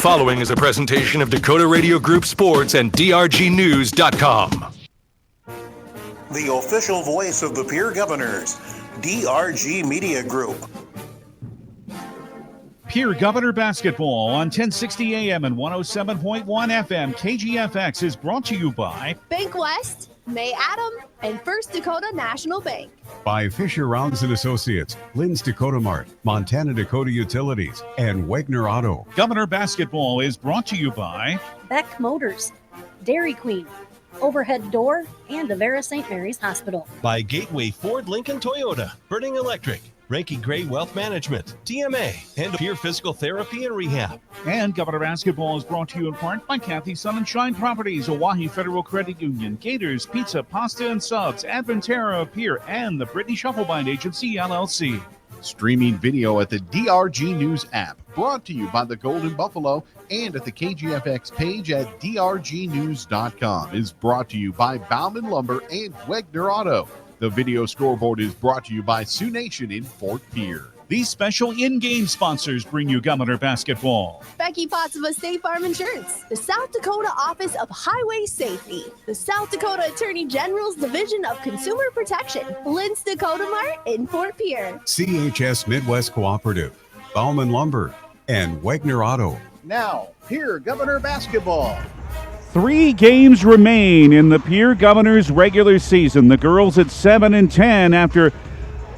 following is a presentation of Dakota Radio Group Sports and DRGnews.com. The official voice of the Pierre Governors, DRG Media Group. Pierre Governor Basketball on 1060 AM and 107.1 FM KGFX is brought to you by Bank West, May Adam, and First Dakota National Bank. By Fisher Rounds & Associates, Lynn's Dakota Mart, Montana Dakota Utilities, and Wegner Auto. Governor Basketball is brought to you by Beck Motors, Dairy Queen, Overhead Door, and the Vera St. Mary's Hospital. By Gateway Ford Lincoln Toyota, Burning Electric, Reiki Gray Wealth Management, TMA, and Peer Physical Therapy and Rehab. And Governor Basketball is brought to you in part by Kathy Sun and Shine Properties, Oahe Federal Credit Union, Gators Pizza, Pasta and Subs, Adventera of Pierre, and the Brittany Shufflebind Agency, LLC. Streaming video at the DRG News app, brought to you by the Golden Buffalo and at the KGFX page at drgnews.com, is brought to you by Bauman Lumber and Wegner Auto. The video scoreboard is brought to you by Sioux Nation in Fort Pierre. These special in-game sponsors bring you Governor Basketball. Becky Pottsova State Farm Insurance, the South Dakota Office of Highway Safety, the South Dakota Attorney General's Division of Consumer Protection, Lynn's Dakota Mart in Fort Pierre, CHS Midwest Cooperative, Bauman Lumber, and Wegner Auto. Now, Pierre Governor Basketball. 3 games remain in the Pierre Governors regular season. The girls at 7-10 after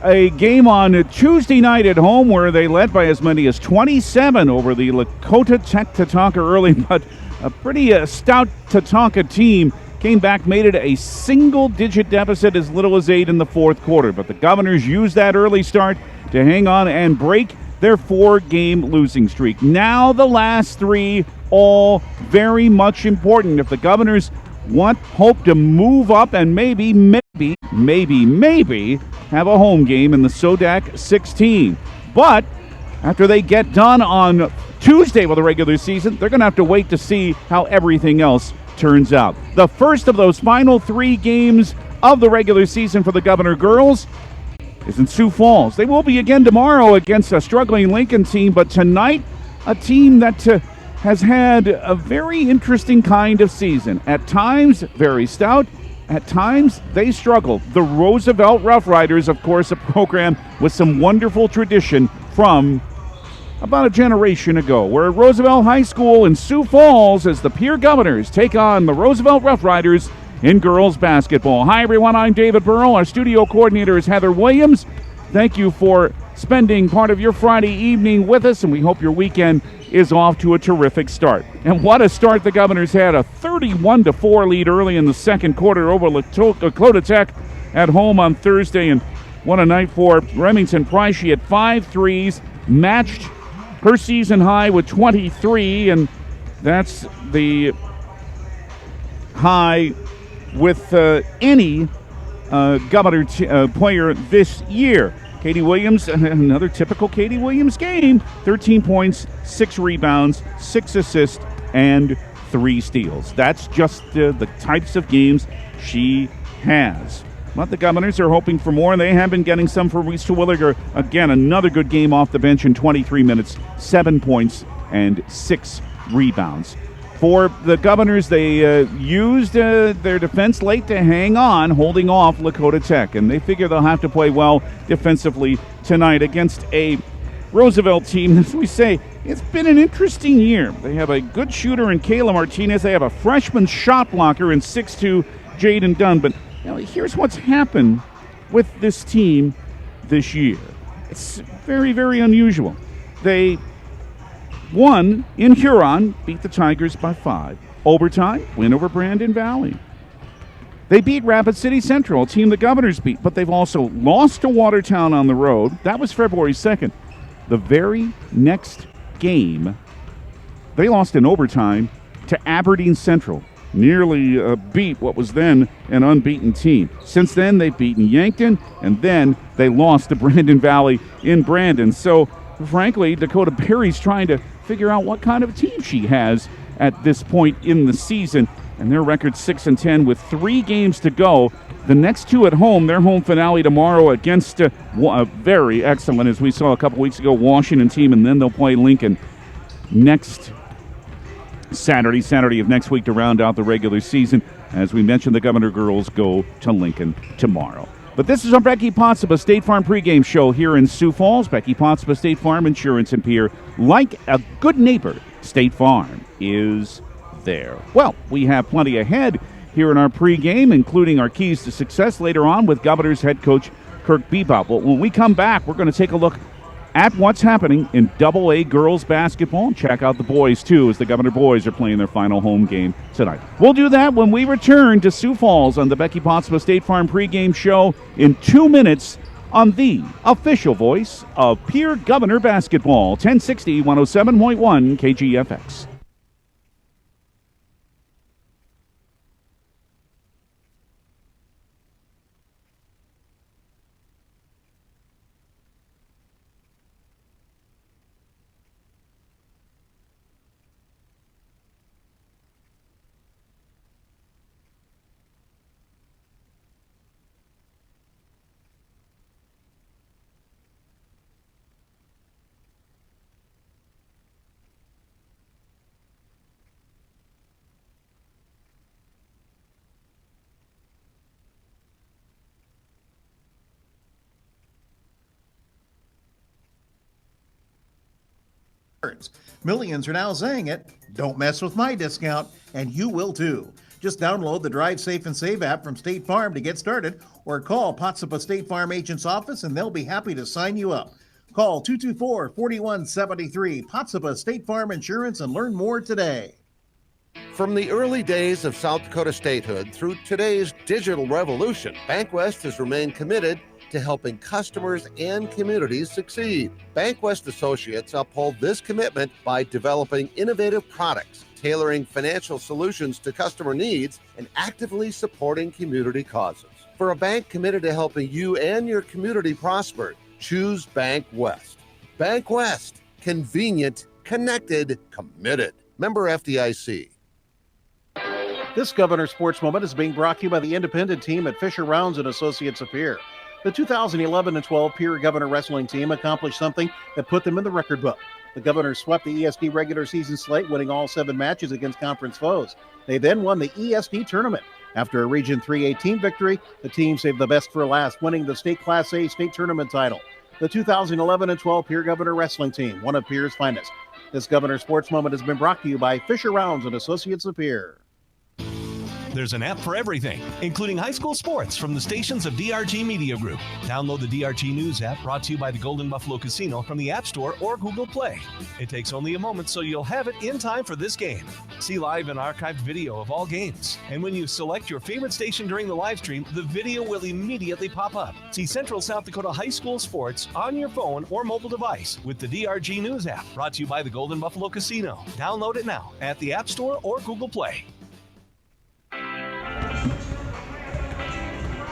a game on Tuesday night at home where they led by as many as 27 over the Lakota Tech Tatanka early, but a pretty stout Tatanka team came back, made it a single-digit deficit as little as 8 in the fourth quarter. But the Governors used that early start to hang on and break their 4-game losing streak. Now the last 3, all very much important. If the Governors hope to move up and maybe have a home game in the SODAC 16. But after they get done on Tuesday with the regular season, they're going to have to wait to see how everything else turns out. The first of those final 3 games of the regular season for the Governor girls is in Sioux Falls. They will be again tomorrow against a struggling Lincoln team, but tonight a team that has had a very interesting kind of season. At times, very stout. At times, they struggle. The Roosevelt Rough Riders, of course, a program with some wonderful tradition from about a generation ago. We're at Roosevelt High School in Sioux Falls as the Pierre Governors take on the Roosevelt Rough Riders in girls basketball. Hi, everyone. I'm David Burrow. Our studio coordinator is Heather Williams. Thank you for spending part of your Friday evening with us, and we hope your weekend is off to a terrific start. And what a start the Governors had, a 31-4 lead early in the second quarter over Lakota Tech at home on Thursday, and what a night for Remington Price. She had 5 threes, matched her season high with 23, and that's the high with any Governor player this year. Katie Williams, another typical Katie Williams game. 13 points, 6 rebounds, 6 assists, and 3 steals. That's just the types of games she has. But the Governors are hoping for more, and they have been getting some from Reese Terwilliger. Again, another good game off the bench in 23 minutes, 7 points, and 6 rebounds. For the Governors, they used their defense late to hang on, holding off Lakota Tech, and they figure they'll have to play well defensively tonight against a Roosevelt team. As we say, it's been an interesting year. They have a good shooter in Kayla Martinez. They have a freshman shot blocker in 6'2", Jaden Dunn. But here's what's happened with this team this year. It's very, very unusual. They won in Huron, beat the Tigers by 5. Overtime, win over Brandon Valley. They beat Rapid City Central, a team the Governors beat, but they've also lost to Watertown on the road. That was February 2nd. The very next game, they lost in overtime to Aberdeen Central. Nearly beat what was then an unbeaten team. Since then, they've beaten Yankton, and then they lost to Brandon Valley in Brandon. So, frankly, Dakota Berry's trying to figure out what kind of team she has at this point in the season. And their record 6-10 with 3 games to go. The next 2 at home, their home finale tomorrow against a very excellent, as we saw a couple weeks ago, Washington team, and then they'll play Lincoln next Saturday of next week to round out the regular season. As we mentioned, the Governor girls go to Lincoln tomorrow. But this is our Becky Pottsapa State Farm pregame show here in Sioux Falls. Becky Pottsapa State Farm Insurance and Pierre. Like a good neighbor, State Farm is there. Well, we have plenty ahead here in our pregame, including our keys to success later on with Governor's head coach Kirk Bebop. Well, when we come back, we're going to take a look at what's happening in AA girls basketball and check out the boys, too, as the Governor boys are playing their final home game tonight. We'll do that when we return to Sioux Falls on the Becky Pottsapa State Farm pregame show in 2 minutes on the official voice of Pierre Governor basketball, 1060 107.1 KGFX. Millions are now saying it. Don't mess with my discount, and you will too. Just download the Drive Safe and Save app from State Farm to get started, or call Pottsapa State Farm agent's office and they'll be happy to sign you up. Call 224-4173 Pottsapa State Farm Insurance and learn more today. From the early days of South Dakota statehood through today's digital revolution, BankWest has remained committed to helping customers and communities succeed. BankWest Associates uphold this commitment by developing innovative products, tailoring financial solutions to customer needs, and actively supporting community causes. For a bank committed to helping you and your community prosper, choose BankWest. BankWest. Convenient, connected, committed. Member FDIC. This Governor Sports Moment is being brought to you by the independent team at Fisher Rounds and Associates of Pierre. The 2011 and 12 Pierre Governor wrestling team accomplished something that put them in the record book. The Governors swept the ESD regular season slate, winning all 7 matches against conference foes. They then won the ESD tournament. After a Region 3A victory, the team saved the best for last, winning the State Class A state tournament title. The 2011 and 12 Pierre Governor wrestling team, one of Pierre's finest. This Governor Sports Moment has been brought to you by Fisher Rounds and Associates of Pierre. There's an app for everything, including high school sports from the stations of DRG Media Group. Download the DRG News app, brought to you by the Golden Buffalo Casino, from the App Store or Google Play. It takes only a moment, so you'll have it in time for this game. See live and archived video of all games. And when you select your favorite station during the live stream, the video will immediately pop up. See Central South Dakota high school sports on your phone or mobile device with the DRG News app, brought to you by the Golden Buffalo Casino. Download it now at the App Store or Google Play.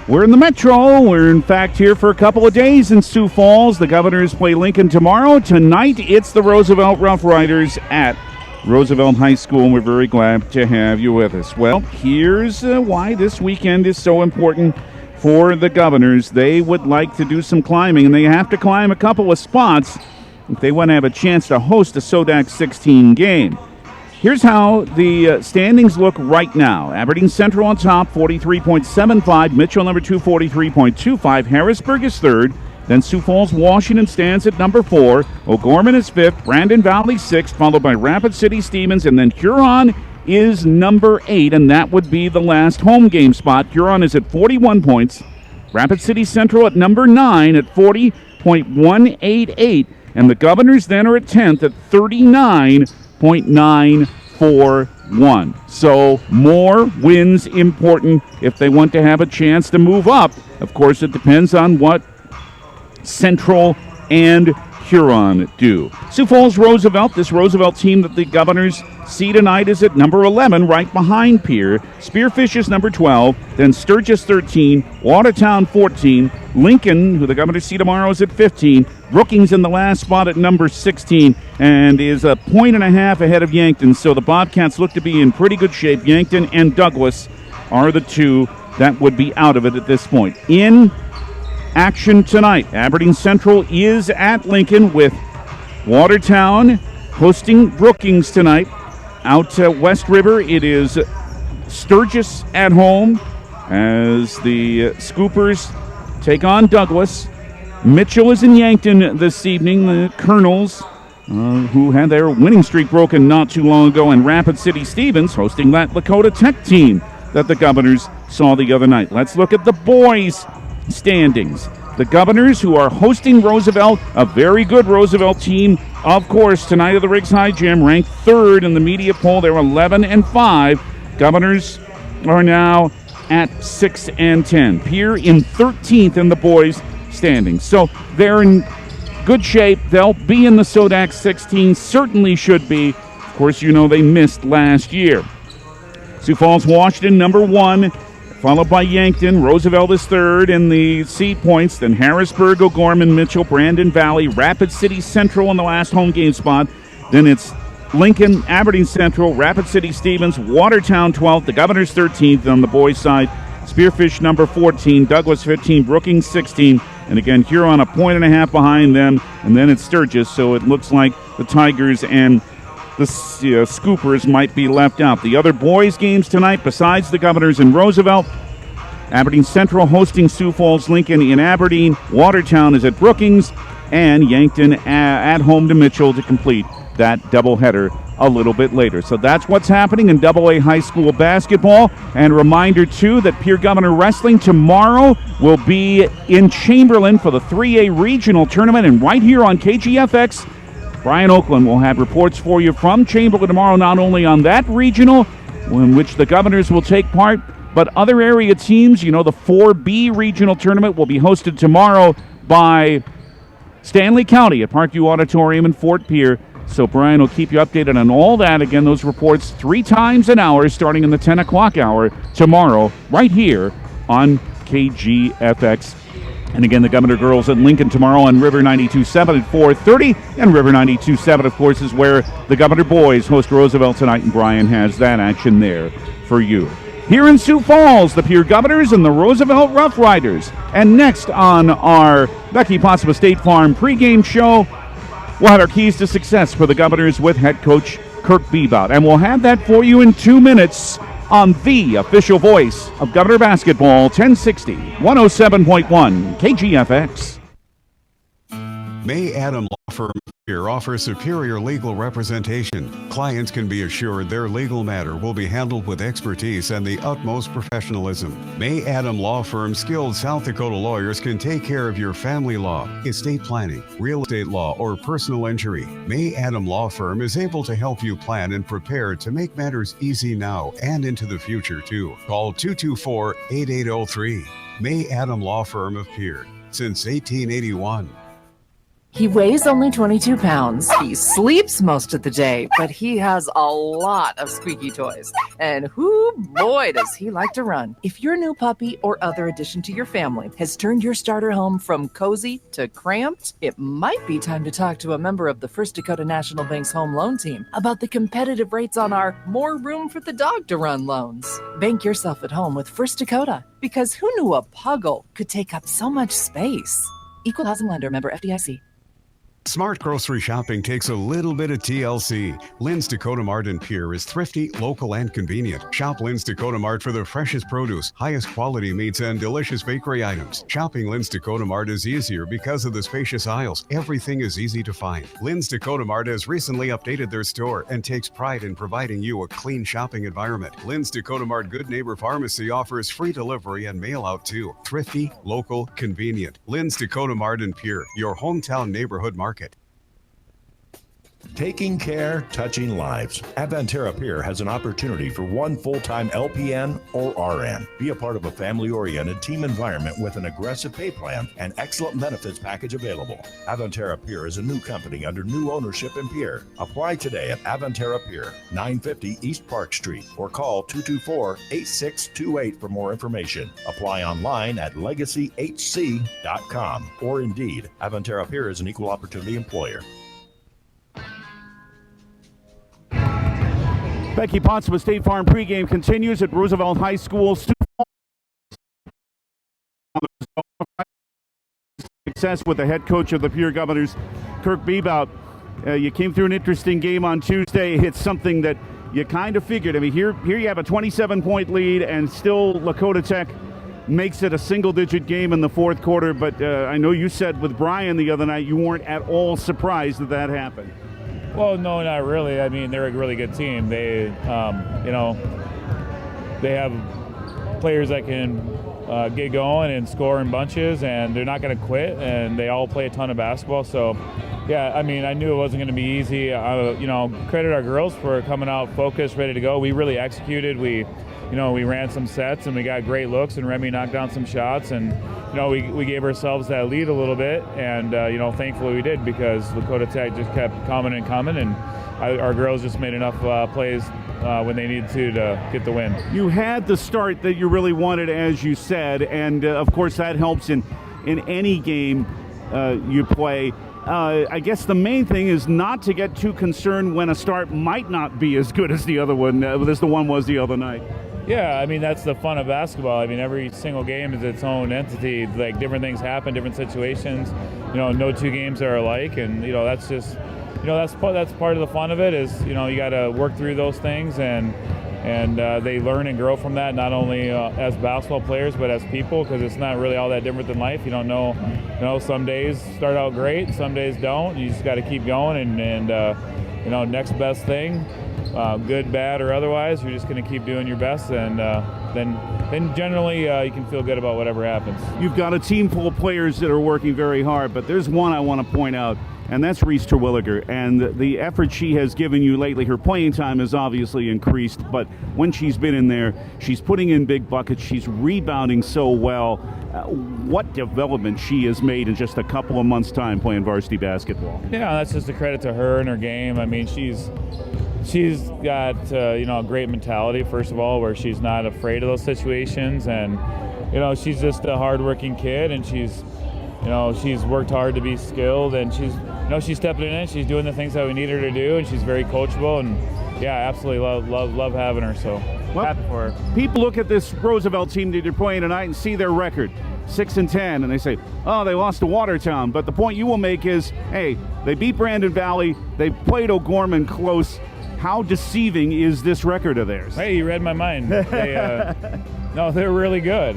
We're in the Metro. We're, in fact, here for a couple of days in Sioux Falls. The Governors play Lincoln tomorrow. Tonight, it's the Roosevelt Rough Riders at Roosevelt High School, and we're very glad to have you with us. Well, here's why this weekend is so important for the Governors. They would like to do some climbing, and they have to climb a couple of spots if they want to have a chance to host a SODAC 16 game. Here's how the standings look right now. Aberdeen Central on top, 43.75. Mitchell, number 2, 43.25. Harrisburg is third. Then Sioux Falls, Washington stands at number 4. O'Gorman is fifth. Brandon Valley sixth, followed by Rapid City Stevens. And then Huron is number 8, and that would be the last home game spot. Huron is at 41 points. Rapid City Central at number 9 at 40.188. And the Governors then are at 10th at 39.941. So more wins important if they want to have a chance to move up. Of course, it depends on what Central and Huron do. Sioux Falls Roosevelt, this Roosevelt team that the Governors see tonight, is at number 11, right behind Pierre. Spearfish is number 12, then Sturgis 13, Watertown 14, Lincoln, who the Governors see tomorrow, is at 15, Brookings in the last spot at number 16, and is a point and a half ahead of Yankton. So the Bobcats look to be in pretty good shape. Yankton and Douglas are the two that would be out of it at this point. In action tonight, Aberdeen Central is at Lincoln with Watertown hosting Brookings tonight. Out West River, it is Sturgis at home as the Scoopers take on Douglas. Mitchell is in Yankton this evening. The Colonels, who had their winning streak broken not too long ago, and Rapid City Stevens hosting that Lakota Tech team that the Governors saw the other night. Let's look at the boys' standings. The Governors, who are hosting Roosevelt, a very good Roosevelt team, of course, tonight at the Riggs High Gym, ranked third in the media poll. They're 11-5. Governors are now at 6-10. Pierre in 13th in the boys' standings. So they're in good shape. They'll be in the Sodax 16. Certainly should be. Of course, you know they missed last year. Sioux Falls, Washington, number 1, followed by Yankton. Roosevelt is third in the seed points. Then Harrisburg, O'Gorman, Mitchell, Brandon Valley, Rapid City Central in the last home game spot. Then it's Lincoln, Aberdeen Central, Rapid City Stevens, Watertown 12th, the Governors 13th on the boys' side. Spearfish number 14, Douglas 15, Brookings 16, and again Huron a point and a half behind them, and then it's Sturgis. So it looks like the Tigers and the Scoopers might be left out. The other boys' games tonight, besides the Governors and Roosevelt, Aberdeen Central hosting Sioux Falls, Lincoln in Aberdeen, Watertown is at Brookings, and Yankton at home to Mitchell to complete that doubleheader a little bit later. So that's what's happening in AA high school basketball. And reminder, too, that Pierre Governor Wrestling tomorrow will be in Chamberlain for the 3A regional tournament. And right here on KGFX, Brian Oakland will have reports for you from Chamberlain tomorrow, not only on that regional in which the Governors will take part, but other area teams. You know, the 4B regional tournament will be hosted tomorrow by Stanley County at Parkview Auditorium in Fort Pierre. So Brian will keep you updated on all that. Again, those reports 3 times an hour starting in the 10 o'clock hour tomorrow right here on KGFX. And again, the Governor girls at Lincoln tomorrow on River 92.7 at 4:30. And River 92.7, of course, is where the Governor boys host Roosevelt tonight, and Brian has that action there for you. Here in Sioux Falls, the Pierre Governors and the Roosevelt Rough Riders. And next on our Becky Possible State Farm pregame show, we'll have our keys to success for the Governors with head coach Kirk Bebout. And we'll have that for you in 2 minutes on the official voice of Governor Basketball, 1060, 107.1 KGFX. May Adam Law Firm here offers superior legal representation. Clients can be assured their legal matter will be handled with expertise and the utmost professionalism. May Adam Law Firm's skilled South Dakota lawyers can take care of your family law, estate planning, real estate law, or personal injury. May Adam Law Firm is able to help you plan and prepare to make matters easy now and into the future, too. Call 224-8803. May Adam Law Firm of Pierre, since 1881. He weighs only 22 pounds. He sleeps most of the day, but he has a lot of squeaky toys. And whoo boy, does he like to run. If your new puppy or other addition to your family has turned your starter home from cozy to cramped, it might be time to talk to a member of the First Dakota National Bank's home loan team about the competitive rates on our More Room for the Dog to Run loans. Bank yourself at home with First Dakota, because who knew a puggle could take up so much space? Equal housing lender, member FDIC. Smart grocery shopping takes a little bit of TLC. Lynn's Dakota Mart in Pierre is thrifty, local, and convenient. Shop Lynn's Dakota Mart for the freshest produce, highest quality meats, and delicious bakery items. Shopping Lynn's Dakota Mart is easier because of the spacious aisles. Everything is easy to find. Lynn's Dakota Mart has recently updated their store and takes pride in providing you a clean shopping environment. Lynn's Dakota Mart Good Neighbor Pharmacy offers free delivery and mail out too. Thrifty, local, convenient. Lynn's Dakota Mart in Pierre, your hometown neighborhood market. Taking care, touching lives. Avantera Pierre has an opportunity for one full-time LPN or RN. Be a part of a family-oriented team environment with an aggressive pay plan and excellent benefits package available. Avantera Pierre is a new company under new ownership in Pierre. Apply today at Avantera Pierre, 950 East Park Street, or call 224-8628 for more information. Apply online at legacyhc.com or Indeed. Avantera Pierre is an equal opportunity employer. Becky Pottsville State Farm pregame continues at Roosevelt High School. Success with the head coach of the Pierre Governors, Kirk Bebout. You came through an interesting game on Tuesday. It's something that you kind of figured. I mean, here you have a 27-point lead, and still Lakota Tech makes it a single-digit game in the fourth quarter. But I know you said with Brian the other night you weren't at all surprised that happened. Well, no, not really. I mean, they're a really good team. They, they have players that can get going and score in bunches, and they're not going to quit, and they all play a ton of basketball. So, yeah, I mean, I knew it wasn't going to be easy. Credit our girls for coming out focused, ready to go. We really executed. We ran some sets, and we got great looks, and Remy knocked down some shots, and we gave ourselves that lead a little bit, and thankfully we did, because Lakota Tech just kept coming, and our girls just made enough plays when they needed to get the win. You had the start that you really wanted, as you said, and of course that helps in any game you play. I guess the main thing is not to get too concerned when a start might not be as good as the other one, as the one was the other night. Yeah, I mean, that's the fun of basketball. I mean, every single game is its own entity. Like, different things happen, different situations. No two games are alike, and that's just, that's part of the fun of it. Is you got to work through those things, and they learn and grow from that, not only as basketball players but as people, because it's not really all that different than life. You don't know, some days start out great, some days don't. You just got to keep going, and next best thing. Good, bad, or otherwise, you're just going to keep doing your best, and then generally you can feel good about whatever happens. You've got a team full of players that are working very hard, but there's one I want to point out, and that's Reese Terwilliger. And the effort she has given you lately, her playing time has obviously increased, but when she's been in there, she's putting in big buckets, she's rebounding so well. What development she has made in just a couple of months' time playing varsity basketball. Yeah, that's just a credit to her and her game. I mean, she's got a great mentality, first of all, where she's not afraid of those situations, and she's just a hardworking kid, and she's worked hard to be skilled, and she's stepping in, she's doing the things that we need her to do, and she's very coachable, and yeah, absolutely love having her. So happy for her. People look at this Roosevelt team that you're playing tonight and see their record, 6-10, and they say, oh, they lost to Watertown. But the point you will make is, hey, they beat Brandon Valley, they played O'Gorman close. How deceiving is this record of theirs? Hey, you read my mind. No, they're really good.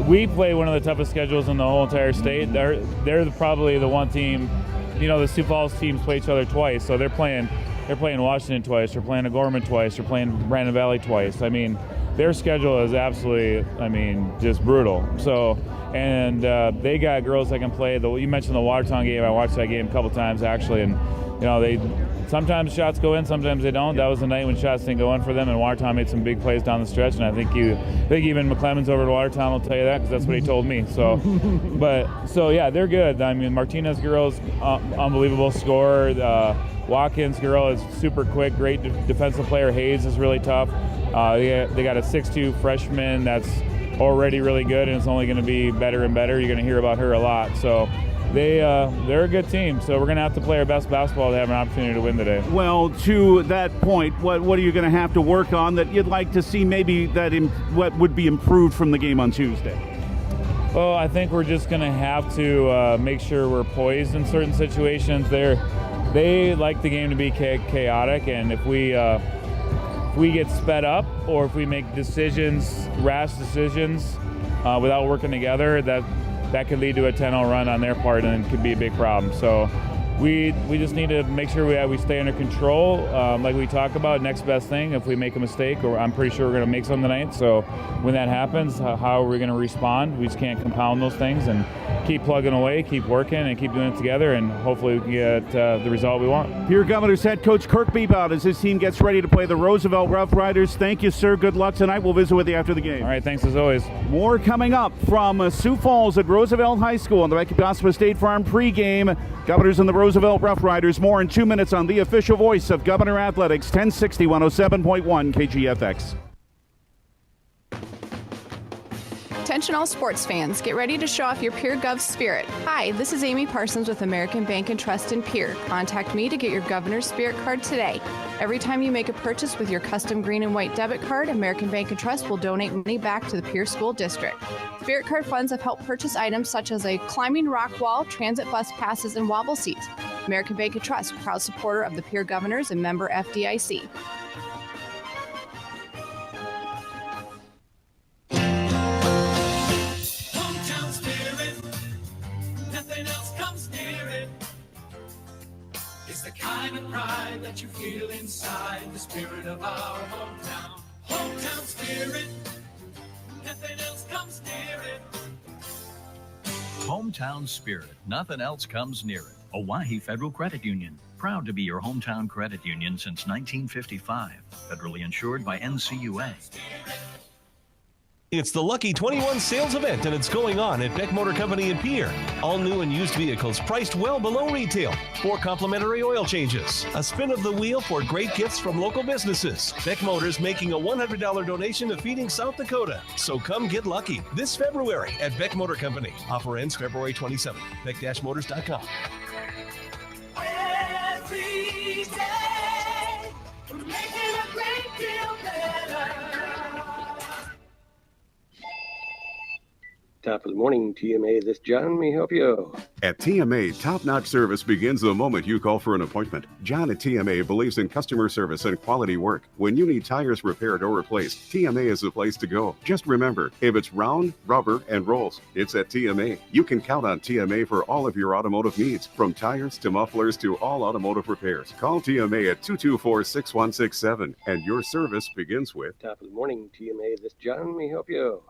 We play one of the toughest schedules in the whole entire state. They're probably the one team. The Sioux Falls teams play each other twice, so they're playing Washington twice, they're playing O'Gorman twice, they're playing Brandon Valley twice. I mean, their schedule is absolutely, just brutal. So, and they got girls that can play. You mentioned the Watertown game. I watched that game a couple times actually, and they sometimes shots go in, sometimes they don't. That was the night when shots didn't go in for them, and Watertown made some big plays down the stretch. And I think even McClemens over at Watertown will tell you that, because that's what he told me. So, yeah, they're good. I mean, Martinez girl's unbelievable scorer. Watkins girl is super quick, great defensive player. Hayes is really tough. They got a 6'2" freshman that's already really good, and it's only going to be better and better. You're going to hear about her a lot. So they're a good team. So we're going to have to play our best basketball to have an opportunity to win today. Well, to that point, what are you going to have to work on that you'd like to see maybe what would be improved from the game on Tuesday? Well, I think we're just going to have to make sure we're poised in certain situations. They like the game to be chaotic, and if we get sped up, or if we make rash decisions without working together, that could lead to a 10-0 run on their part, and it could be a big problem. So we just need to make sure we stay under control. Like we talk about, next best thing, if we make a mistake, or I'm pretty sure we're going to make some tonight. So when that happens, how are we going to respond? We just can't compound those things, and keep plugging away, keep working, and keep doing it together, and hopefully we can get the result we want. Pierre Governor's head coach Kirk Bebout as his team gets ready to play the Roosevelt Rough Riders. Thank you, sir. Good luck tonight. We'll visit with you after the game. All right, thanks as always. More coming up from Sioux Falls at Roosevelt High School on the Gospel State Farm pregame. Governors and the Roosevelt Rough Riders. More in 2 minutes on the official voice of Governor Athletics, 1060 107.1 KGFX. Attention all sports fans, get ready to show off your Pierre Gov spirit. Hi, this is Amy Parsons with American Bank and Trust in Pierre. Contact me to get your Governor's Spirit card today. Every time you make a purchase with your custom green and white debit card, American Bank and Trust will donate money back to the Pierre School District. Spirit card funds have helped purchase items such as a climbing rock wall, transit bus passes, and wobble seats. American Bank and Trust, proud supporter of the Pierre Governors and member FDIC. Hometown spirit, nothing else comes near it. It's the kind of pride that you feel inside, the spirit of our hometown. Hometown spirit, nothing else comes near it. Hometown spirit, nothing else comes near it. Owyhee Federal Credit Union, proud to be your hometown credit union since 1955. Federally insured by NCUA. It's the Lucky 21 sales event, and it's going on at Beck Motor Company in Pierre. All new and used vehicles priced well below retail. 4 complimentary oil changes. A spin of the wheel for great gifts from local businesses. Beck Motors making a $100 donation to Feeding South Dakota. So come get lucky this February at Beck Motor Company. Offer ends February 27th. Beck-Motors.com. Every day, we're making a great deal better. Top of the morning, TMA. This John may help you. At TMA, top-notch service begins the moment you call for an appointment. John at TMA believes in customer service and quality work. When you need tires repaired or replaced, TMA is the place to go. Just remember, if it's round, rubber, and rolls, it's at TMA. You can count on TMA for all of your automotive needs, from tires to mufflers to all automotive repairs. Call TMA at 224-6167, and your service begins with... Top of the morning, TMA. This John may help you.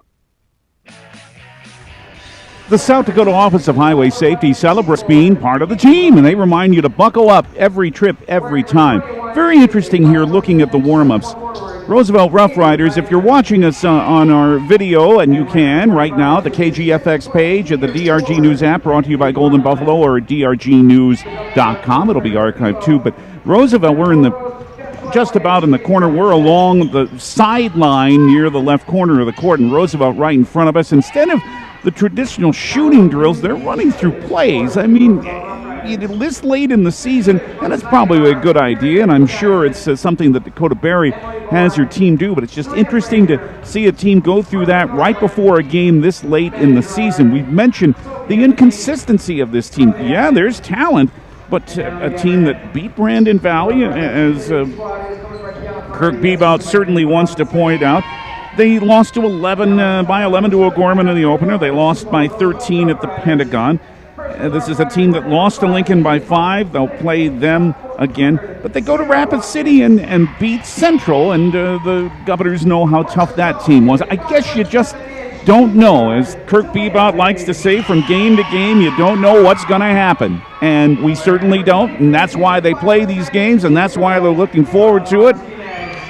The South Dakota Office of Highway Safety celebrates being part of the team, and they remind you to buckle up every trip, every time. Very interesting here looking at the warm-ups. Roosevelt Rough Riders, if you're watching us on our video, and you can right now, the KGFX page of the DRG News app, brought to you by Golden Buffalo, or drgnews.com. It'll be archived too. But Roosevelt, we're in just about in the corner. We're along the sideline near the left corner of the court, and Roosevelt right in front of us. Instead of the traditional shooting drills, they're running through plays. I mean, this late in the season, and it's probably a good idea, and I'm sure it's something that Dakota Berry has your team do, but it's just interesting to see a team go through that right before a game this late in the season. We've mentioned the inconsistency of this team. Yeah, there's talent, but a team that beat Brandon Valley, as Kirk Bebout certainly wants to point out, they lost to by 11 to O'Gorman in the opener. They lost by 13 at the Pentagon. This is a team that lost to Lincoln by 5. They'll play them again. But they go to Rapid City and beat Central, and the Governors know how tough that team was. I guess you just don't know. As Kirk Bebout likes to say, from game to game, you don't know what's going to happen. And we certainly don't, and that's why they play these games, and that's why they're looking forward to it.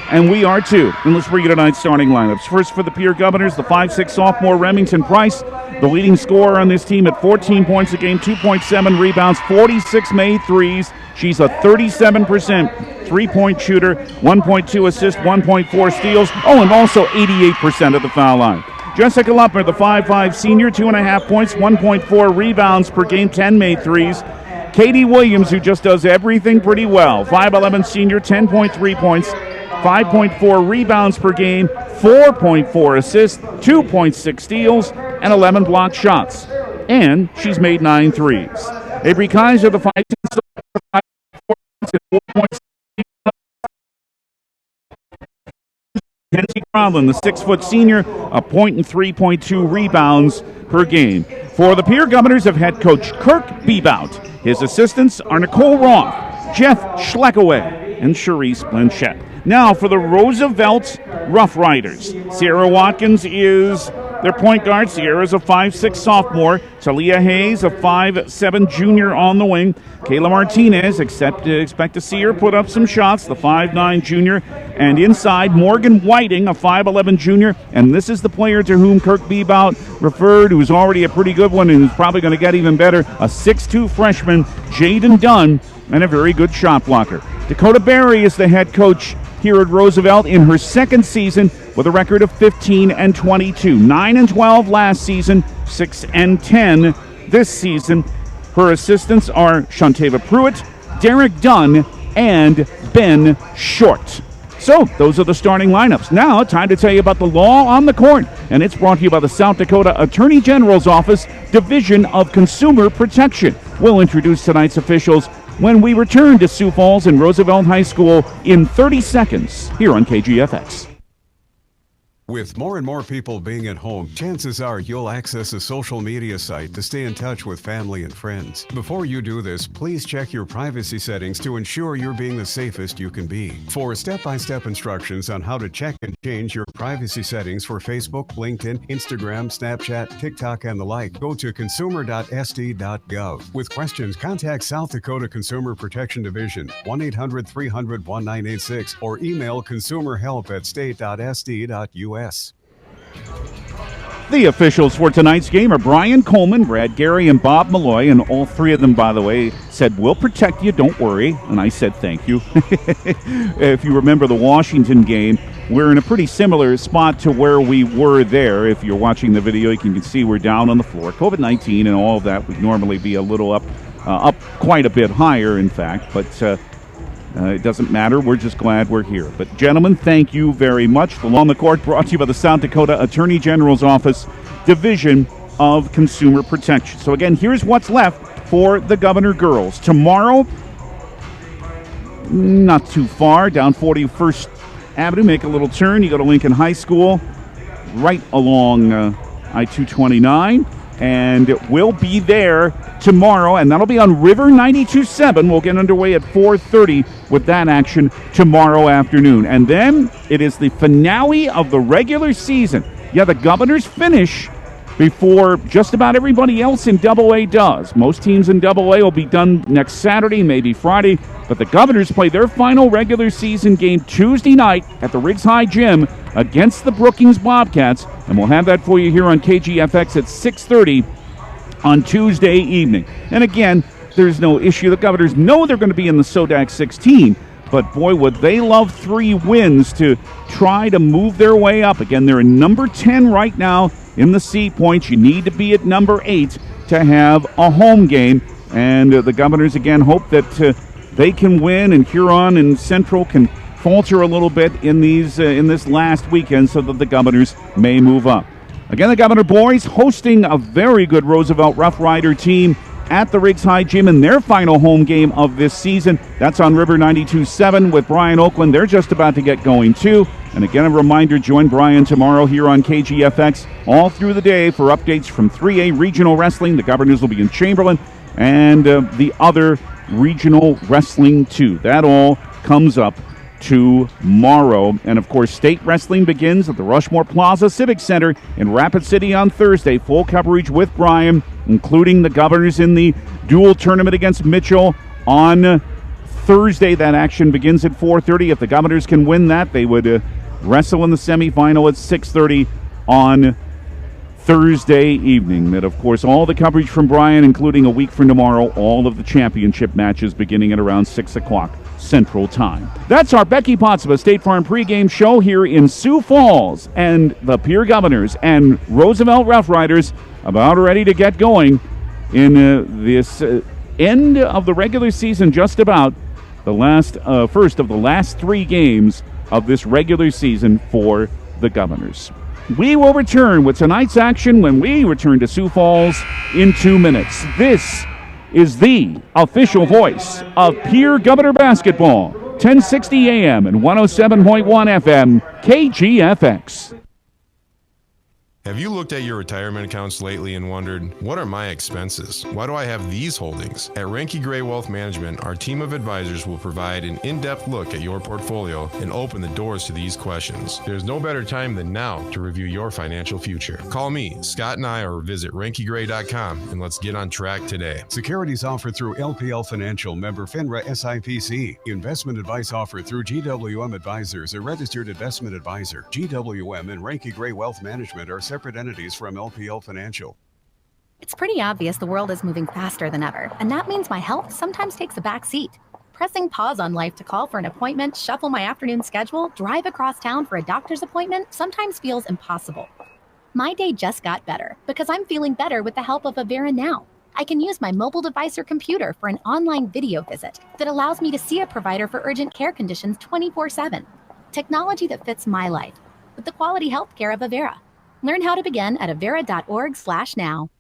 And we are too. And let's bring you tonight's starting lineups. First for the Pierre Governors, the 5'6" sophomore Remington Price, the leading scorer on this team at 14 points a game, 2.7 rebounds, 46 made threes. She's a 37% three-point shooter, 1.2 assists, 1.4 steals. Oh, and also 88% at the foul line. Jessica Luppner, the 5'5" senior, 2.5 points, 1.4 rebounds per game, 10 made threes. Katie Williams, who just does everything pretty well, 5'11" senior, 10.3 points, 5.4 rebounds per game, 4.4 assists, 2.6 steals, and 11 blocked shots. And she's made 9 threes. Avery Kaiser, the 5'10", 4 points. Kenzie Crowland, the 6' senior, a point and 3.2 rebounds per game. For the Pierre Governors of head coach Kirk Bebout, his assistants are Nicole Roth, Jeff Schleckaway, and Cherise Blanchette. Now for the Roosevelt Rough Riders. Sierra Watkins is their point guard. Sierra's a 5'6" sophomore. Talia Hayes, a 5'7" junior on the wing. Kayla Martinez, expect to see her put up some shots, the 5'9" junior. And inside, Morgan Whiting, a 5'11" junior. And this is the player to whom Kirk Bebout referred, who's already a pretty good one and who's probably going to get even better, a 6'2" freshman, Jaden Dunn, and a very good shot blocker. Dakota Berry is the head coach here at Roosevelt in her second season with a record of 15-22. 9-12 last season, 6-10 this season. Her assistants are Shantava Pruitt, Derek Dunn, and Ben Short. So, those are the starting lineups. Now, time to tell you about the law on the court, and it's brought to you by the South Dakota Attorney General's Office, Division of Consumer Protection. We'll introduce tonight's officials when we return to Sioux Falls and Roosevelt High School in 30 seconds here on KGFX. With more and more people being at home, chances are you'll access a social media site to stay in touch with family and friends. Before you do this, please check your privacy settings to ensure you're being the safest you can be. For step-by-step instructions on how to check and change your privacy settings for Facebook, LinkedIn, Instagram, Snapchat, TikTok, and the like, go to consumer.sd.gov. With questions, contact South Dakota Consumer Protection Division, 1-800-300-1986, or email consumerhelp@state.sd.us. The officials for tonight's game are Brian Coleman, Brad Gary, and Bob Malloy, and all three of them, by the way, said, "We'll protect you, don't worry," and I said, "Thank you." If you remember the Washington game, we're in a pretty similar spot to where we were there. If you're watching the video, you can see we're down on the floor. COVID-19 and all of that would normally be a little up quite a bit higher, in fact, but it doesn't matter. We're just glad we're here. But, gentlemen, thank you very much. The Law on the Court brought to you by the South Dakota Attorney General's Office, Division of Consumer Protection. So, again, here's what's left for the Governor girls. Tomorrow, not too far, down 41st Avenue, make a little turn. You go to Lincoln High School, right along I-229. And we'll be there tomorrow, and that'll be on River 92.7. We'll get underway at 4:30 with that action tomorrow afternoon. And then it is the finale of the regular season. Yeah, the Governors finish before just about everybody else in AA does. Most teams in AA will be done next Saturday, maybe Friday, but the Governors play their final regular season game Tuesday night at the Riggs High Gym against the Brookings Bobcats, and we'll have that for you here on KGFX at 6:30 on Tuesday evening. And again, there's no issue. The Governors know they're going to be in the SODAC 16, but boy, would they love 3 wins to try to move their way up. Again, they're in number 10 right now in the seed points. You need to be at number 8 to have a home game, and the Governors again hope that they can win, and Huron and Central can falter a little bit in this last weekend so that the Governors may move up. Again, the Governor boys hosting a very good Roosevelt Rough Rider team at the Riggs High Gym in their final home game of this season. That's on River 92.7 with Brian Oakland. They're just about to get going too. And again, a reminder, join Brian tomorrow here on KGFX all through the day for updates from 3A Regional Wrestling. The Governors will be in Chamberlain, and the other regional wrestling too. That all comes up tomorrow. And of course, state wrestling begins at the Rushmore Plaza Civic Center in Rapid City on Thursday. Full coverage with Brian, including the Governors in the dual tournament against Mitchell on Thursday. That action begins at 4:30. If the Governors can win that, they would wrestle in the semifinal at 6:30 on Thursday evening. And of course, all the coverage from Brian, including a week from tomorrow, all of the championship matches beginning at around 6 o'clock Central Time. That's our Becky Pottsville State Farm pregame show here in Sioux Falls, and the Pierre Governors and Roosevelt Rough Riders about ready to get going in this end of the regular season, just about the first of the last 3 games of this regular season for the Governors. We will return with tonight's action when we return to Sioux Falls in 2 minutes. This is the official voice of Pierre Governor Basketball, 1060 AM and 107.1 FM, KGFX. Have you looked at your retirement accounts lately and wondered, what are my expenses? Why do I have these holdings? At Renke Gray Wealth Management, our team of advisors will provide an in-depth look at your portfolio and open the doors to these questions. There's no better time than now to review your financial future. Call me, Scott, and I, or visit renkegray.com, and let's get on track today. Securities offered through LPL Financial, member FINRA SIPC. Investment advice offered through GWM Advisors, a registered investment advisor. GWM and Renke Gray Wealth Management are separate entities from LPL Financial. It's pretty obvious the world is moving faster than ever, and that means my health sometimes takes a back seat. Pressing pause on life to call for an appointment, shuffle my afternoon schedule, drive across town for a doctor's appointment sometimes feels impossible. My day just got better because I'm feeling better with the help of Avera Now. I can use my mobile device or computer for an online video visit that allows me to see a provider for urgent care conditions 24/7. Technology that fits my life with the quality health care of Avera. Learn how to begin at avera.org/now.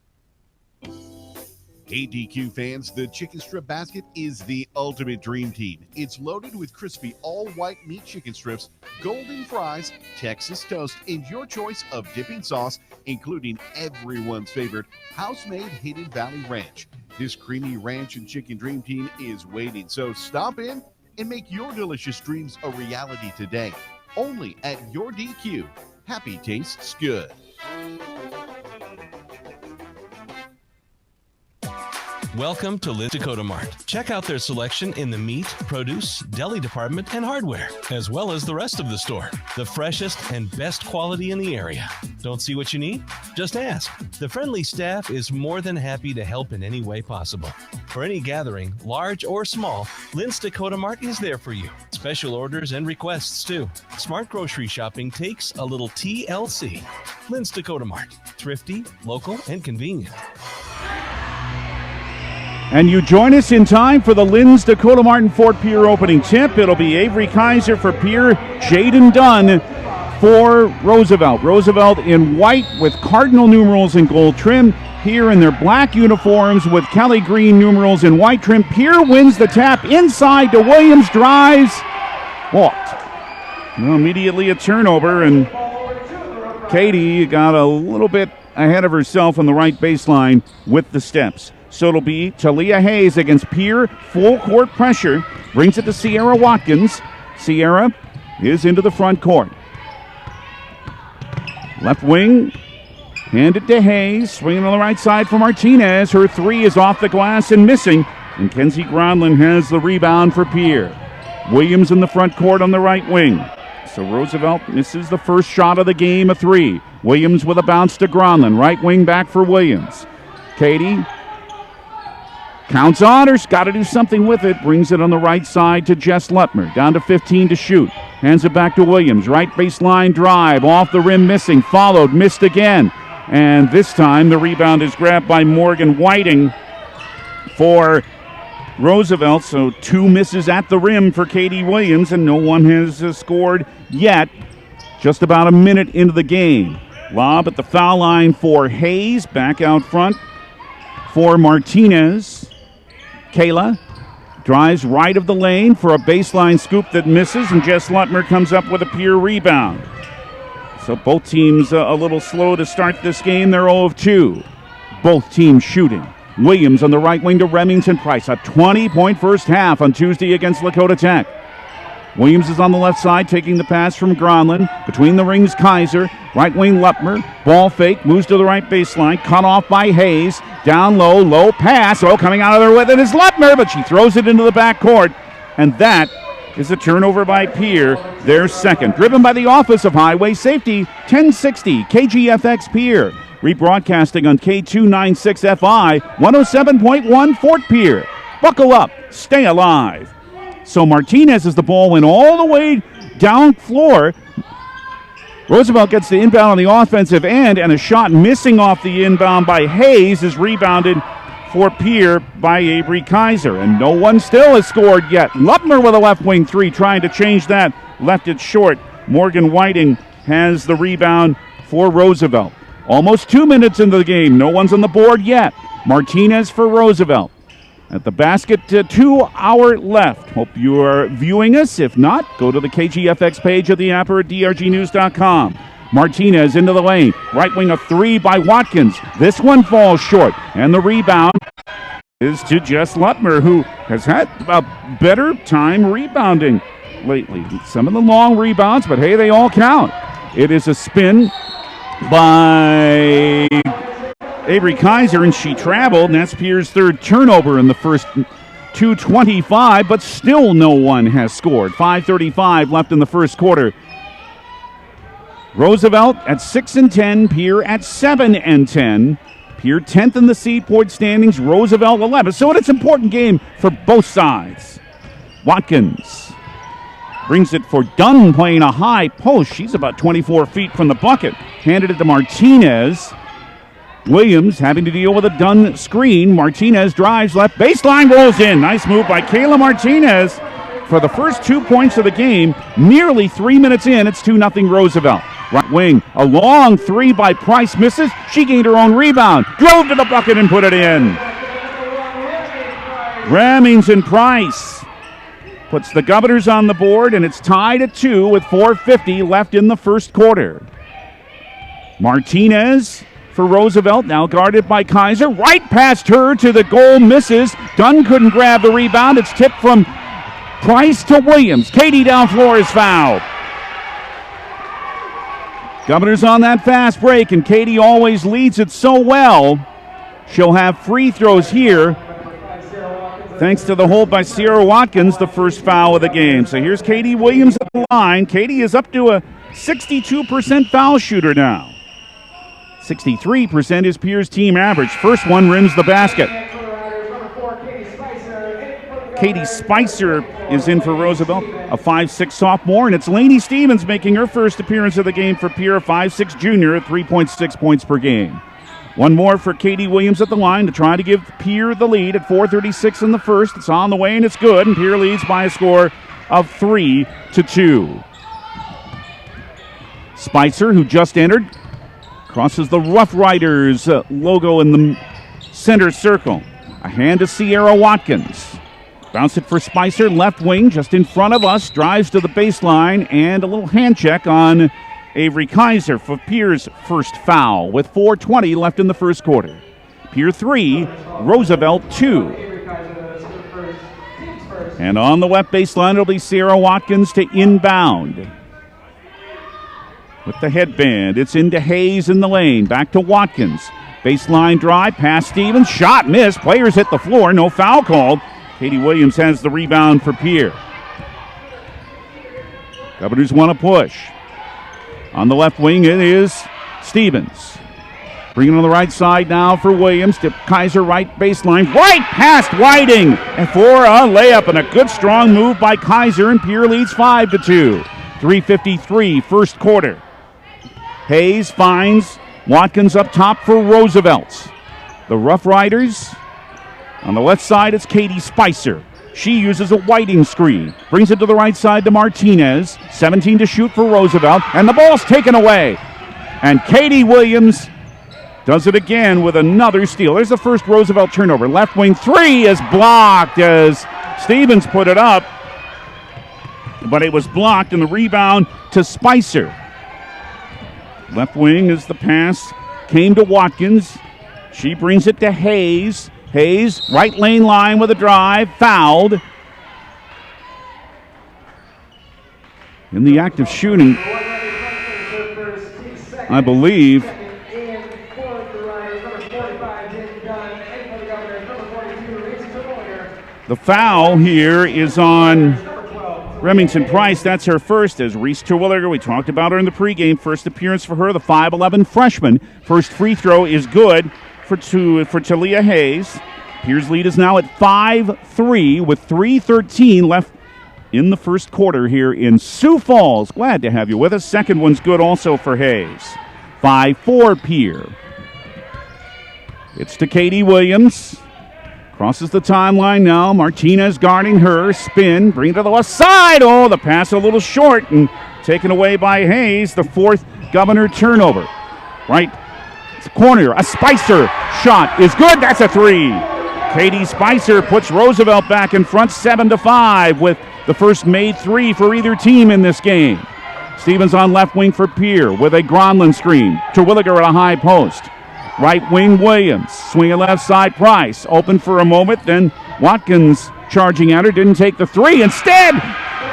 Hey DQ fans, the chicken strip basket is the ultimate dream team. It's loaded with crispy all-white meat chicken strips, golden fries, Texas toast, and your choice of dipping sauce, including everyone's favorite house-made Hidden Valley Ranch. This creamy ranch and chicken dream team is waiting, so stop in and make your delicious dreams a reality today. Only at your DQ. Happy tastes good. Welcome to Lynn's Dakota Mart. Check out their selection in the meat, produce, deli department, and hardware, as well as the rest of the store. The freshest and best quality in the area. Don't see what you need? Just ask. The friendly staff is more than happy to help in any way possible. For any gathering, large or small, Lynn's Dakota Mart is there for you. Special orders and requests, too. Smart grocery shopping takes a little TLC. Lynn's Dakota Mart. Thrifty, local, and convenient. And you join us in time for the Lynn's Dakota Martin Fort Pierre opening tip. It'll be Avery Kaiser for Pierre, Jaden Dunn for Roosevelt. Roosevelt in white with cardinal numerals and gold trim. Pierre in their black uniforms with Kelly green numerals and white trim. Pierre wins the tap inside to Williams, drives, walked. Well, immediately a turnover, and Katie got a little bit ahead of herself on the right baseline with the steps. So it'll be Talia Hayes against Pierre. Full court pressure. Brings it to Sierra Watkins. Sierra is into the front court. Left wing. Handed to Hayes. Swinging on the right side for Martinez. Her three is off the glass and missing. And Kenzie Gronlin has the rebound for Pierre. Williams in the front court on the right wing. So Roosevelt misses the first shot of the game, a three. Williams with a bounce to Gronlin. Right wing back for Williams. Katie counts on her, got to do something with it. Brings it on the right side to Jess Lutmer. Down to 15 to shoot. Hands it back to Williams. Right baseline drive. Off the rim missing. Followed. Missed again. And this time the rebound is grabbed by Morgan Whiting for Roosevelt. So two misses at the rim for Katie Williams, and no one has scored yet. Just about a minute into the game. Lob at the foul line for Hayes. Back out front for Martinez. Kayla drives right of the lane for a baseline scoop that misses, and Jess Lutmer comes up with a Pierre rebound. So both teams a little slow to start this game. They're 0 of 2. Both teams shooting. Williams on the right wing to Remington Price. A 20-point first half on Tuesday against Lakota Tech. Williams is on the left side, taking the pass from Gronlin. Between the rings, Kaiser. Right wing, Lutmer. Ball fake, moves to the right baseline. Cut off by Hayes. Down low, low pass. Oh, coming out of there with it is Lutmer, but she throws it into the backcourt. And that is a turnover by Pierre, their second. Driven by the Office of Highway Safety, 1060 KGFX Pierre. Rebroadcasting on K296FI, 107.1 Fort Pierre. Buckle up, stay alive. So Martinez as the ball went all the way down floor. Roosevelt gets the inbound on the offensive end, and a shot missing off the inbound by Hayes is rebounded for Pierre by Avery Kaiser. And no one still has scored yet. Lutmer with a left wing three, trying to change that. Left it short. Morgan Whiting has the rebound for Roosevelt. Almost 2 minutes into the game. No one's on the board yet. Martinez for Roosevelt. At the basket, 2 hours left. Hope you are viewing us. If not, go to the KGFX page of the app or at drgnews.com. Martinez into the lane. Right wing a three by Watkins. This one falls short. And the rebound is to Jess Lutmer, who has had a better time rebounding lately. Some of the long rebounds, but hey, they all count. It is a spin by Avery Kaiser, and she traveled, and that's Pierre's third turnover in the first 2:25, but still no one has scored. 5:35 left in the first quarter. Roosevelt at 6-10, Pierre at 7-10. Pierre 10th in the seed point standings, Roosevelt 11th. So it's an important game for both sides. Watkins brings it for Dunn, playing a high post. She's about 24 feet from the bucket. Handed it to Martinez. Williams having to deal with a Dunn screen. Martinez drives left baseline, rolls in. Nice move by Kayla Martinez for the first 2 points of the game. Nearly 3 minutes in, it's 2-0 Roosevelt. Right wing, a long three by Price misses. She gained her own rebound, drove to the bucket and put it in. Remington Price puts the Governors on the board, and it's tied at 2 with 4:50 left in the first quarter. Martinez for Roosevelt, now guarded by Kaiser. Right past her to the goal, misses. Dunn couldn't grab the rebound. It's tipped from Price to Williams. Katie down floor is fouled. Governors on that fast break, and Katie always leads it so well. She'll have free throws here, thanks to the hold by Sierra Watkins, the first foul of the game. So here's Katie Williams at the line. Katie is up to a 62% foul shooter now. 63% is Pierre's team average. First one rims the basket. Katie Spicer is in for Roosevelt, a 5'6" sophomore, and it's Lainey Stevens making her first appearance of the game for Pierre, a 5'6" junior at 3.6 points per game. One more for Katie Williams at the line to try to give Pierre the lead at 4:36 in the first. It's on the way and it's good, and Pierre leads by a score of 3-2. Spicer, who just entered, crosses the Rough Riders logo in the center circle. A hand to Sierra Watkins. Bounce it for Spicer, left wing, just in front of us, drives to the baseline, and a little hand check on Avery Kaiser for Pierre's first foul with 4:20 left in the first quarter. Pierre 3, Roosevelt 2. And on the left baseline, it'll be Sierra Watkins to inbound. With the headband, it's into Hayes in the lane. Back to Watkins. Baseline drive, pass Stevens, shot missed. Players hit the floor, no foul called. Katie Williams has the rebound for Pierre. Governors want to push. On the left wing, it is Stevens. Bringing it on the right side now for Williams to Kaiser, right baseline. Right past Whiting and for a layup, and a good strong move by Kaiser, and Pierre leads 5-2. 3:53 first quarter. Hayes finds Watkins up top for Roosevelt. The Rough Riders. On the left side, it's Katie Spicer. She uses a Whiting screen. Brings it to the right side to Martinez. 17 to shoot for Roosevelt. And the ball's taken away. And Katie Williams does it again with another steal. There's the first Roosevelt turnover. Left wing three is blocked as Stevens put it up. But it was blocked, and the rebound to Spicer. Left wing as the pass came to Watkins. She brings it to Hayes. Hayes, right lane line with a drive, fouled. In the act of shooting, I believe. The foul here is on Remington Price. That's her first, as Reese Terwilliger, we talked about her in the pregame, first appearance for her, the 5'11 freshman. First free throw is good for Talia Hayes. Pierre's lead is now at 5-3 with 3:13 left in the first quarter here in Sioux Falls. Glad to have you with us. Second one's good also for Hayes. 5-4 Pierre. It's to Katie Williams. Crosses the timeline now. Martinez guarding her. Spin. Bring it to the left side. Oh, the pass a little short and taken away by Hayes. The fourth Governor turnover. Right. It's a corner. A Spicer shot is good. That's a three. Katie Spicer puts Roosevelt back in front 7-5 with the first made three for either team in this game. Stevens on left wing for Pierre with a Gronlund screen. Terwilliger at a high post. Right wing Williams. Swinging left side Price. Open for a moment. Then Watkins charging at her. Didn't take the three. Instead,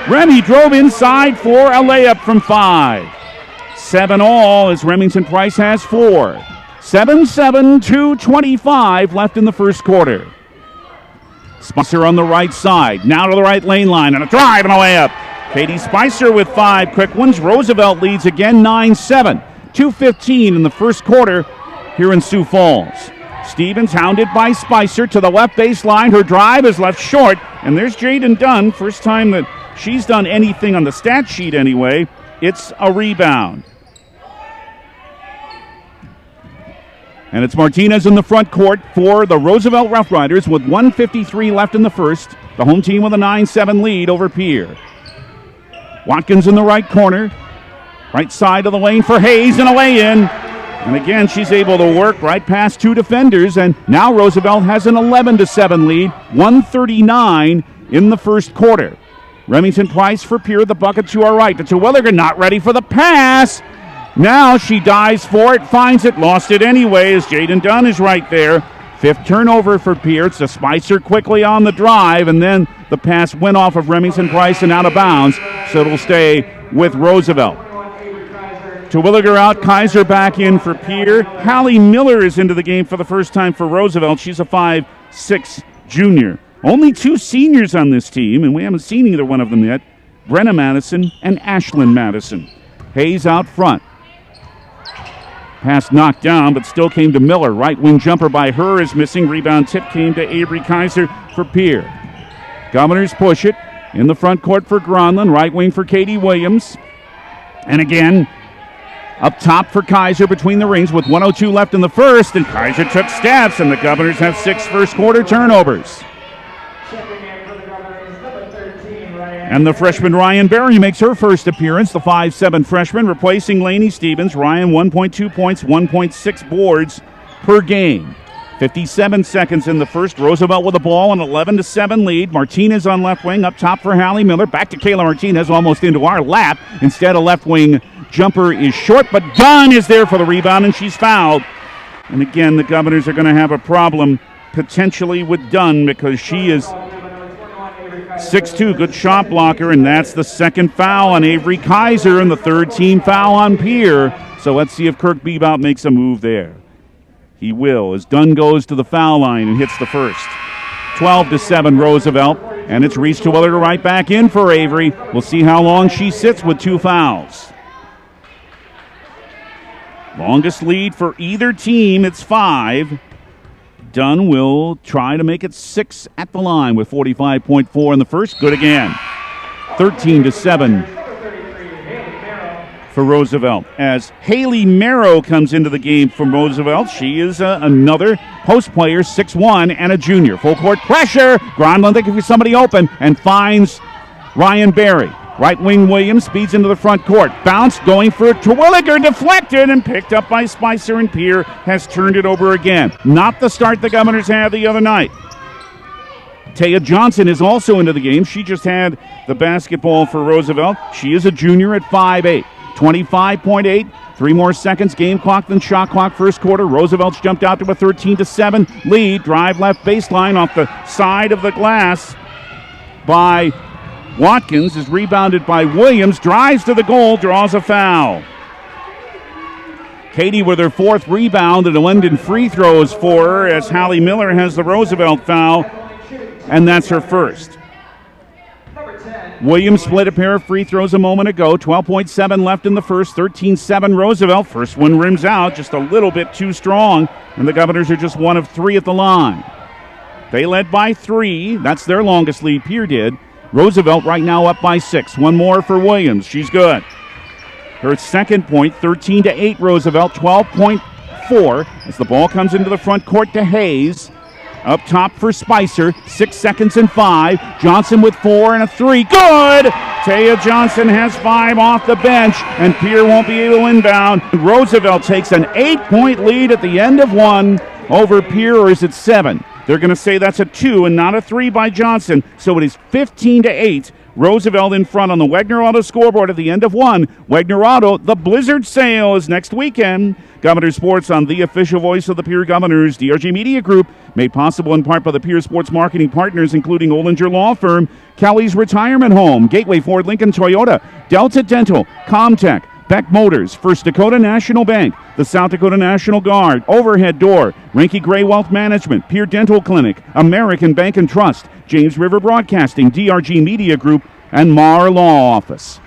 Remy drove inside for a layup from 5. 7 all as Remington Price has 4. 7-7, 2:25 left in the first quarter. Spicer on the right side. Now to the right lane line. And a drive and a layup. Katie Spicer with 5 quick ones. Roosevelt leads again 9-7. 2:15 in the first quarter here in Sioux Falls. Stevens hounded by Spicer to the left baseline. Her drive is left short. And there's Jaden Dunn. First time that she's done anything on the stat sheet anyway. It's a rebound. And it's Martinez in the front court for the Roosevelt Rough Riders with 1:53 left in the first. The home team with a 9-7 lead over Pierre. Watkins in the right corner. Right side of the lane for Hayes and a lay-in. And again, she's able to work right past two defenders, and now Roosevelt has an 11-7 lead, 1:39 in the first quarter. Remington Price for Pierre, the bucket to our right. To Terwilliger, not ready for the pass. Now she dives for it, finds it, lost it anyway as Jaden Dunn is right there. Fifth turnover for Pierre. It's to Spicer quickly on the drive, and then the pass went off of Remington Price and out of bounds, so it'll stay with Roosevelt. Terwilliger out, Kaiser back in for Pierre. Hallie Miller is into the game for the first time for Roosevelt. She's a 5'6" junior. Only two seniors on this team, and we haven't seen either one of them yet. Brenna Madison and Ashlyn Madison. Hayes out front. Pass knocked down, but still came to Miller. Right wing jumper by her is missing. Rebound tip came to Avery Kaiser for Pierre. Governors push it in the front court for Gronlund. Right wing for Katie Williams. And again, up top for Kaiser between the rings with 1:02 left in the first, and Kaiser took steps, and the Governors have 6 first-quarter turnovers. And the freshman Ryan Berry makes her first appearance, the 5'7" freshman, replacing Lainey Stevens. Ryan, 1.2 points, 1.6 boards per game. 57 seconds in the first. Roosevelt with the ball, an 11-7 lead. Martinez on left wing, up top for Hallie Miller. Back to Kayla Martinez, almost into our lap. Instead, a left wing jumper is short, but Dunn is there for the rebound, and she's fouled. And again, the Governors are going to have a problem potentially with Dunn because she is 6'2", good shot blocker, and that's the second foul on Avery Kaiser and the third team foul on Pierre. So let's see if Kirk Bebout makes a move there. He will, as Dunn goes to the foul line and hits the first. 12-7 Roosevelt, and it's Reese Terwilliger right back in for Avery. We'll see how long she sits with 2 fouls. Longest lead for either team, it's 5. Dunn will try to make it 6 at the line with 45.4 in the first. Good again. 13-7 for Roosevelt. As Haley Merrow comes into the game from Roosevelt, she is another post player, 6'1", and a junior. Full court pressure. Gronlund looking for somebody open and finds Ryan Berry. Right wing Williams speeds into the front court. Bounce going for Terwilliger, deflected and picked up by Spicer, and Pierre has turned it over again. Not the start the Governors had the other night. Taya Johnson is also into the game. She just had the basketball for Roosevelt. She is a junior at 5'8". 25.8. 3 more seconds. Game clock than shot clock. First quarter. Roosevelt's jumped out to a 13-7 lead. Drive left baseline off the side of the glass by Watkins, is rebounded by Williams, drives to the goal, draws a foul. Katie with her 4th rebound, and it'll end in free throws for her as Hallie Miller has the Roosevelt foul, and that's her first. Williams split a pair of free throws a moment ago. 12.7 left in the first, 13-7 Roosevelt. First one rims out, just a little bit too strong, and the Governors are just 1 of 3 at the line. They led by 3. That's their longest lead, Pierre did. Roosevelt right now up by 6. 1 more for Williams. She's good. Her second point, 13-8 Roosevelt, 12.4 as the ball comes into the front court to Hayes. Up top for Spicer, 6 seconds and 5. Johnson with 4 and a 3. Good! Taya Johnson has 5 off the bench, and Pierre won't be able to inbound. Roosevelt takes an 8-point lead at the end of 1 over Pierre, or is it 7? They're going to say that's a 2 and not a 3 by Johnson. So it is 15-8. Roosevelt in front on the Wegner Auto scoreboard at the end of 1. Wegner Auto, the Blizzard sale is next weekend. Governor Sports on the official voice of the Pierre Governors, DRG Media Group, made possible in part by the Pierre Sports marketing partners, including Olinger Law Firm, Kelly's Retirement Home, Gateway Ford Lincoln Toyota, Delta Dental, Comtech, Beck Motors, First Dakota National Bank, the South Dakota National Guard, Overhead Door, Ranky Gray Wealth Management, Pierre Dental Clinic, American Bank and Trust, James River Broadcasting, DRG Media Group, and Marr Law Office.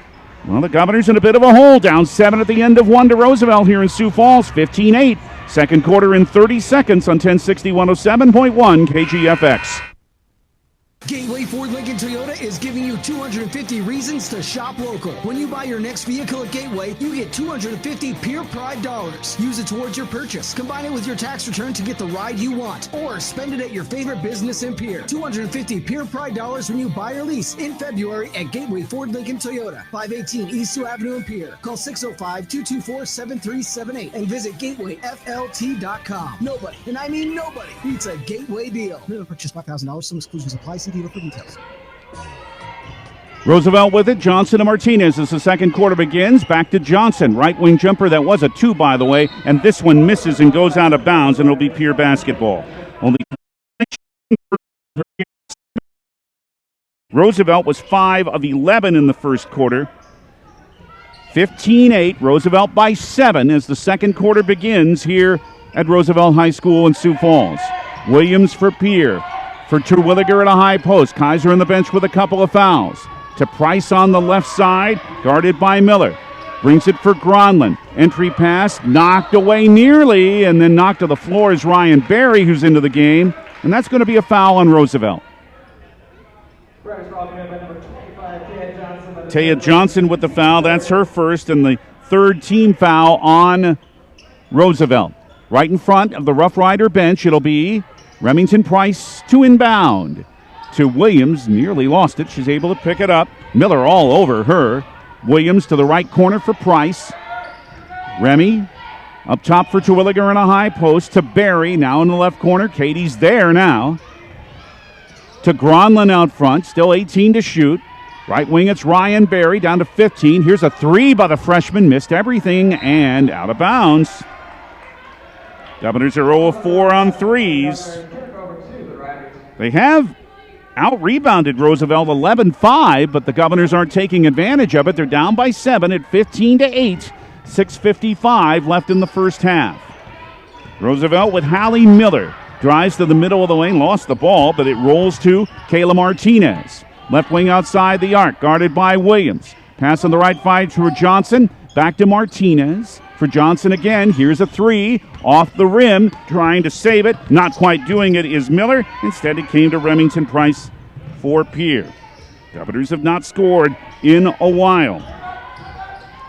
Well, the Governors in a bit of a hole, down 7 at the end of 1 to Roosevelt here in Sioux Falls, 15-8. Second quarter in 30 seconds on 1060 107.1 KGFX. Gateway Ford Lincoln Toyota is giving you 250 reasons to shop local. When you buy your next vehicle at Gateway, you get 250 Pure Pride dollars. Use it towards your purchase. Combine it with your tax return to get the ride you want. Or spend it at your favorite business in Pierre. 250 Pure Pride dollars when you buy or lease in February at Gateway Ford Lincoln Toyota. 518 East Sioux Avenue in Pierre. Call 605-224-7378 and visit gatewayflt.com. Nobody, and I mean nobody, beats a Gateway deal. Minimum purchase $5,000. Some exclusions apply. See dealer for details. Roosevelt with it. Johnson to Martinez as the second quarter begins. Back to Johnson. Right wing jumper. That was a 2, by the way. And this one misses and goes out of bounds, and it'll be Pierre basketball. Only Roosevelt was 5 of 11 in the first quarter. 15-8. Roosevelt by 7 as the second quarter begins here at Roosevelt High School in Sioux Falls. Williams for Pierre. For Terwilliger at a high post. Kaiser on the bench with a couple of fouls. To Price on the left side, guarded by Miller. Brings it for Gronlund. Entry pass, knocked away nearly, and then knocked to the floor is Ryan Berry, who's into the game. And that's going to be a foul on Roosevelt. Taya Johnson with the foul. That's her first, and the third team foul on Roosevelt. Right in front of the Rough Rider bench, it'll be Remington Price to inbound. To Williams, nearly lost it. She's able to pick it up. Miller all over her. Williams to the right corner for Price. Remy up top for Terwilliger in a high post. To Barry, now in the left corner. Katie's there now. To Gronlund out front, still 18 to shoot. Right wing, it's Ryan Barry down to 15. Here's a 3 by the freshman. Missed everything and out of bounds. Governors are 0 of 4 on threes. They have out-rebounded Roosevelt 11-5, but the Governors aren't taking advantage of it. They're down by 7 at 15-8. 6:55 left in the first half. Roosevelt with Hallie Miller. Drives to the middle of the lane, lost the ball, but it rolls to Kayla Martinez. Left wing outside the arc, guarded by Williams. Pass on the right side for Johnson. Back to Martinez. For Johnson again, here's a 3 off the rim, trying to save it. Not quite doing it is Miller. Instead, it came to Remington Price for Pierre. Governors have not scored in a while.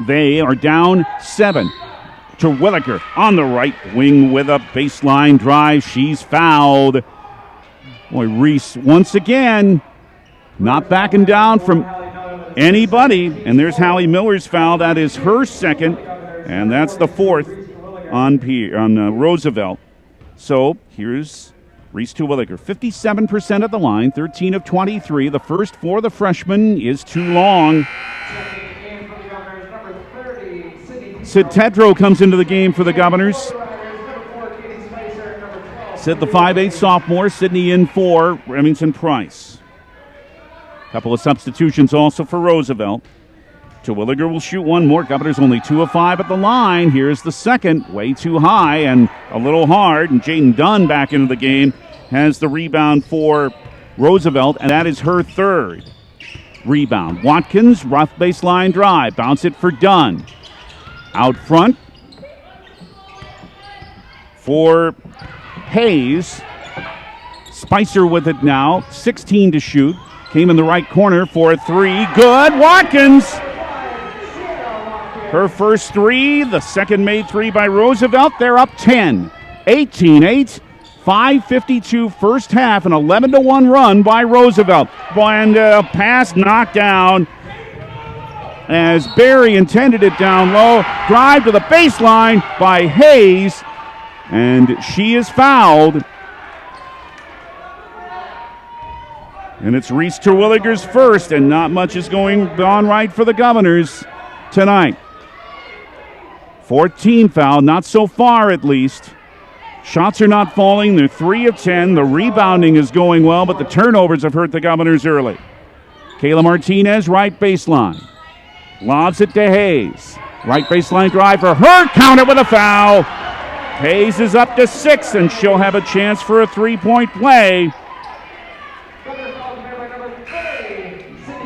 They are down 7. Terwilliger on the right wing with a baseline drive. She's fouled. Boy, Reese once again not backing down from anybody. And there's Hallie Miller's foul. That is her second. And that's the fourth on Roosevelt. So here's Reese Terwilliger. 57% at the line, 13 of 23. The first for the freshman is too long. Sid Tedrow comes into the game for the Governors. Sid, the 5'8 sophomore. Sydney in for Remington Price. Couple of substitutions also for Roosevelt. Terwilliger will shoot one more. Governors only 2 of 5 at the line. Here's the second. Way too high and a little hard. And Jaden Dunn back into the game has the rebound for Roosevelt, and that is her third rebound. Watkins, rough baseline drive. Bounce it for Dunn. Out front for Hayes. Spicer with it now. 16 to shoot. Came in the right corner for a 3. Good. Watkins. Her first 3, the second made 3 by Roosevelt. They're up 10. 18-8. 5:52 first half, an 11-1 run by Roosevelt. And a pass knocked down as Barry intended it down low. Drive to the baseline by Hayes, and she is fouled. And it's Reese Terwilliger's first, and not much is going on right for the Governors tonight. 14 foul, not so far at least. Shots are not falling. They're 3 of 10. The rebounding is going well, but the turnovers have hurt the Governors early. Kayla Martinez, right baseline. Lobs it to Hayes. Right baseline drive for her. Count it with a foul. Hayes is up to 6, and she'll have a chance for a 3-point play.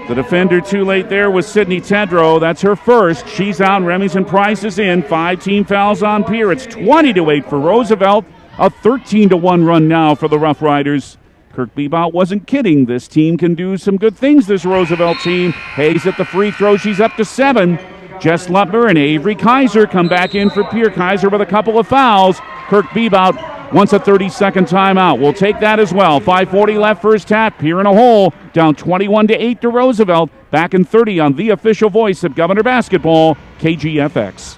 The defender too late there was Sydney Tedrow. That's her first. She's out. Remington Price is in. 5 team fouls on Pierre. It's 20-8 for Roosevelt. A 13-1 run now for the Rough Riders Kirk Bebout wasn't kidding. This team can do some good things, this Roosevelt team. Hayes at the free throw. She's up to 7. Jess Lutmer and Avery Kaiser come back in for Pierre. Kaiser with a couple of fouls. Kirk Bebout wants a 30-second timeout. We'll take that as well. 5:40 left, first half. Pierre in a hole. Down 21-8 to Roosevelt. Back in 30 on the official voice of Governor Basketball, KGFX.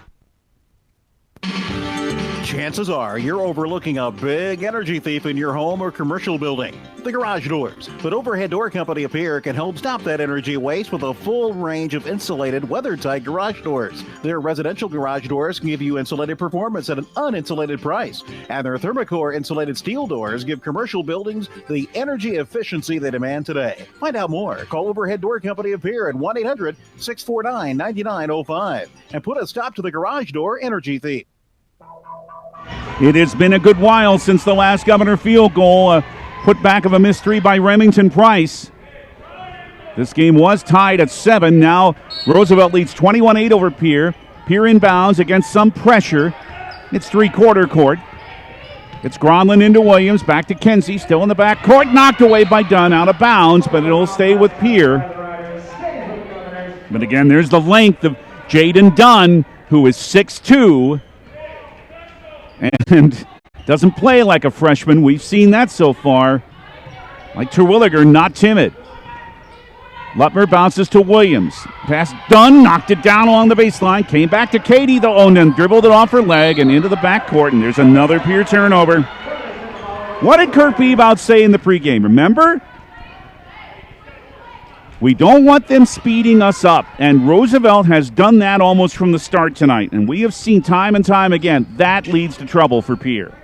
Chances are you're overlooking a big energy thief in your home or commercial building. The garage doors. But Overhead Door Company of Pierre can help stop that energy waste with a full range of insulated, weather-tight garage doors. Their residential garage doors can give you insulated performance at an uninsulated price. And their Thermocore insulated steel doors give commercial buildings the energy efficiency they demand today. Find out more. Call Overhead Door Company of Pierre at 1-800-649-9905 and put a stop to the garage door energy thief. It has been a good while since the last Governor field goal. Put back of a missed three by Remington Price. This game was tied at 7. Now Roosevelt leads 21-8 over Pierre. Pierre inbounds against some pressure. It's three-quarter court. It's Gronlin into Williams. Back to Kenzie. Still in the back court. Knocked away by Dunn. Out of bounds, but it'll stay with Pierre. But again, there's the length of Jaden Dunn, who is 6'2", and doesn't play like a freshman. We've seen that so far. Like Terwilliger, not timid. Lutmer bounces to Williams. Pass Dunn, knocked it down along the baseline. Came back to Katie, though, and then dribbled it off her leg and into the backcourt, and there's another Pierre turnover. What did Kirk Bebout say in the pregame? Remember? We don't want them speeding us up, and Roosevelt has done that almost from the start tonight, and we have seen time and time again that leads to trouble for Pierre.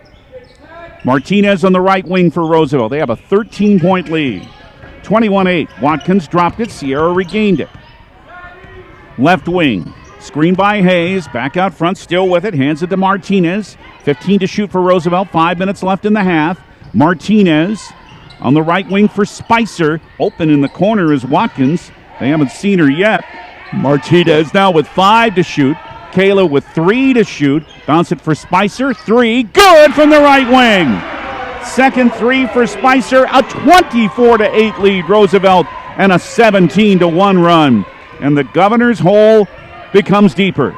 Martinez on the right wing for Roosevelt. They have a 13-point lead. 21-8. Watkins dropped it. Sierra regained it. Left wing. Screen by Hayes. Back out front, still with it. Hands it to Martinez. 15 to shoot for Roosevelt. 5 minutes left in the half. Martinez on the right wing for Spicer. Open in the corner is Watkins. They haven't seen her yet. Martinez now with 5 to shoot. Kayla with 3 to shoot. Bounce it for Spicer. 3. Good from the right wing. Second 3 for Spicer. A 24-8 lead, Roosevelt, and a 17-1 run. And the Governor's hole becomes deeper.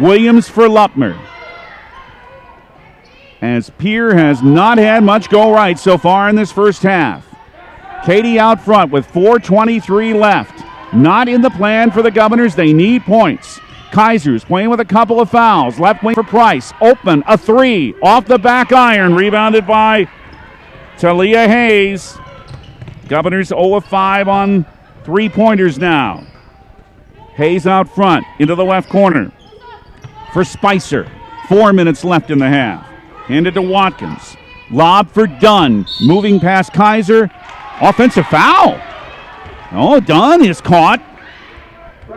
Williams for Lutmer. As Pierre has not had much go right so far in this first half. Katie out front with 4:23 left. Not in the plan for the Governors. They need points. Kaiser's playing with a couple of fouls. Left wing for Price. Open, a 3. Off the back iron. Rebounded by Talia Hayes. Governors 0 of 5 on three-pointers now. Hayes out front into the left corner for Spicer. 4 minutes left in the half. Handed to Watkins. Lob for Dunn. Moving past Kaiser. Offensive foul. Oh, Dunn is caught.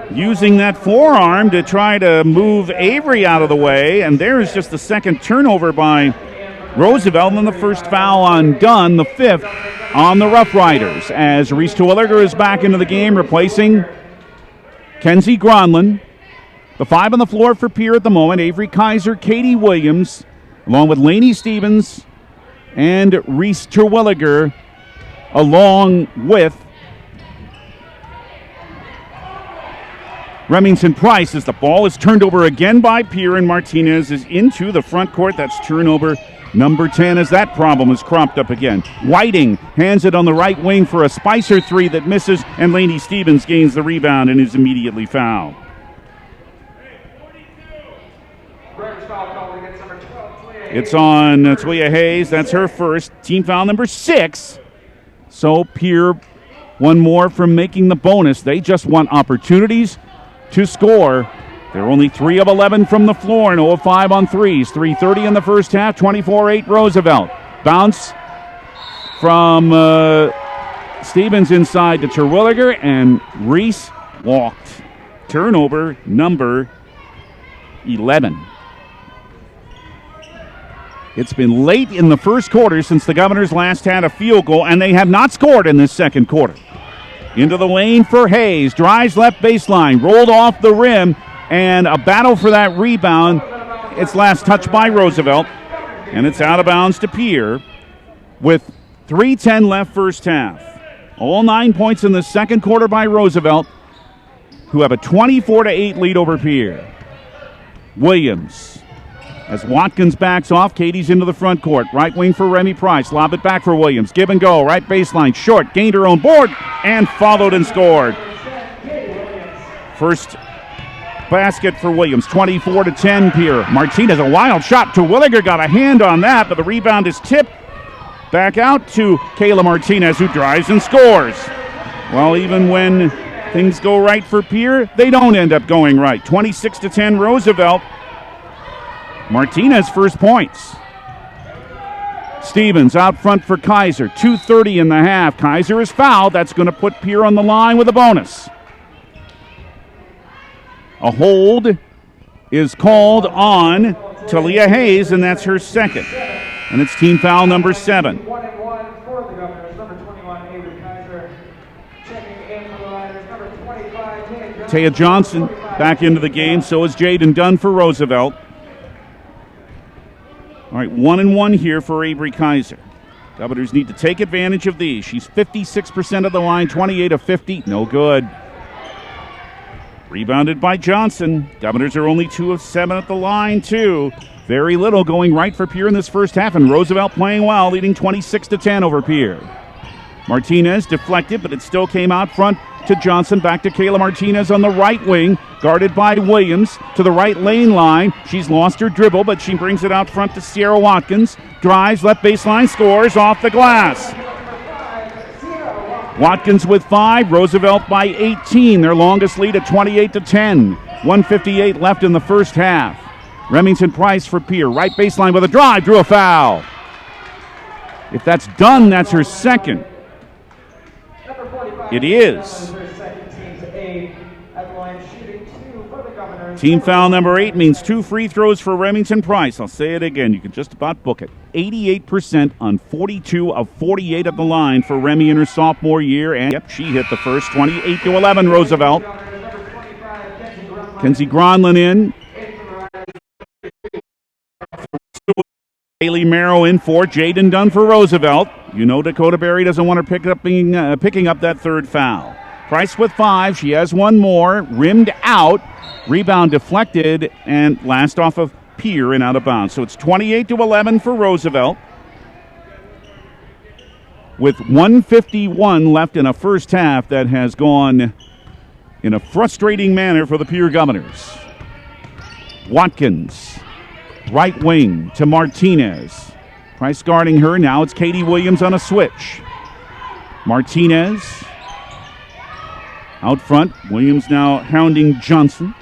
Using that forearm to try to move Avery out of the way. And there is just the second turnover by Roosevelt. And the first foul on Dunn. The 5th on the Rough Riders. As Reese Terwilliger is back into the game, replacing Kenzie Gronlin. The 5 on the floor for Pierre at the moment. Avery Kaiser, Katie Williams, along with Lainey Stevens and Reese Terwilliger, along with Remington Price, as the ball is turned over again by Pierre, and Martinez is into the front court. That's turnover number 10 as that problem is cropped up again. Whiting hands it on the right wing for a Spicer 3 that misses, and Lainey Stevens gains the rebound and is immediately fouled. It's on Talia Hayes. That's her first. Team foul number 6. So Pierre, one more from making the bonus. They just want opportunities to score. They're only 3 of 11 from the floor and 0 of 5 on threes. 3:30 in the first half, 24-8 Roosevelt. Bounce from Stevens inside to Terwilliger, and Reese walked. Turnover number 11. It's been late in the first quarter since the Governors last had a field goal, and they have not scored in this second quarter. Into the lane for Hayes. Drives left baseline. Rolled off the rim, and a battle for that rebound. It's last touched by Roosevelt, and it's out of bounds to Pierre with 3:10 left first half. All 9 points in the second quarter by Roosevelt, who have a 24-8 lead over Pierre. Williams, as Watkins backs off, Katie's into the front court. Right wing for Remy Price. Lob it back for Williams. Give and go. Right baseline. Short. Gained her own board and followed and scored. First basket for Williams. 24-10 Pierre. Martinez, a wild shot. Terwilliger got a hand on that, but the rebound is tipped back out to Kayla Martinez, who drives and scores. Well, even when things go right for Pierre, they don't end up going right. 26-10 Roosevelt. Martinez first points. Stevens out front for Kaiser. 2:30 in the half. Kaiser is fouled. That's going to put Pierre on the line with a bonus. A hold is called on Talia Hayes, and that's her second. And it's team foul number 7. Taya Johnson back into the game. So is Jaden Dunn for Roosevelt. All right, 1-1 here for Avery Kaiser. Governors need to take advantage of these. She's 56% of the line, 28 of 50. No good. Rebounded by Johnson. Governors are only 2 of 7 at the line, too. Very little going right for Pierre in this first half, and Roosevelt playing well, leading 26-10 over Pierre. Martinez deflected, but it still came out front to Johnson. Back to Kayla Martinez on the right wing, guarded by Williams to the right lane line. She's lost her dribble, but she brings it out front to Sierra Watkins. Drives, left baseline, scores off the glass. Watkins with 5, Roosevelt by 18. Their longest lead at 28-10. 1:58 left in the first half. Remington Price for Pierre. Right baseline with a drive, drew a foul. If that's done, that's her second. It is. Team foul number 8 means 2 free throws for Remington Price. I'll say it again. You can just about book it. 88% on 42 of 48 at the line for Remy in her sophomore year. And yep, she hit the first. 28-11 Roosevelt. Kenzie Gronlin in. Haley Merrow in for Jaden Dunn for Roosevelt. You know Dakota Berry doesn't want her picking up that third foul. Price with 5. She has one more. Rimmed out. Rebound deflected and last off of Pierre and out of bounds. So it's 28-11 for Roosevelt. With 1:51 left in a first half that has gone in a frustrating manner for the Pierre Governors. Watkins. Right wing to Martinez. Price guarding her. Now it's Katie Williams on a switch. Martinez out front. Williams now hounding Johnson.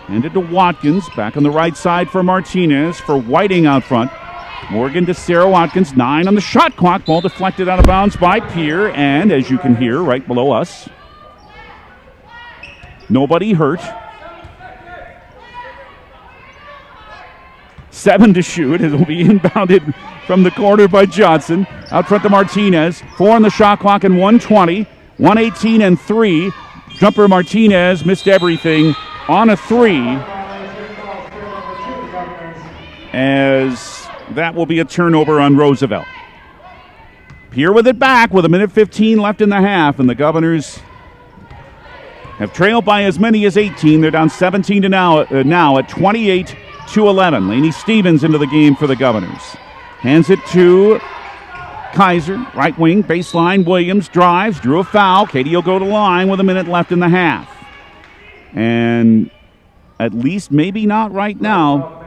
Handed to Watkins. Back on the right side for Martinez. For Whiting out front. Morgan to Sarah Watkins. 9 on the shot clock. Ball deflected out of bounds by Pierre. And as you can hear right below us, nobody hurt. 7 to shoot. It'll be inbounded from the corner by Johnson. Out front to Martinez. 4 on the shot clock and 1:20. 1:18 and 3. Jumper Martinez missed everything on a 3. As that will be a turnover on Roosevelt. Pierre with it back with 1:15 left in the half, and the Governors have trailed by as many as 18. They're down 17 to now at 28-11. Lainey Stevens into the game for the Governors. Hands it to Kaiser, right wing, baseline. Williams drives, drew a foul. Katie will go to line with 1 minute left in the half. And at least maybe not right now.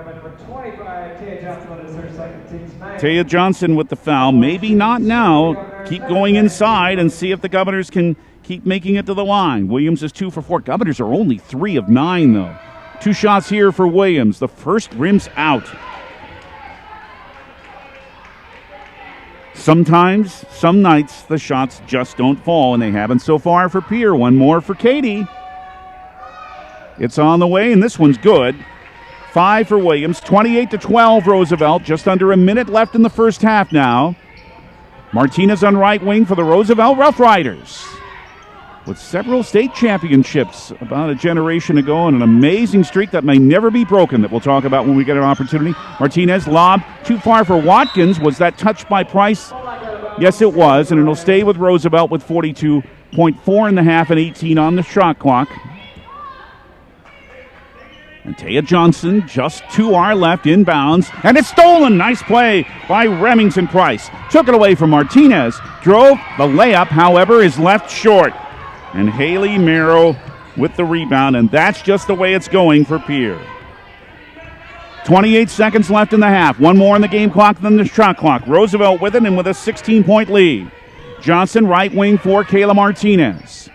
Taya Johnson with the foul. Maybe not now. Keep going inside and see if the Governors can keep making it to the line. Williams is 2 for 4. Governors are only 3 of 9, though. 2 shots here for Williams. The first rims out. Sometimes, some nights, the shots just don't fall, and they haven't so far for Pierre. 1 more for Katie. It's on the way, and this one's good. 5 for Williams. 28-12 Roosevelt. Just under 1 minute left in the first half now. Martinez on right wing for the Roosevelt Rough Riders. With several state championships about a generation ago and an amazing streak that may never be broken that we'll talk about when we get an opportunity. Martinez lob too far for Watkins. Was that touched by Price? Yes, it was, and it'll stay with Roosevelt with 42.4 in the half and 18 on the shot clock. And Taya Johnson just to our left, inbounds, and it's stolen. Nice play by Remington Price. Took it away from Martinez. Drove the layup, however, is left short. And Haley Merrow with the rebound, and that's just the way it's going for Pierre. 28 seconds left in the half. One more on the game clock than the shot clock. Roosevelt with it and with a 16-point lead. Johnson, right wing for Kayla Martinez.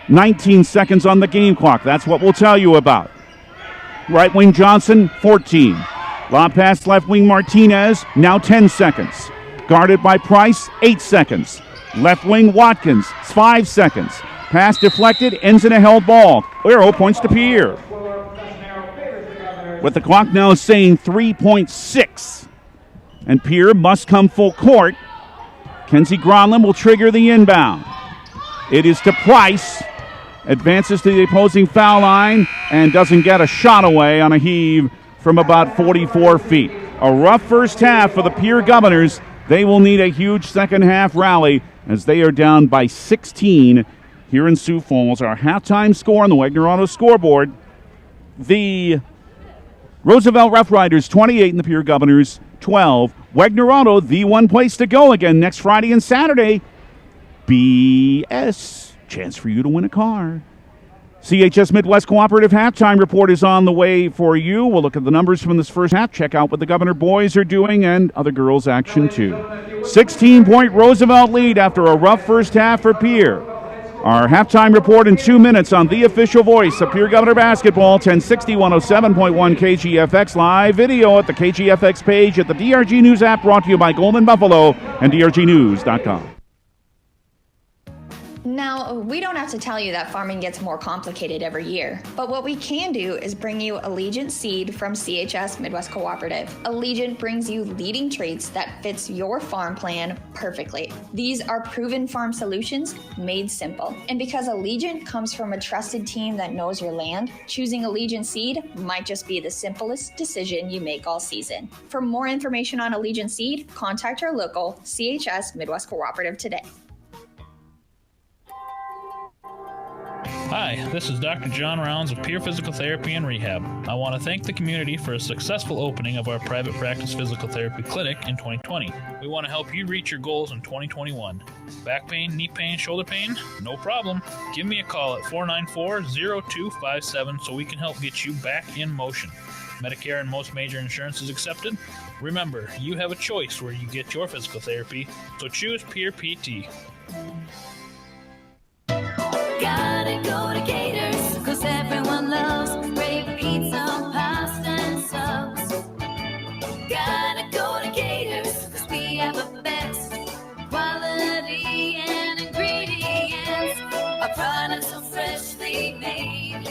19 seconds on the game clock. That's what we'll tell you about. Right wing Johnson, 14. Lob pass left wing Martinez, now 10 seconds. Guarded by Price, 8 seconds. Left wing Watkins, 5 seconds. Pass deflected, ends in a held ball. Arrow points to Pierre. With the clock now saying 3.6. And Pierre must come full court. Kenzie Gronlund will trigger the inbound. It is to Price. Advances to the opposing foul line and doesn't get a shot away on a heave from about 44 feet. A rough first half for the Pierre Governors. They will need a huge second half rally as they are down by 16 here in Sioux Falls. Our halftime score on the Wagner Auto scoreboard. The Roosevelt Rough Riders 28 and the Pierre Governors 12. Wagner Auto, the one place to go again next Friday and Saturday. BS. Chance for you to win a car. CHS Midwest Cooperative Halftime Report is on the way for you. We'll look at the numbers from this first half, check out what the Governor boys are doing, and other girls' action too. 16-point Roosevelt lead after a rough first half for Pierre. Our halftime report in 2 minutes on the official voice of Pierre Governor Basketball, 1060 107.1 KGFX live video at the KGFX page at the DRG News app, brought to you by Golden Buffalo and DRGnews.com. Now, we don't have to tell you that farming gets more complicated every year, but what we can do is bring you Allegiant Seed from CHS Midwest Cooperative. Allegiant brings you leading traits that fits your farm plan perfectly. These are proven farm solutions made simple. And because Allegiant comes from a trusted team that knows your land, choosing Allegiant Seed might just be the simplest decision you make all season. For more information on Allegiant Seed, contact our local CHS Midwest Cooperative today. Hi, this is Dr. John Rounds of Peer Physical Therapy and Rehab. I want to thank the community for a successful opening of our private practice physical therapy clinic in 2020. We want to help you reach your goals in 2021. Back pain, knee pain, shoulder pain? No problem. Give me a call at 494-0257 so we can help get you back in motion. Medicare and most major insurances accepted. Remember, you have a choice where you get your physical therapy, so choose Peer PT. Gotta go to Gators, cause everyone loves great pizza, pasta, and subs. Gotta go to Gators, cause we have the best quality and ingredients. Our products are freshly made.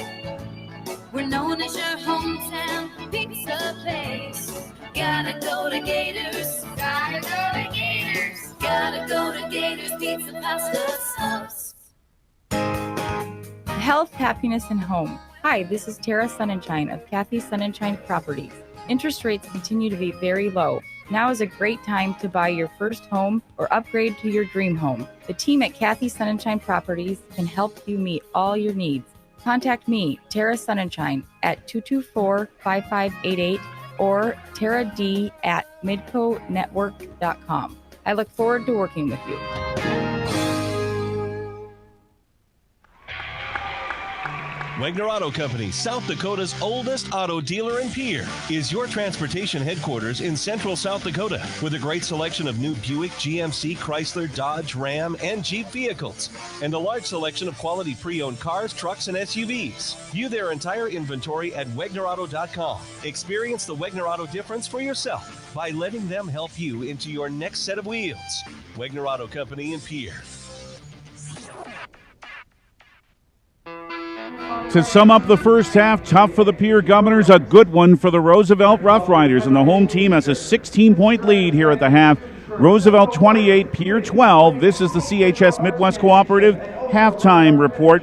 We're known as your hometown pizza place. Gotta go to Gators, gotta go to Gators. Gotta go to Gators, pizza, pasta, subs. Health, happiness, and home. Hi, this is Tara Sunshine of Kathy Sunshine Properties. Interest rates continue to be very low. Now is a great time to buy your first home or upgrade to your dream home. The team at Kathy Sunshine Properties can help you meet all your needs. Contact me, Tara Sunshine, at 224-5588 or Tara D at midconetwork.com. I look forward to working with you. Wagner Auto Company, South Dakota's oldest auto dealer in Pierre, is your transportation headquarters in central South Dakota with a great selection of new Buick, GMC, Chrysler, Dodge, Ram, and Jeep vehicles, and a large selection of quality pre-owned cars, trucks, and SUVs. View their entire inventory at WagnerAuto.com. Experience the Wagner Auto difference for yourself by letting them help you into your next set of wheels. Wagner Auto Company in Pierre. To sum up the first half, tough for the Pierre Governors, a good one for the Roosevelt Rough Riders, and the home team has a 16-point lead here at the half. Roosevelt 28, Pierre 12. This is the CHS Midwest Cooperative halftime report.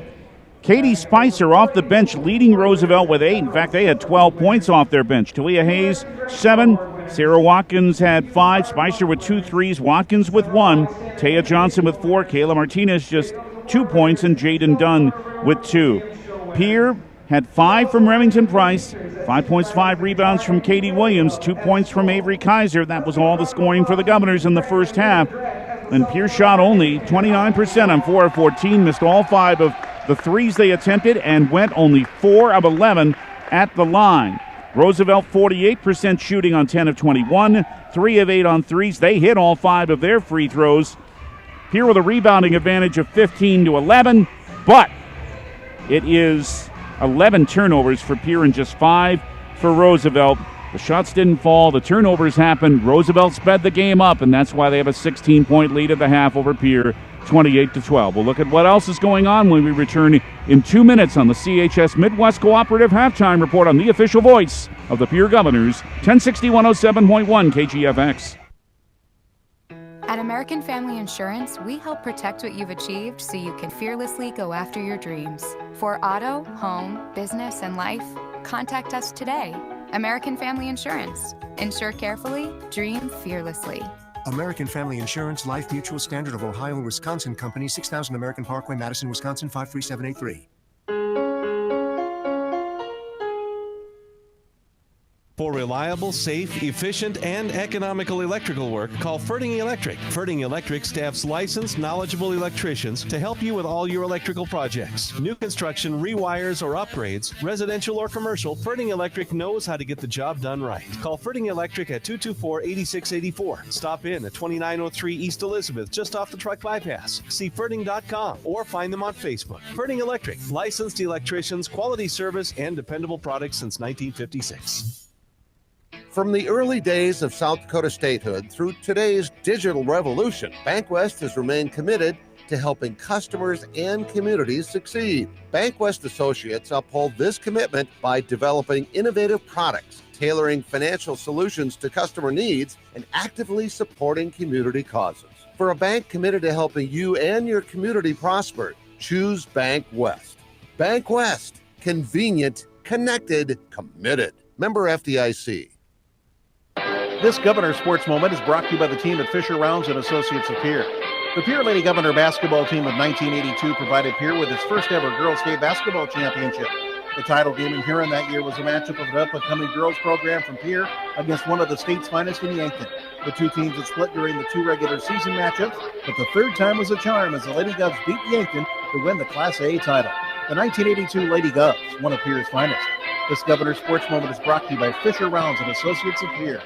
Katie Spicer off the bench leading Roosevelt with 8. In fact, they had 12 points off their bench. Talia Hayes, 7. Sarah Watkins had 5, Spicer with 2 threes, Watkins with 1, Taya Johnson with 4, Kayla Martinez just 2 points, and Jaden Dunn with 2. Pierre had 5 from Remington Price, 5 points, 5 rebounds from Katie Williams, 2 points from Avery Kaiser. That was all the scoring for the Governors in the first half. And Pierre shot only 29% on 4 of 14, missed all 5 of the threes they attempted, and went only 4 of 11 at the line. Roosevelt 48% shooting on 10 of 21, 3 of 8 on threes. They hit all 5 of their free throws. Pierre with a rebounding advantage of 15-11, but it is 11 turnovers for Pierre and just 5 for Roosevelt. The shots didn't fall, the turnovers happened. Roosevelt sped the game up, and that's why they have a 16-point lead at the half over Pierre, 28-12. We'll look at what else is going on when we return in 2 minutes on the CHS Midwest Cooperative Halftime Report on the official voice of the Pierre Governors, 1060 107.1 KGFX. At American Family Insurance, we help protect what you've achieved so you can fearlessly go after your dreams. For auto, home, business, and life, contact us today. American Family Insurance. Insure carefully, dream fearlessly. American Family Insurance, Life Mutual, Standard of Ohio and Wisconsin Company, 6000 American Parkway, Madison, Wisconsin, 53783. For reliable, safe, efficient, and economical electrical work, call Ferding Electric. Ferding Electric staffs licensed, knowledgeable electricians to help you with all your electrical projects. New construction, rewires, or upgrades, residential or commercial, Ferding Electric knows how to get the job done right. Call Ferding Electric at 224-8684. Stop in at 2903 East Elizabeth, just off the truck bypass. See Ferding.com or find them on Facebook. Ferding Electric, licensed electricians, quality service, and dependable products since 1956. From the early days of South Dakota statehood through today's digital revolution, BankWest has remained committed to helping customers and communities succeed. BankWest Associates uphold this commitment by developing innovative products, tailoring financial solutions to customer needs, and actively supporting community causes. For a bank committed to helping you and your community prosper, choose BankWest. BankWest, convenient, connected, committed. Member FDIC. This Governor Sports Moment is brought to you by the team at Fisher Rounds and Associates of Pierre. The Pierre Lady Governor basketball team of 1982 provided Pierre with its first ever girls' state basketball championship. The title game in Huron that year was a matchup of an up-and-coming girls program from Pierre against one of the state's finest in Yankton. The two teams had split during the 2 regular season matchups, but the third time was a charm as the Lady Govs beat Yankton to win the Class A title. The 1982 Lady Govs, one of Pierre's finest. This Governor Sports Moment is brought to you by Fisher Rounds and Associates of Pierre.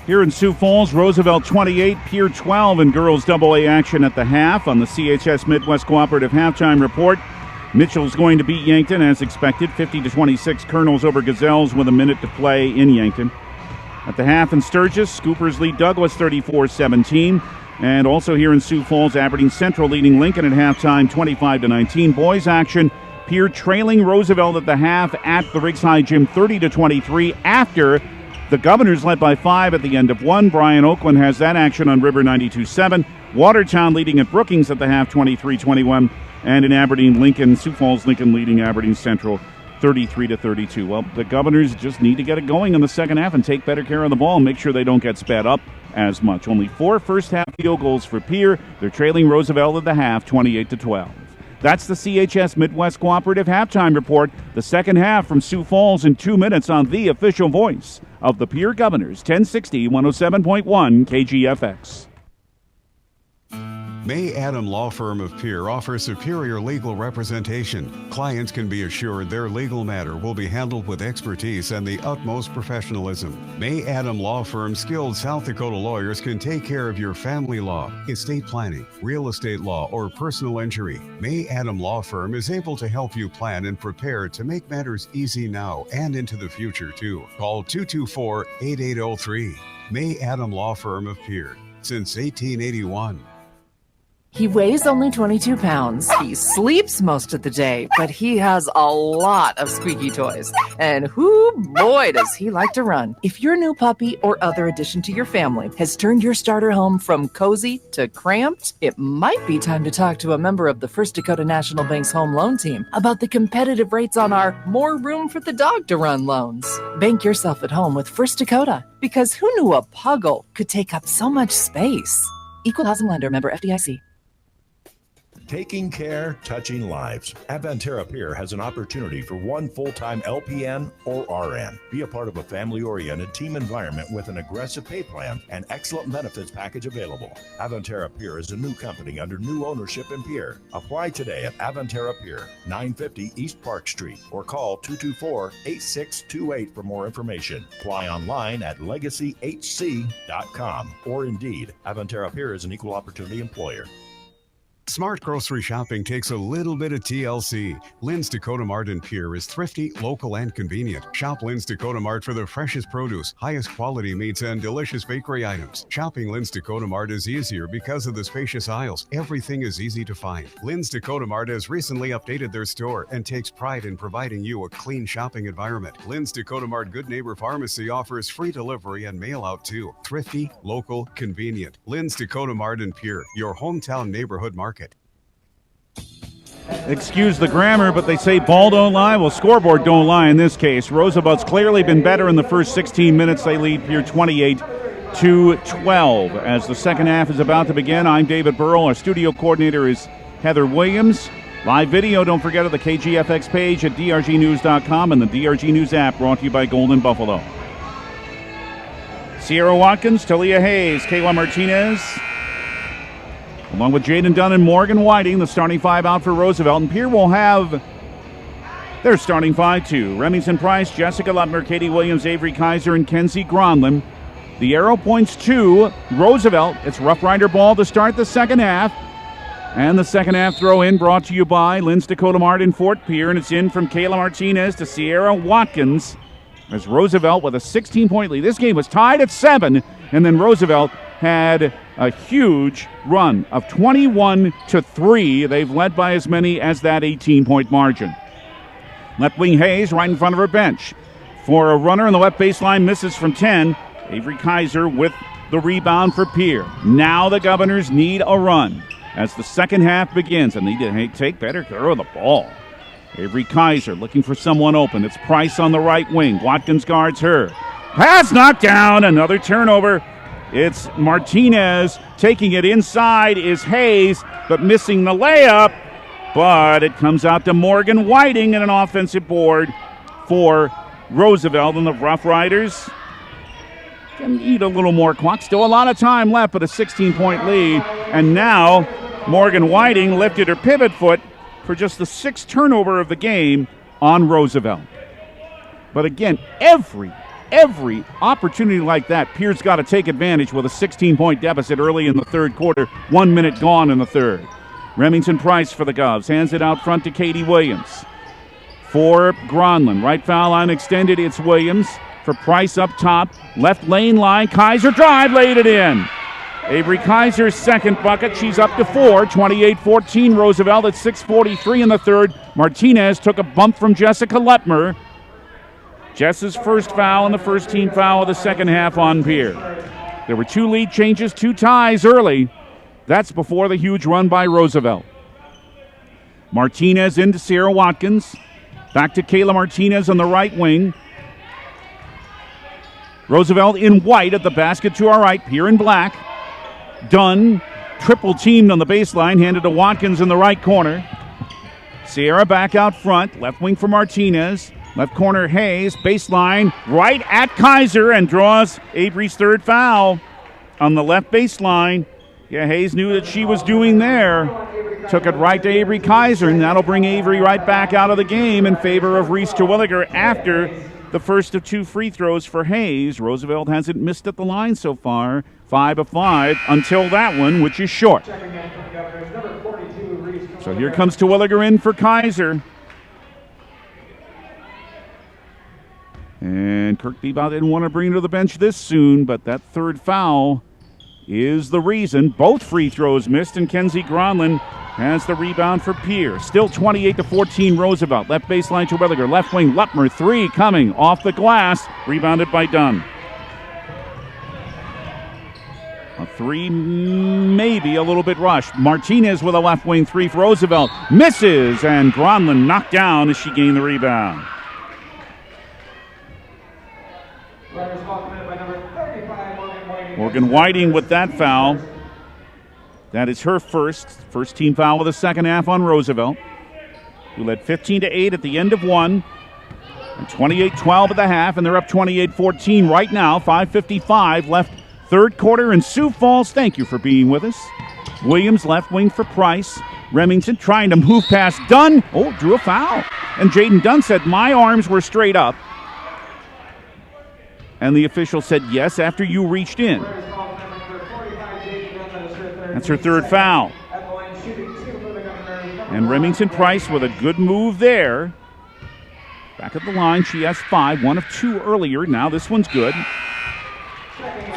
Here in Sioux Falls, Roosevelt 28, Pierre 12 in girls AA action at the half on the CHS Midwest Cooperative Halftime Report. Mitchell's going to beat Yankton as expected, 50-26 Colonels over Gazelles with a minute to play in Yankton. At the half in Sturgis, Scoopers lead Douglas 34-17. And also here in Sioux Falls, Aberdeen Central leading Lincoln at halftime 25-19. Boys action, Pierre trailing Roosevelt at the half at the Riggs High Gym 30-23 after the Governors led by 5 at the end of 1. Brian Oakland has that action on River 92-7. Watertown leading at Brookings at the half 23-21. And in Aberdeen, Lincoln, Sioux Falls, Lincoln leading Aberdeen Central 33-32. Well, the Governors just need to get it going in the second half and take better care of the ball and make sure they don't get sped up as much. Only 4 first-half field goals for Pierre. They're trailing Roosevelt at the half 28-12. That's the CHS Midwest Cooperative Halftime Report. The second half from Sioux Falls in 2 minutes on the official voice of the Pierre Governors, 1060 107.1 KGFX. May Adam Law Firm of Pierre offers superior legal representation. Clients can be assured their legal matter will be handled with expertise and the utmost professionalism. May Adam Law Firm's skilled South Dakota lawyers can take care of your family law, estate planning, real estate law, or personal injury. May Adam Law Firm is able to help you plan and prepare to make matters easy now and into the future, too. Call 224-8803. May Adam Law Firm of Pierre, since 1881. He weighs only 22 pounds. He sleeps most of the day, but he has a lot of squeaky toys. And whoo boy, does he like to run. If your new puppy or other addition to your family has turned your starter home from cozy to cramped, it might be time to talk to a member of the First Dakota National Bank's home loan team about the competitive rates on our More Room for the Dog to Run loans. Bank yourself at home with First Dakota, because who knew a puggle could take up so much space? Equal housing lender, member FDIC. Taking care, touching lives. Avantera Pier has an opportunity for one full-time LPN or RN. Be a part of a family-oriented team environment with an aggressive pay plan and excellent benefits package available. Avantera Pier is a new company under new ownership in Pier. Apply today at Avantera Pier, 950 East Park Street, or call 224-8628 for more information. Apply online at legacyhc.com or Indeed. Avantera Pier is an equal opportunity employer. Smart grocery shopping takes a little bit of TLC. Lynn's Dakota Mart in Pierre is thrifty, local, and convenient. Shop Lynn's Dakota Mart for the freshest produce, highest quality meats, and delicious bakery items. Shopping Lynn's Dakota Mart is easier because of the spacious aisles. Everything is easy to find. Lynn's Dakota Mart has recently updated their store and takes pride in providing you a clean shopping environment. Lynn's Dakota Mart Good Neighbor Pharmacy offers free delivery and mail out too. Thrifty, local, convenient. Lynn's Dakota Mart in Pierre, your hometown neighborhood market. Excuse the grammar, but they say ball don't lie. Well, scoreboard don't lie in this case. Roosevelt's clearly been better in the first 16 minutes. They lead here 28-12. As the second half is about to begin, I'm David Burrell. Our studio coordinator is Heather Williams. Live video, don't forget, at the KGFX page at drgnews.com and the DRG News app, brought to you by Golden Buffalo. Sierra Watkins, Talia Hayes, Kayla Martinez, along with Jaden Dunn and Morgan Whiting, the starting five out for Roosevelt. And Pierre will have their starting five too. Remington Price, Jessica Lutmer, Katie Williams, Avery Kaiser, and Kenzie Gronlin. The arrow points to Roosevelt. It's Rough Rider ball to start the second half. And the second half throw in brought to you by Lynn's Dakota Mart in Fort Pierre. And it's in from Kayla Martinez to Sierra Watkins, as Roosevelt with a 16-point lead. This game was tied at 7, and then Roosevelt had a huge run of 21-3. They've led by as many as that 18-point margin. Left wing Hayes right in front of her bench. For a runner on the left baseline, misses from 10. Avery Kaiser with the rebound for Pierre. Now the Governors need a run as the second half begins, and they need to take better care of the ball. Avery Kaiser looking for someone open. It's Price on the right wing. Watkins guards her. Pass knocked down. Another turnover. It's Martinez. Taking it inside is Hayes, but missing the layup. But it comes out to Morgan Whiting and an offensive board for Roosevelt, and the Rough Riders can eat a little more clock. Still a lot of time left, but a 16-point lead. And now Morgan Whiting lifted her pivot foot for just the sixth turnover of the game on Roosevelt. But again, every opportunity like that, Pierre's got to take advantage with a 16-point deficit early in the third quarter. 1 minute gone in the third. Remington Price for the Govs. Hands it out front to Katie Williams. For Gronlin. Right foul line extended. It's Williams. For Price up top. Left lane line. Kaiser drive. Laid it in. Avery Kaiser's second bucket. She's up to 4. 28-14 Roosevelt at 6:43 in the third. Martinez took a bump from Jessica Lutmer. Jess's first foul and the first team foul of the second half on Pierre. There were 2 lead changes, 2 ties early. That's before the huge run by Roosevelt. Martinez into Sierra Watkins. Back to Kayla Martinez on the right wing. Roosevelt in white at the basket to our right. Pierre in black. Dunn triple teamed on the baseline. Handed to Watkins in the right corner. Sierra back out front. Left wing for Martinez. Left corner Hayes, baseline, right at Kaiser, and draws Avery's third foul on the left baseline. Yeah, Hayes knew that she was doing there. Took it right to Avery Kaiser, and that'll bring Avery right back out of the game in favor of Reese Terwilliger after the first of 2 free throws for Hayes. Roosevelt hasn't missed at the line so far, 5 of 5, until that one, which is short. So here comes Terwilliger in for Kaiser. And Kirk Bebout didn't want to bring her to the bench this soon, but that third foul is the reason. Both free throws missed, and Kenzie Gronlund has the rebound for Pierre. Still 28-14 Roosevelt. Left baseline to Terwilliger. Left wing Lutmer. Three coming off the glass. Rebounded by Dunn. A three, maybe a little bit rushed. Martinez with a left wing three for Roosevelt. Misses, and Gronlund knocked down as she gained the rebound. Morgan Whiting with that foul. That is her first team foul of the second half on Roosevelt, who led 15-8 at the end of one, and 28-12 at the half, and they're up 28-14 right now. 5:55 left, third quarter in Sioux Falls. Thank you for being with us. Williams left wing for Price. Remington trying to move past Dunn. Oh, drew a foul. And Jaden Dunn said, my arms were straight up. And the official said, yes, after you reached in. That's her third foul. And Remington Price with a good move there. Back at the line, she has 5, 1 of 2 earlier. Now this one's good.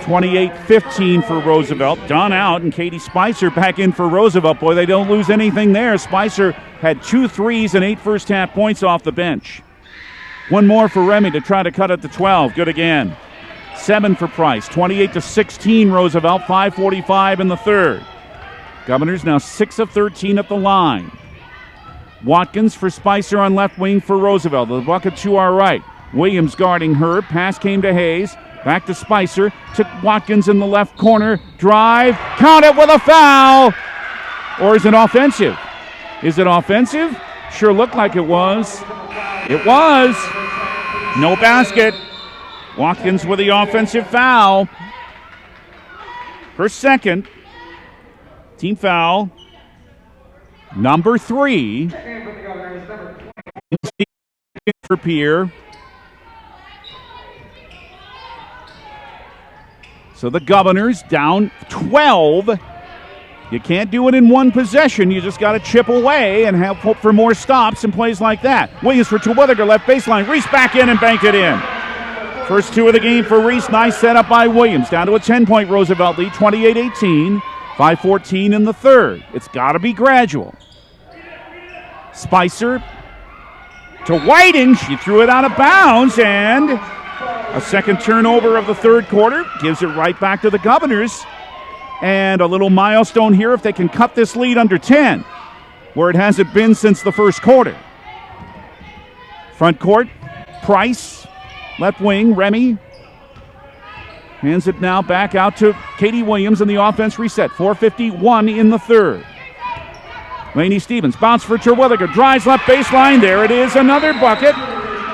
28-15 for Roosevelt. Dunn out, and Katie Spicer back in for Roosevelt. Boy, they don't lose anything there. Spicer had 2 threes and 8 first-half points off the bench. One more for Remy to try to cut it to 12. Good again. 7 for Price. 28-16 Roosevelt. 5:45 in the third. Governors now 6 of 13 at the line. Watkins for Spicer on left wing for Roosevelt. The bucket to our right. Williams guarding her. Pass came to Hayes. Back to Spicer. Took Watkins in the left corner. Drive. Count it with a foul. Or is it offensive? Is it offensive? Sure looked like it was. It was. No basket. Watkins with the offensive foul. Her second. Team foul. Number 3. For Pierre. So the Governors down 12. You can't do it in one possession. You just got to chip away and have hope for more stops and plays like that. Williams for Terwilliger, left baseline. Reese back in and banked it in. First 2 of the game for Reese. Nice setup by Williams. Down to a 10-point Roosevelt lead, 28-18. 5:14 in the third. It's got to be gradual. Spicer to Whiting. She threw it out of bounds, and a second turnover of the third quarter gives it right back to the Governors. And a little milestone here if they can cut this lead under 10, where it hasn't been since the first quarter. Front court, Price. Left wing, Remy. Hands it now back out to Katie Williams, and the offense reset. 4:51 in the third. Lainey Stevens, bounce for Terwilliger. Drives left baseline. There it is, another bucket.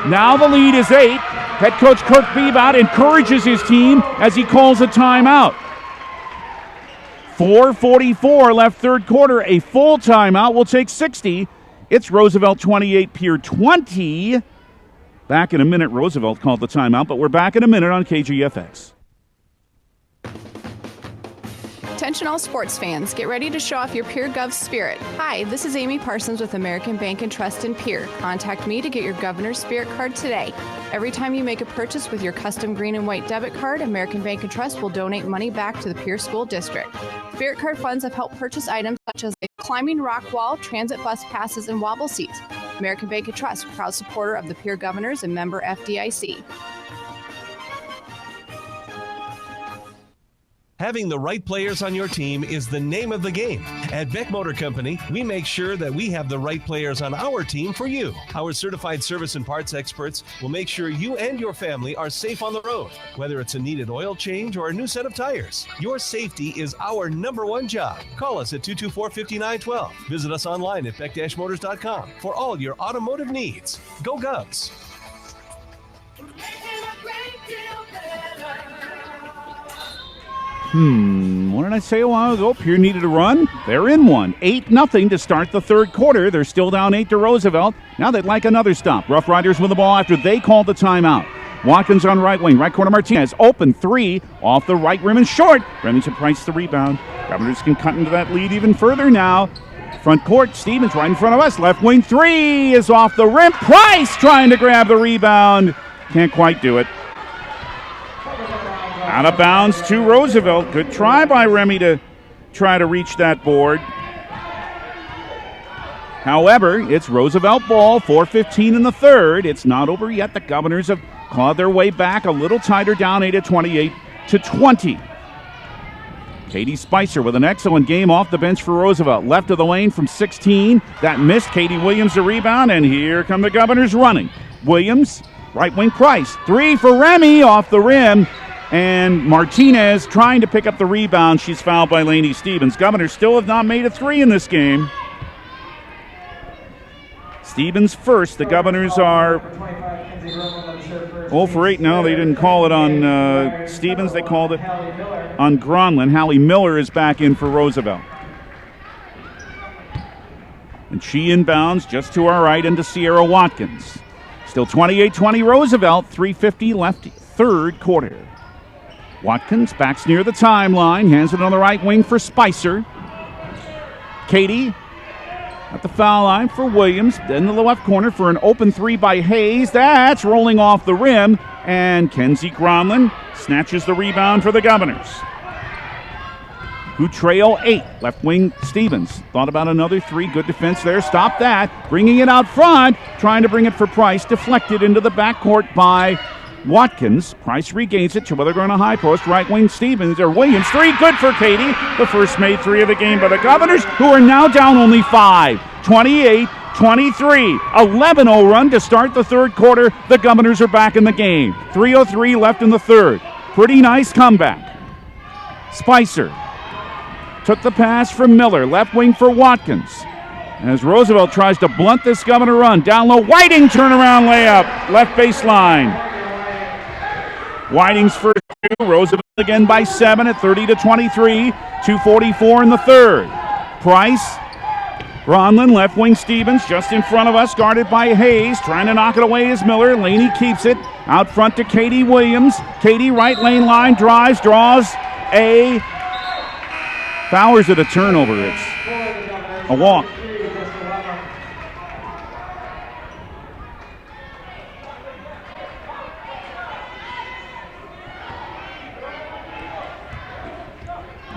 Now the lead is 8. Head coach Kirk Beabout encourages his team as he calls a timeout. 4:44 left third quarter. A full timeout will take 60. It's Roosevelt 28, Pierre 20. Back in a minute. Roosevelt called the timeout, but we're back in a minute on KGFX. Attention all sports fans, get ready to show off your Pierre Gov spirit. Hi, this is Amy Parsons with American Bank and Trust in Pierre. Contact me to get your Governor's Spirit card today. Every time you make a purchase with your custom green and white debit card, American Bank and Trust will donate money back to the Pierre School District. Spirit card funds have helped purchase items such as a climbing rock wall, transit bus passes, and wobble seats. American Bank and Trust, proud supporter of the Pierre Governors and member FDIC. Having the right players on your team is the name of the game. At Beck Motor Company, we make sure that we have the right players on our team for you. Our certified service and parts experts will make sure you and your family are safe on the road. Whether it's a needed oil change or a new set of tires, your safety is our #1 job. Call us at 224-5912. Visit us online at beck-motors.com for all your automotive needs. Go Govs! What did I say a while ago? Pierre needed a run. They're in one. 8-0 to start the third quarter. They're still down 8 to Roosevelt. Now they'd like another stop. Rough Riders with the ball after they called the timeout. Watkins on right wing. Right corner Martinez. Open 3 off the right rim and short. Remington Price the rebound. Governors can cut into that lead even further now. Front court, Stevens right in front of us. Left wing 3 is off the rim. Price trying to grab the rebound. Can't quite do it. Out of bounds to Roosevelt. Good try by Remy to try to reach that board. However, it's Roosevelt ball, 4:15 in the third. It's not over yet. The Governors have clawed their way back a little tighter, down 28-20. Katie Spicer with an excellent game off the bench for Roosevelt. Left of the lane from 16. That missed. Katie Williams the rebound, and here come the Governors running. Williams, right wing Price. 3 for Remy off the rim. And Martinez trying to pick up the rebound. She's fouled by Lainey Stevens. Governors still have not made a 3 in this game. Stevens first. The Governors are 0 for 8. No, they didn't call it on Stevens. They called it on Gronlin. Hallie Miller is back in for Roosevelt. And she inbounds just to our right into Sierra Watkins. Still 28-20 Roosevelt. 3:50 left, third quarter. Watkins backs near the timeline. Hands it on the right wing for Spicer. Katie at the foul line for Williams. Then to the left corner for an open 3 by Hayes. That's rolling off the rim. And Kenzie Gronlin snatches the rebound for the Governors, who trail 8. Left wing Stevens thought about another 3. Good defense there. Stop that. Bringing it out front. Trying to bring it for Price. Deflected into the backcourt by Watkins. Price regains it. Terwilliger on a high post. Right wing Stevens or Williams. 3 good for Katie. The first made 3 of the game by the Governors, who are now down only 5. 28-23. 11-0 run to start the third quarter. The Governors are back in the game. 3:03 left in the third. Pretty nice comeback. Spicer took the pass from Miller. Left wing for Watkins. As Roosevelt tries to blunt this Governor run. Down low. Whiting turnaround layup. Left baseline. Whiting's first 2. Roosevelt again by 7 at 30-23. 2:44 in the third. Price. Gronlin, left wing Stevens, just in front of us, guarded by Hayes. Trying to knock it away is Miller. Laney keeps it. Out front to Katie Williams. Katie, right lane line, drives, draws a... Fowler's at a turnover. It's a walk.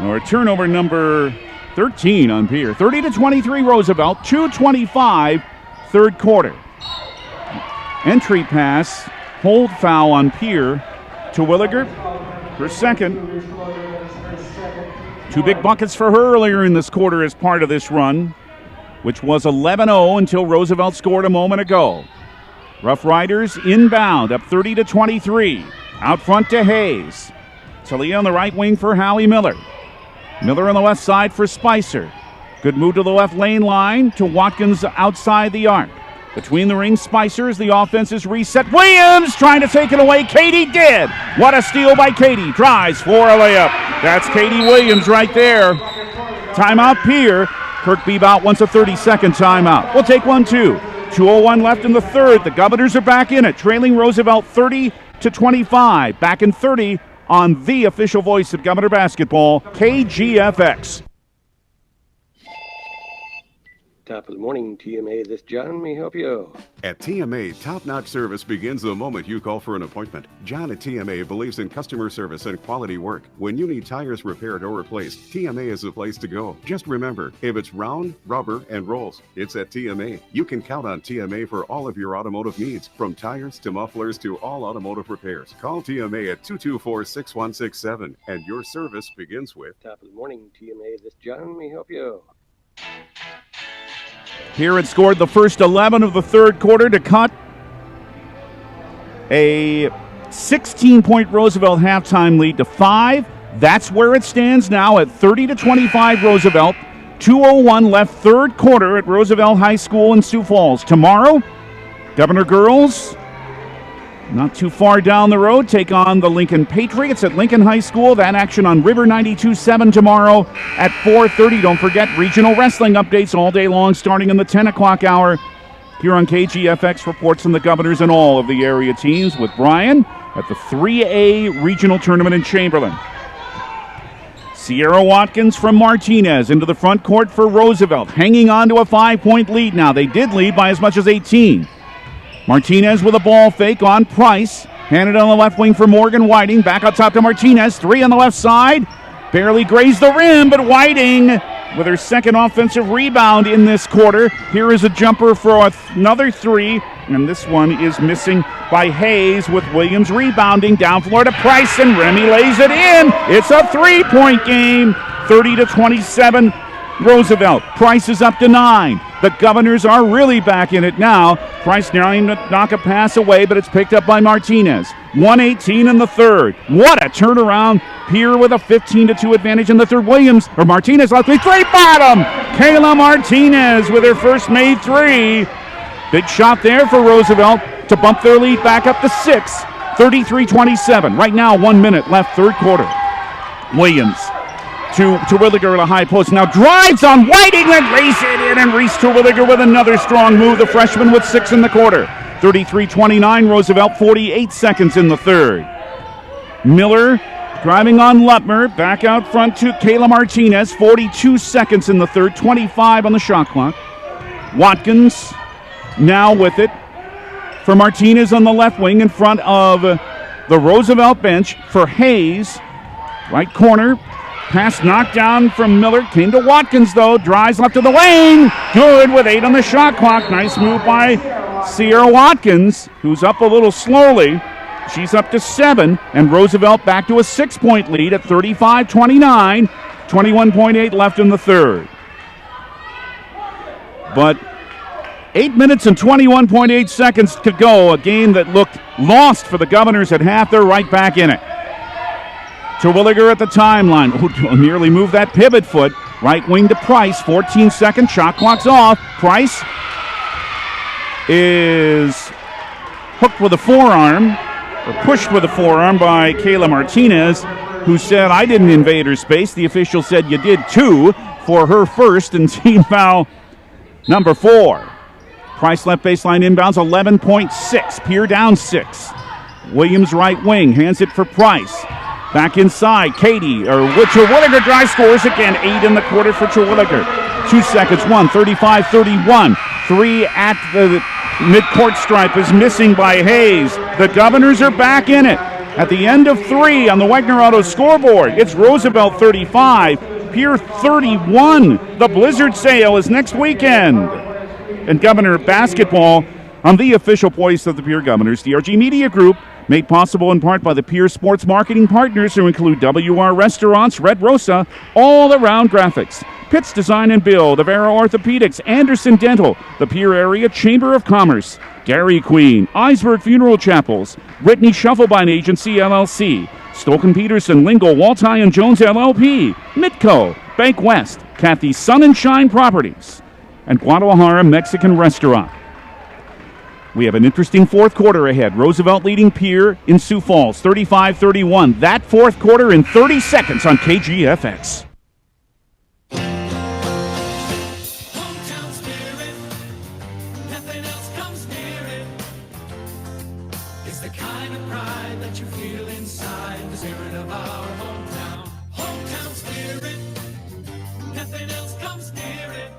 Or turnover number 13 on Pierre. 30-23 Roosevelt. 2:25 third quarter. Entry pass. Hold foul on Pierre. Terwilliger for second. 2 big buckets for her earlier in this quarter as part of this run, which was 11-0 until Roosevelt scored a moment ago. Rough Riders inbound, up 30-23. Out front to Hayes. Talia on the right wing for Hallie Miller. Miller on the left side for Spicer. Good move to the left lane line to Watkins outside the arc. Between the rings, Spicer as the offense is reset. Williams trying to take it away. Katie did. What a steal by Katie. Drives for a layup. That's Katie Williams right there. Timeout Pierre. Kirk Bebout wants a 30-second timeout. We'll take one too. 2:01 left in the third. The Governors are back in it, trailing Roosevelt 30-25. Back in 30 on the official voice of Governor Basketball, KGFX. Top of the morning, TMA. This John may help you. At TMA, top-notch service begins the moment you call for an appointment. John at TMA believes in customer service and quality work. When you need tires repaired or replaced, TMA is the place to go. Just remember, if it's round, rubber, and rolls, it's at TMA. You can count on TMA for all of your automotive needs, from tires to mufflers to all automotive repairs. Call TMA at 224-6167, and your service begins with... Top of the morning, TMA. This John may help you. Here it scored the first 11 of the third quarter to cut a 16-point Roosevelt halftime lead to 5. That's where it stands now at 30-25 Roosevelt. 2:01 left third quarter at Roosevelt High School in Sioux Falls. Tomorrow, Governor girls, not too far down the road, take on the Lincoln Patriots at Lincoln High School. That action on River 92.7 tomorrow at 4:30. Don't forget regional wrestling updates all day long starting in the 10 o'clock hour here on KGFX. Reports from the Governors and all of the area teams with Brian at the 3A regional tournament in Chamberlain. Sierra Watkins from Martinez into the front court for Roosevelt, hanging on to a 5-point lead now. They did lead by as much as 18. Martinez with a ball fake on Price. Handed on the left wing for Morgan Whiting. Back up top to Martinez. 3 on the left side. Barely grazed the rim, but Whiting with her second offensive rebound in this quarter. Here is a jumper for another 3, and this one is missing by Hayes with Williams rebounding. Down floor to Price, and Remy lays it in. It's a 3-point game, 30-27. Roosevelt. Price is up to 9. The Governors are really back in it now. Price trying to knock a pass away, but it's picked up by Martinez. 1:18 in the third. What a turnaround. Pierre with a 15-2 advantage in the third. Martinez left three bottom. Kayla Martinez with her first made 3. Big shot there for Roosevelt to bump their lead back up to 6. 33-27. Right now, 1 minute left, third quarter. Williams to Terwilliger at a high post. Now drives on Whiting and lays it in, and Reese Terwilliger with another strong move. The freshman with 6 in the quarter. 33-29, Roosevelt, 48 seconds in the third. Miller driving on Lutmer. Back out front to Kayla Martinez. 42 seconds in the third, 25 on the shot clock. Watkins now with it for Martinez on the left wing in front of the Roosevelt bench for Hayes. Right corner. Pass knocked down from Miller. Came to Watkins, though. Drives left of the lane. Good with 8 on the shot clock. Nice move by Sierra Watkins, who's up a little slowly. She's up to 7. And Roosevelt back to a 6-point lead at 35-29. 21.8 left in the third. But 8 minutes and 21.8 seconds to go. A game that looked lost for the Governors at half. They're right back in it. Terwilliger at the timeline. Nearly moved that pivot foot. Right wing to Price. 14 seconds. Shot clock's off. Price is hooked with a forearm, or pushed with a forearm by Kayla Martinez, who said, I didn't invade her space. The official said you did too, for her first, and team foul number 4. Price left baseline inbounds, 11.6. Pierre down 6. Williams right wing. Hands it for Price. Back inside, Terwilliger drive, scores again. 8 in the quarter for Terwilliger. 2 seconds, 35-31. 3 at the midcourt stripe is missing by Hayes. The Governors are back in it. At the end of 3 on the Wegner Auto scoreboard, it's Roosevelt 35, Pierre 31. The Blizzard sale is next weekend. And Governor basketball on the official voice of the Pierre Governors, DRG Media Group, made possible in part by the Pierre Sports Marketing Partners, who include WR Restaurants, Red Rosa, All Around Graphics, Pitts Design and Build, Avera Orthopedics, Anderson Dental, the Pierre Area Chamber of Commerce, Dairy Queen, Eisberg Funeral Chapels, Whitney Shufflebine Agency, LLC, Stolken Peterson, Lingle, Walti and Jones, LLP, Mitco, Bank West, Kathy's Sun and Shine Properties, and Guadalajara Mexican Restaurant. We have an interesting fourth quarter ahead. Roosevelt leading Pierre in Sioux Falls, 35-31. That fourth quarter in 30 seconds on KGFX. Hometown spirit, nothing else comes near it. It's the kind of pride that you feel inside, the spirit of our hometown. Hometown spirit, nothing else comes near it.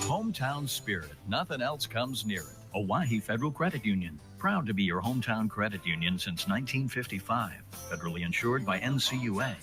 Hometown spirit. Nothing else comes near it. Owyhee Federal Credit Union. Proud to be your hometown credit union since 1955. Federally insured by NCUA.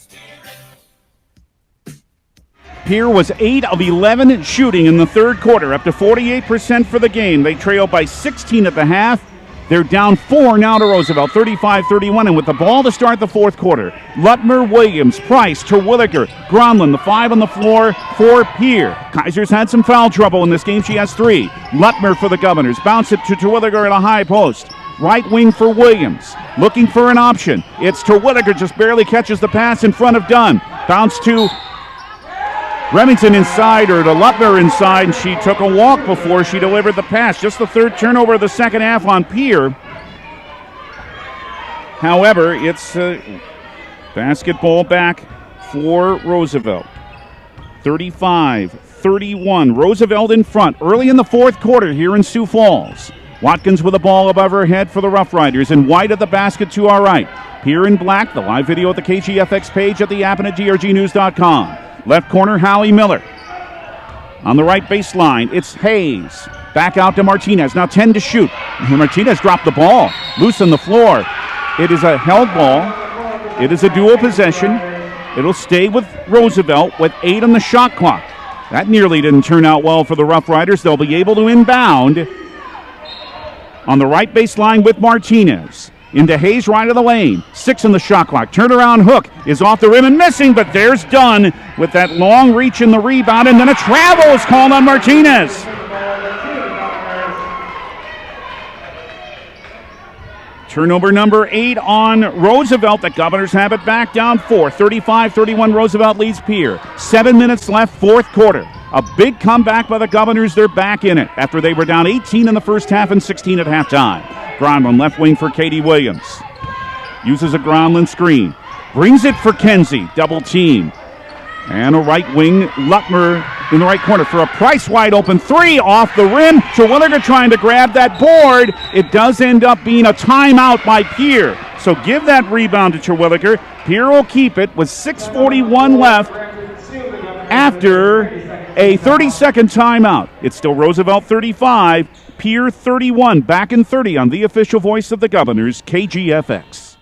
Pierre was 8 of 11 shooting in the third quarter, up to 48% for the game. They trailed by 16 at the half. They're down 4 now to Roosevelt, 35-31, and with the ball to start the fourth quarter, Lutmer, Williams, Price, Terwilliger, Gronlund, the 5 on the floor for Pierre. Kaiser's had some foul trouble in this game. She has 3. Lutmer for the Governors. Bounce it to Terwilliger at a high post. Right wing for Williams. Looking for an option. It's Terwilliger, just barely catches the pass in front of Dunn. Bounce to Remington inside, or to Lutmer inside, and she took a walk before she delivered the pass. Just the third turnover of the second half on Pierre. However, it's basketball back for Roosevelt. 35-31. Roosevelt in front early in the fourth quarter here in Sioux Falls. Watkins with the ball above her head for the Rough Riders, and white at the basket to our right. Pierre in black, the live video at the KGFX page at the app and at drgnews.com. Left corner, Hallie Miller. On the right baseline, it's Hayes. Back out to Martinez. Now 10 to shoot. Martinez dropped the ball. Loose on the floor. It is a held ball. It is a dual possession. It'll stay with Roosevelt with 8 on the shot clock. That nearly didn't turn out well for the Rough Riders. They'll be able to inbound on the right baseline with Martinez. Into Hayes, right of the lane. 6 on the shot clock. Turnaround hook is off the rim and missing, but there's Dunn with that long reach in the rebound, and then a travel is called on Martinez. Turnover number 8 on Roosevelt. The Governors have it back down 4. 35-31, Roosevelt leads Pierre. 7 minutes left, fourth quarter. A big comeback by the Governors. They're back in it after they were down 18 in the first half and 16 at halftime. Gronlund left wing for Katie Williams. Uses a Gronlund screen. Brings it for Kenzie. Double team. And a right wing, Lutmer in the right corner for a Price wide open 3 off the rim. Terwilliger trying to grab that board. It does end up being a timeout by Pierre. So give that rebound to Terwilliger. Pierre will keep it with 6:41 left after a 30-second timeout. It's still Roosevelt 35, Pierre 31. Back in 30 on the official voice of the Governors, KGFX.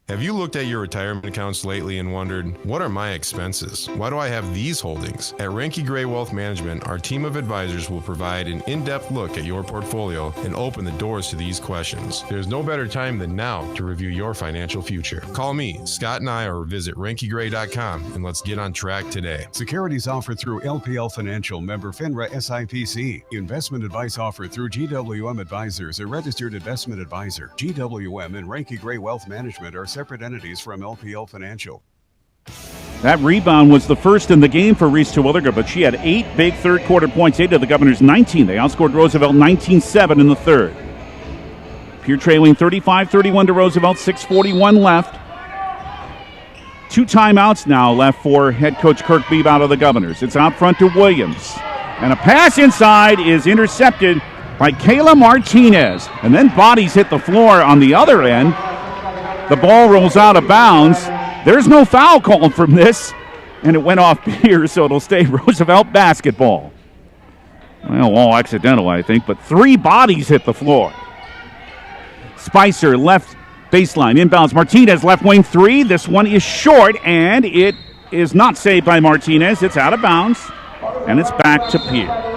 Have you looked at your retirement accounts lately and wondered, what are my expenses? Why do I have these holdings? At Renke Gray Wealth Management, our team of advisors will provide an in-depth look at your portfolio and open the doors to these questions. There's no better time than now to review your financial future. Call me, Scott and I, or visit RenkeGray.com, and let's get on track today. Securities offered through LPL Financial, member FINRA SIPC. Investment advice offered through GWM Advisors, a registered investment advisor. GWM and Renke Gray Wealth Management are separate entities from LPL Financial. That rebound was the first in the game for Reese Terwilliger, but she had 8 big third quarter points, 8 of the Governors' 19. They outscored Roosevelt 19-7 in the third. Pierre trailing 35-31 to Roosevelt, 6:41 left. 2 timeouts now left for head coach Kirk Beebe out of the Governors. It's out front to Williams. And a pass inside is intercepted by Kayla Martinez. And then bodies hit the floor on the other end. The ball rolls out of bounds. There's no foul called from this, and it went off Pierre, so it'll stay Roosevelt basketball. Well, all accidental, I think, but 3 bodies hit the floor. Spicer left baseline, inbounds. Martinez left wing 3. This one is short, and it is not saved by Martinez. It's out of bounds, and it's back to Pierre.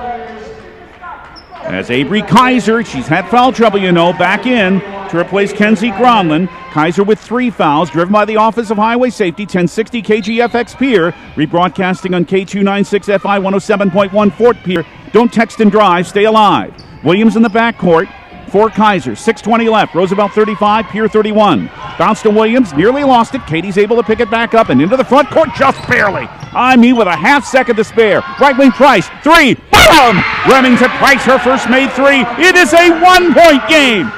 As Avery Kaiser, she's had foul trouble, back in to replace Kenzie Gronlund. Kaiser with 3 fouls, driven by the Office of Highway Safety, 1060 KGFX Pierre, rebroadcasting on K296FI 107.1 Fort Pierre. Don't text and drive, stay alive. Williams in the backcourt for Kaiser, 6:20 left. Roosevelt 35, Pierre 31. Bounce to Williams, nearly lost it. Katie's able to pick it back up and into the front court, just barely. With a half second to spare. Right wing Price, 3, boom! Remington Price, her first made 3. It is a 1-point game.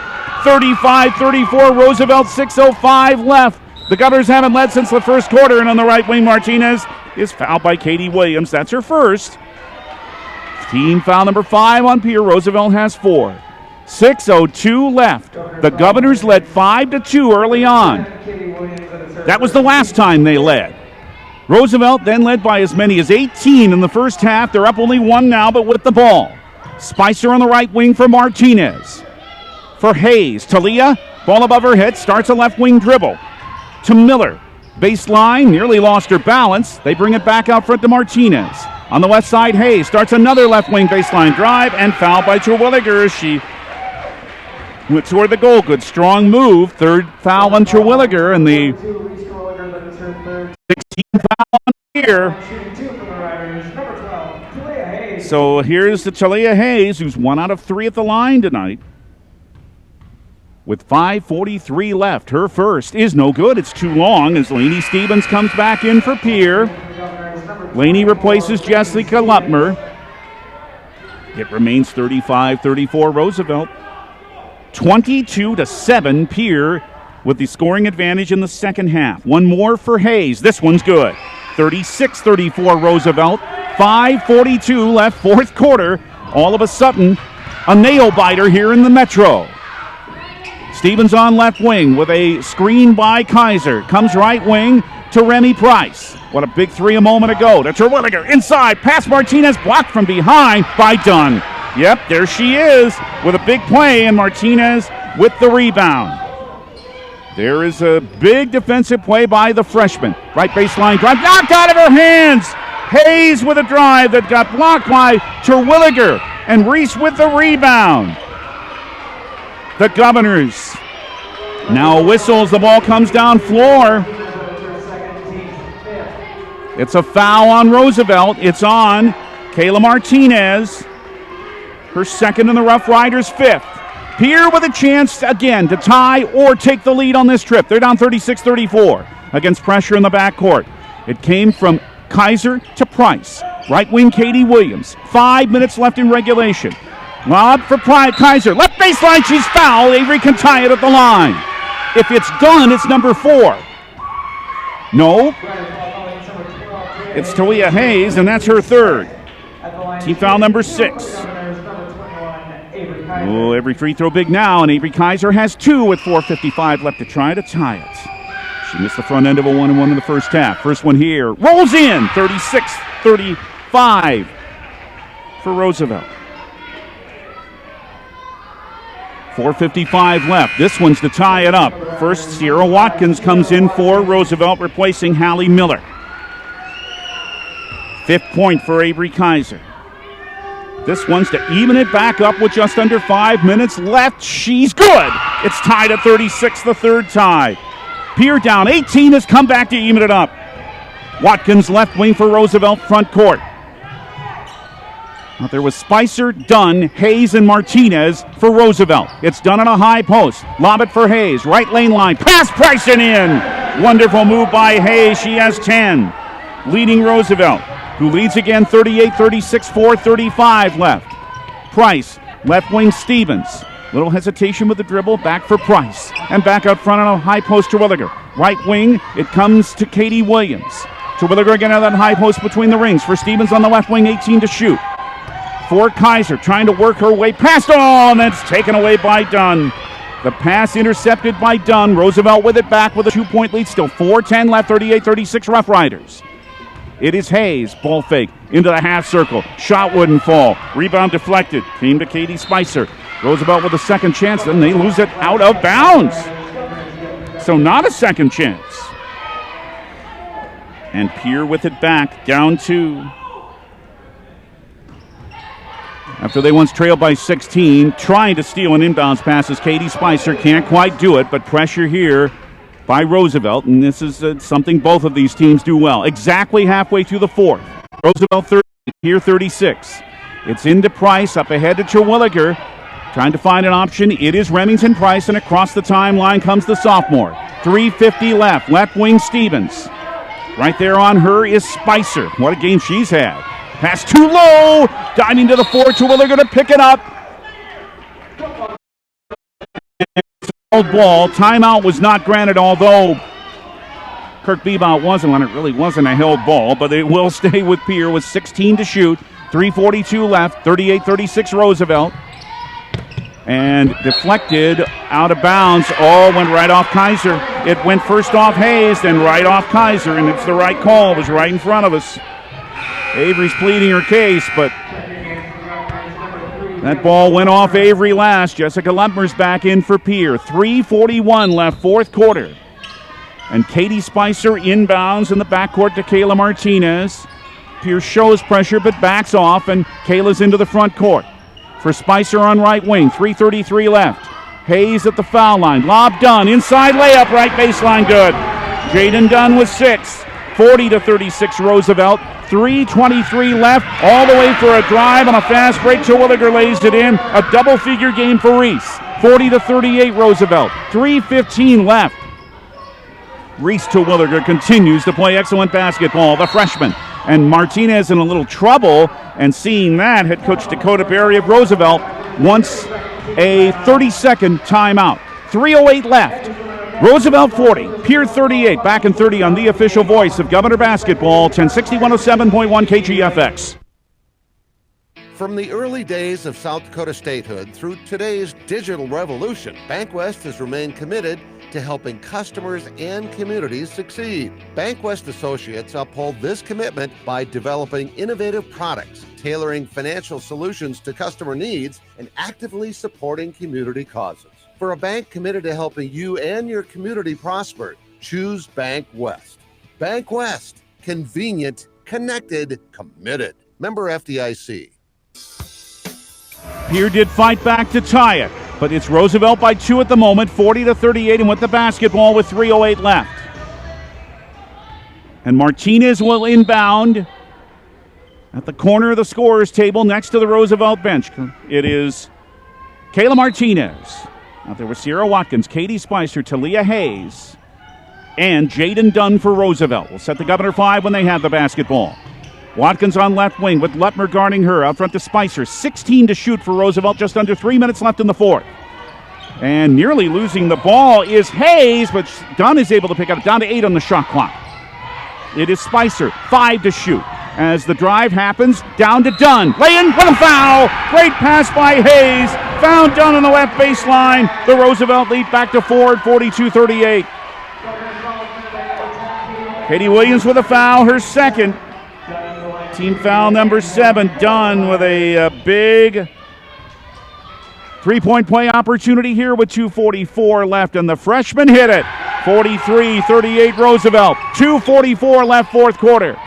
35-34, Roosevelt, 6:05 left. The Governors haven't led since the first quarter, and on the right wing, Martinez is fouled by Katie Williams. That's her first. Team foul number 5 on Pierre. Roosevelt has 4. 6:02 left. The Governors led 5-2 early on. That was the last time they led. Roosevelt then led by as many as 18 in the first half. They're up only 1 now, but with the ball. Spicer on the right wing for Martinez. For Hayes, Talia, ball above her head, starts a left wing dribble. To Miller, baseline, nearly lost her balance. They bring it back out front to Martinez. On the left side, Hayes starts another left wing baseline drive and fouled by Terwilliger as she went toward the goal. Good strong move. 3rd foul on Terwilliger, and the 16th foul on here. So here's the Talia Hayes, who's 1 out of 3 at the line tonight. With 5:43 left, her first is no good. It's too long as Lainey Stevens comes back in for Pierre. Lainey replaces Jessica Lutmer. It remains 35-34 Roosevelt. 22-7 Pierre with the scoring advantage in the second half. 1 more for Hayes. This one's good. 36-34 Roosevelt. 5:42 left, fourth quarter. All of a sudden, a nail-biter here in the Metro. Stevens on left wing with a screen by Kaiser. Comes right wing to Remy Price. What a big 3 a moment ago. To Terwilliger inside. Pass Martinez blocked from behind by Dunn. Yep, there she is with a big play, and Martinez with the rebound. There is a big defensive play by the freshman. Right baseline drive, knocked out of her hands. Hayes with a drive that got blocked by Terwilliger, and Reese with the rebound. The Governors now whistles. The ball comes down floor. It's a foul on Roosevelt. It's on Kayla Martinez. Her second and the Rough Riders' fifth. Pierre with a chance again to tie or take the lead on this trip. They're down 36-34 against pressure in the backcourt. It came from Kaiser to Price. Right wing Katie Williams. 5 minutes left in regulation. Lob for Kaiser. Left baseline, she's fouled. Avery can tie it at the line. If it's done, it's number 4. No. It's Talia Hayes, and that's her third. Team foul number 6. Oh, every free throw big now, and Avery Kaiser has 2 with 4:55 left to try to tie it. She missed the front end of a 1-and-1 in the first half. First one here. Rolls in. 36-35 for Roosevelt. 4:55 left. This one's to tie it up. First, Sierra Watkins comes in for Roosevelt, replacing Hallie Miller. 5th point for Avery Kaiser. This one's to even it back up with just under 5 minutes left. She's good. It's tied at 36, the third tie. Pierre down 18 has come back to even it up. Watkins left wing for Roosevelt, front court. Now there was Spicer, Dunn, Hayes, and Martinez for Roosevelt. It's done on a high post. Lob it for Hayes. Right lane line. Pass Price and in. Wonderful move by Hayes. She has 10. Leading Roosevelt, who leads again 38-36, 4:35 left. Price, left wing Stevens. Little hesitation with the dribble, back for Price. And back out front on a high post to Terwilliger. Right wing, it comes to Katie Williams. Terwilliger again on that high post between the rings. For Stevens on the left wing, 18 to shoot. For Kaiser, trying to work her way past. Oh, and that's taken away by Dunn. The pass intercepted by Dunn. Roosevelt with it back with a 2-point lead. Still 4:10 left, 38-36 Rough Riders. It is Hayes, ball fake, into the half circle. Shot wouldn't fall. Rebound deflected. Came to Katie Spicer. Roosevelt with a second chance, then they lose it out of bounds. So not a second chance. And Pierre with it back, down 2. After they once trailed by 16, trying to steal an inbounds pass as Katie Spicer can't quite do it, but pressure here by Roosevelt, and this is something both of these teams do well. Exactly halfway through the fourth. Roosevelt 30, here 36. It's into Price, up ahead to Terwilliger. Trying to find an option. It is Remington Price, and across the timeline comes the sophomore. 3:50 left. Left wing Stevens. Right there on her is Spicer. What a game she's had. Pass too low. Diving to the floor. Terwilliger to pick it up. Ball. Timeout was not granted, although Kirk Bebout wasn't when it really wasn't a held ball, but it will stay with Pierre with 16 to shoot. 3:42 left. 38-36 Roosevelt. And deflected out of bounds. All went right off Kaiser. It went first off Hayes, then right off Kaiser, and it's the right call. It was right in front of us. Avery's pleading her case, but that ball went off Avery last. Jessica Lempmer's back in for Pierre. 3:41 left, fourth quarter. And Katie Spicer inbounds in the backcourt to Kayla Martinez. Pierre shows pressure but backs off, and Kayla's into the front court. For Spicer on right wing, 3:33 left. Hayes at the foul line. Lob Dunn, inside layup, right baseline, good. Jaden Dunn with 6. 40-36 Roosevelt. 3:23 left, all the way for a drive on a fast break. Terwilliger lays it in. A double-figure game for Reese. 40-38 Roosevelt. 3:15 left. Reese Terwilliger continues to play excellent basketball, the freshman. And Martinez in a little trouble, and seeing that, head coach Dakota Berry of Roosevelt wants a 30-second timeout. 3:08 left. Roosevelt 40, Pierre 38, back in 30 on the official voice of Governor Basketball, 1060 107.1 KGFX. From the early days of South Dakota statehood through today's digital revolution, BankWest has remained committed to helping customers and communities succeed. Bank West Associates uphold this commitment by developing innovative products, tailoring financial solutions to customer needs, and actively supporting community causes. For a bank committed to helping you and your community prosper, choose Bank West. Bank West. Convenient, connected, committed. Member FDIC. Pierre did fight back to tie it, but it's Roosevelt by 2 at the moment, 40-38, and with the basketball with 3:08 left. And Martinez will inbound at the corner of the scorer's table next to the Roosevelt bench. It is Kayla Martinez. Out there with Sierra Watkins, Katie Spicer, Talia Hayes, and Jaden Dunn for Roosevelt. Will set the Governor 5 when they have the basketball. Watkins on left wing with Lutmer guarding her. Out front to Spicer. 16 to shoot for Roosevelt. Just under 3 minutes left in the fourth. And nearly losing the ball is Hayes, but Dunn is able to pick up down to 8 on the shot clock. It is Spicer. 5 to shoot. As the drive happens, down to Dunn. Lay-in with a foul. Great pass by Hayes. Found Dunn on the left baseline. The Roosevelt lead back to 4 at 42-38. Katie Williams with a foul, her second. Team foul number 7. Dunn with a big three-point play opportunity here with 2:44 left, and the freshman hit it. 43-38 Roosevelt. 2:44 left fourth quarter.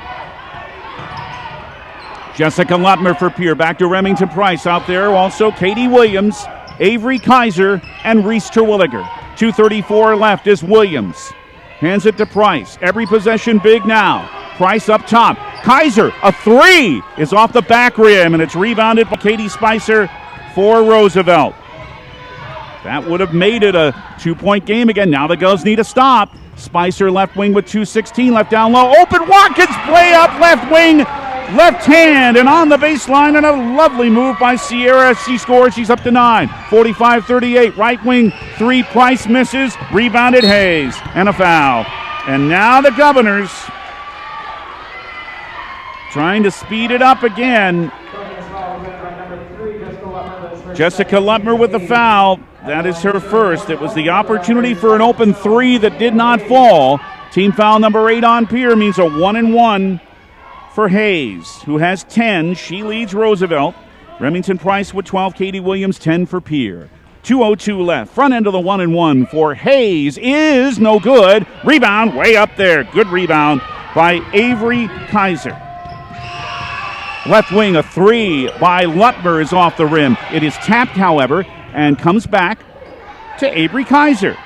Jessica Lutmer for Pierre. Back to Remington Price. Out there also Katie Williams, Avery Kaiser, and Reese Terwilliger. 2:34 left is Williams. Hands it to Price. Every possession big now. Price up top. Kaiser, a three, is off the back rim, and it's rebounded by Katie Spicer for Roosevelt. That would have made it a 2-point game again. Now the Govs need a stop. Spicer left wing with 2:16 left down low. Open Watkins, play up left wing, left hand, and on the baseline, and a lovely move by Sierra. She scores, she's up to 9. 45-38, right wing, 3, Price misses, rebounded Hayes, and a foul. And now the Governors trying to speed it up again. Jessica Lutmer with the foul. That is her first. It was the opportunity for an open 3 that did not fall. Team foul number 8 on Pierre means a 1-and-1 for Hayes, who has 10. She leads Roosevelt. Remington Price with 12. Katie Williams, 10 for Pierre. 2:02 left. Front end of the 1-and-1 for Hayes is no good. Rebound way up there. Good rebound by Avery Kaiser. Left wing, a 3 by Lutmer is off the rim. It is tapped, however, and comes back to Avery Kaiser.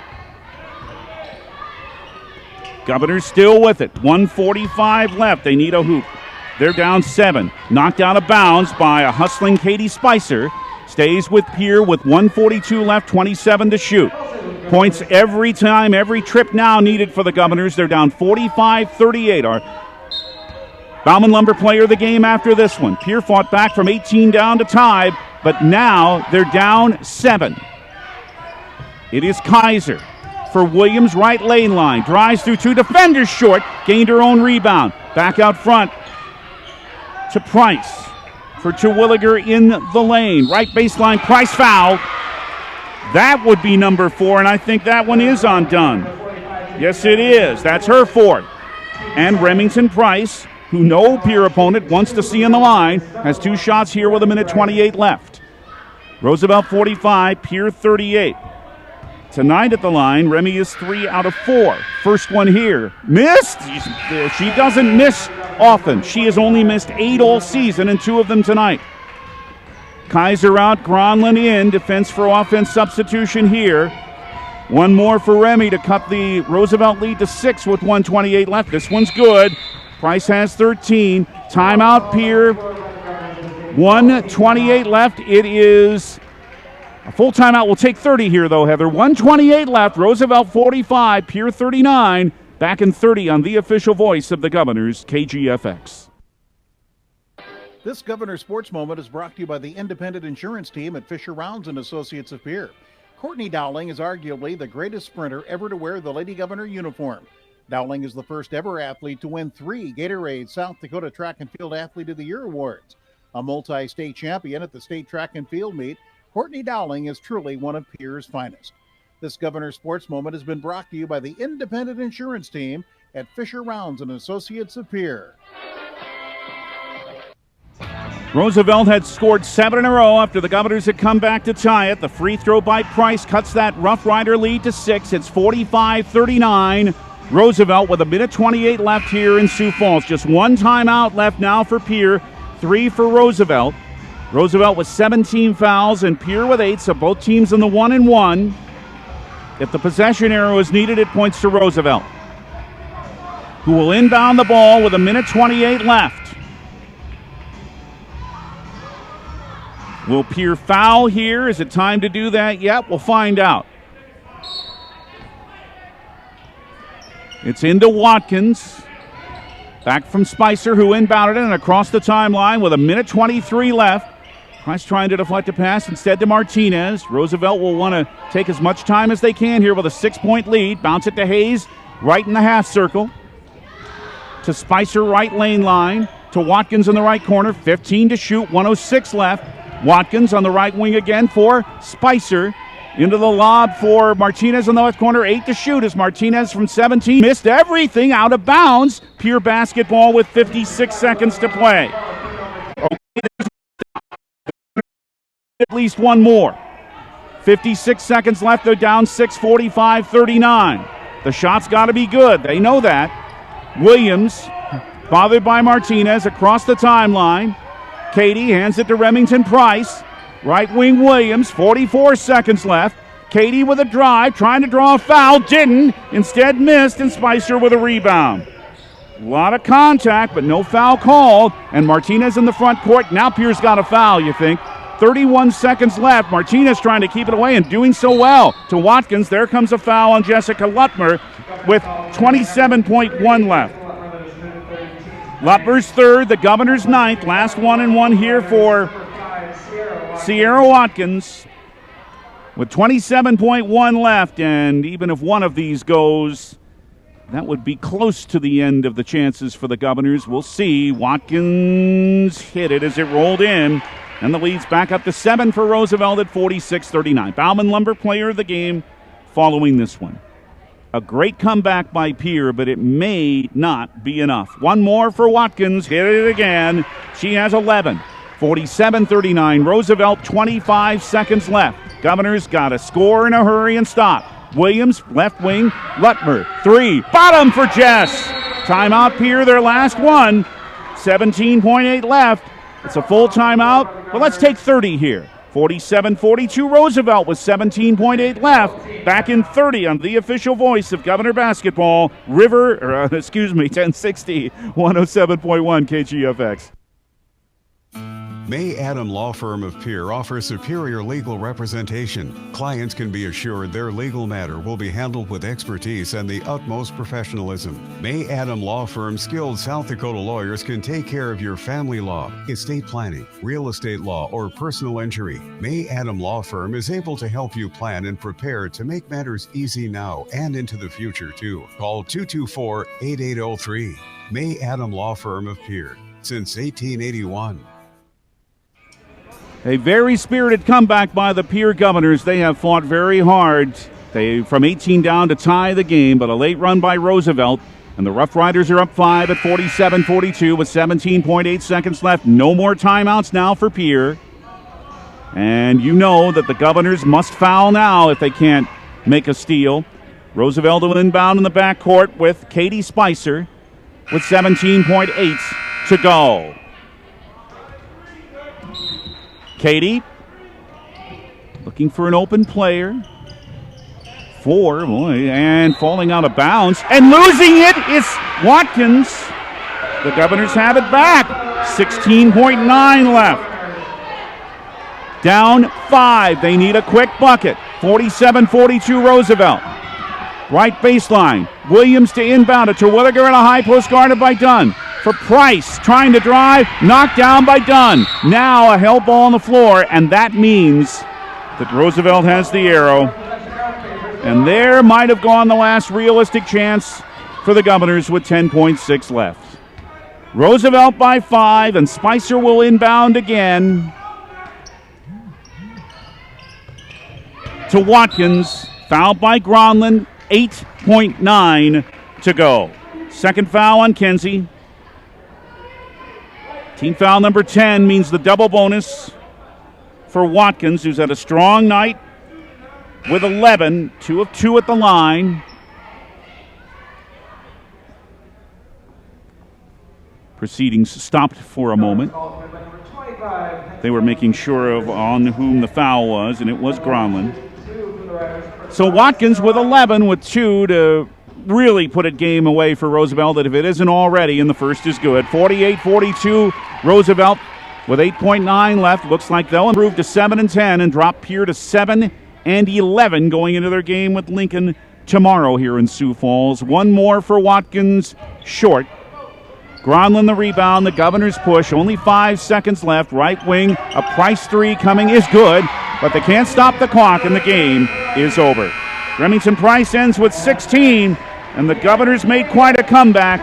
Governors still with it. 1:45 left. They need a hoop. They're down 7. Knocked out of bounds by a hustling Katie Spicer. Stays with Pierre with 1:42 left, 27 to shoot. Points every time, every trip now needed for the Governors. They're down 45-38. Our Bauman Lumber player of the game after this one. Pierre fought back from 18 down to tie, but now they're down 7. It is Kaiser for Williams, right lane line. Drives through 2 defenders short. Gained her own rebound. Back out front to Price for Terwilliger in the lane. Right baseline, Price foul. That would be number 4, and I think that one is on Dunn. Yes, it is. That's her 4th. And Remington Price, who no Pierre opponent wants to see in the line, has 2 shots here with 1:28 left. Roosevelt 45, Pierre 38. Tonight at the line, Remy is 3 out of 4. First one here. Missed? She doesn't miss often. She has only missed 8 all season, and 2 of them tonight. Kaiser out, Gronlund in. Defense for offense substitution here. One more for Remy to cut the Roosevelt lead to 6 with 1:28 left. This one's good. Price has 13. Timeout, Pierre. 1:28 left. It is a full timeout. We'll take 30 here, though, Heather. 1:28 left. Roosevelt 45, Pierre 39. Back in 30 on the official voice of the Governors, KGFX. This Governor Sports Moment is brought to you by the independent insurance team at Fisher Rounds and Associates of Pierre. Courtney Dowling is arguably the greatest sprinter ever to wear the Lady Governor uniform. Dowling is the first ever athlete to win 3 Gatorade South Dakota Track and Field Athlete of the Year awards. A multi-state champion at the state track and field meet, Courtney Dowling is truly one of Pierre's finest. This Governor Sports Moment has been brought to you by the independent insurance team at Fisher Rounds and Associates of Pierre. Roosevelt had scored 7 in a row after the Governors had come back to tie it. The free throw by Price cuts that Rough Rider lead to 6. It's 45-39. Roosevelt with a minute 28 left here in Sioux Falls. Just one timeout left now for Pierre, 3 for Roosevelt. Roosevelt with 17 fouls and Pierre with 8, so both teams in the 1-1. If the possession arrow is needed, it points to Roosevelt, who will inbound the ball with a minute 28 left. Will Pierre foul here? Is it time to do that yet? We'll find out. It's into Watkins. Back from Spicer, who inbounded it, and across the timeline with a minute 23 left. Price trying to deflect a pass instead to Martinez. Roosevelt will want to take as much time as they can here with a 6-point lead. Bounce it to Hayes, right in the half circle. To Spicer, right lane line. To Watkins in the right corner. 15 to shoot, 1:06 left. Watkins on the right wing again for Spicer. Into the lob for Martinez in the left corner. 8 to shoot as Martinez from 17 missed everything, out of bounds. Pure basketball with 56 seconds to play. At least one more. 56 seconds left. They're down 6, 45-39. The shot's got to be good. They know that. Williams, bothered by Martinez, across the timeline. Katie hands it to Remington Price. Right wing Williams, 44 seconds left. Katie with a drive, trying to draw a foul, didn't. Instead missed, and Spicer with a rebound. A lot of contact, but no foul called. And Martinez in the front court. Now Pierre's got a foul, you think. 31 seconds left. Martinez trying to keep it away and doing so well. To Watkins, there comes a foul on Jessica Lutmer with 27.1 left. Lutmer's third, the Governor's ninth. Last 1-1 here for Sierra Watkins with 27.1 left, and even if one of these goes, that would be close to the end of the chances for the Governors. We'll see. Watkins hit it as it rolled in, and the lead's back up to 7 for Roosevelt at 46-39. Bauman Lumber player of the game following this one. A great comeback by Pierre, but it may not be enough. One more for Watkins. Hit it again. She has 11. 47-39. Roosevelt, 25 seconds left. Governors got to score in a hurry and stop. Williams, left wing. Lutmer, 3. Bottom for Jess. Timeout, Pierre, their last one. 17.8 left. It's a full timeout, but let's take 30 here. 47-42 Roosevelt with 17.8 left. Back in 30 on the official voice of Governor Basketball, 1060, 107.1 KGFX. May Adam Law Firm of Pierre offers superior legal representation. Clients can be assured their legal matter will be handled with expertise and the utmost professionalism. May Adam Law Firm's skilled South Dakota lawyers can take care of your family law, estate planning, real estate law, or personal injury. May Adam Law Firm is able to help you plan and prepare to make matters easy now and into the future, too. Call 224-8803. May Adam Law Firm of Pierre, since 1881. A very spirited comeback by the Pierre Governors. They have fought very hard. They from 18 down to tie the game, but a late run by Roosevelt. And the Rough Riders are up 5 at 47-42 with 17.8 seconds left. No more timeouts now for Pierre. And you know that the Governors must foul now if they can't make a steal. Roosevelt will inbound in the backcourt with Katie Spicer with 17.8 to go. Katie looking for an open player. 4, and falling out of bounds. And losing it is Watkins. The Governors have it back. 16.9 left. Down 5. They need a quick bucket. 47-42 Roosevelt. Right baseline. Williams to inbound it. Terwilliger in a high post guarded by Dunn. For Price, trying to drive, knocked down by Dunn. Now a held ball on the floor, and that means that Roosevelt has the arrow. And there might have gone the last realistic chance for the Governors with 10.6 left. Roosevelt by 5, and Spicer will inbound again. To Watkins, Fouled by Gronlund, 8.9 to go. Second foul on Kenzie. Team foul number 10 means the double bonus for Watkins, who's had a strong night with 11, 2 of 2 at the line. Proceedings stopped for a moment. They were making sure of on whom the foul was, and it was Gronlund. So Watkins with 11 with 2 to really put a game away for Roosevelt that if it isn't already, and the first is good. 48-42, Roosevelt with 8.9 left. Looks like they'll improve to 7-10 and drop Pierre to 7-11 going into their game with Lincoln tomorrow here in Sioux Falls. One more for Watkins, short. Gronlund the rebound, the Governor's push, only 5 seconds left. Right wing, a Price 3 coming is good, but they can't stop the clock and the game is over. Remington Price ends with 16, and the Governors made quite a comeback,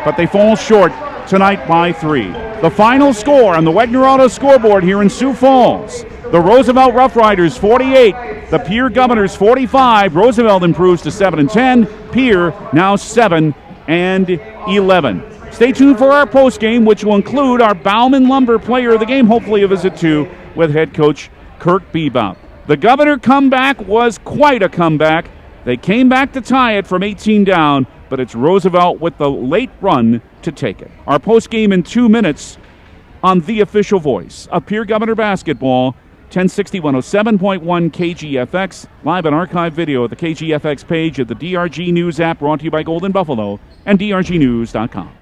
but they fall short tonight by 3. The final score on the Wegner Auto scoreboard here in Sioux Falls. The Roosevelt Rough Riders 48, the Pierre Governors 45. Roosevelt improves to 7-10, Pierre now 7-11. Stay tuned for our postgame, which will include our Bauman Lumber player of the game, hopefully a visit too, with head coach Kirk Bebop. The Governor comeback was quite a comeback. They came back to tie it from 18 down, but it's Roosevelt with the late run to take it. Our postgame in 2 minutes on the official voice of Pierre Governor basketball, 1060 107.1 KGFX, live and archive video at the KGFX page of the DRG News app, brought to you by Golden Buffalo and drgnews.com.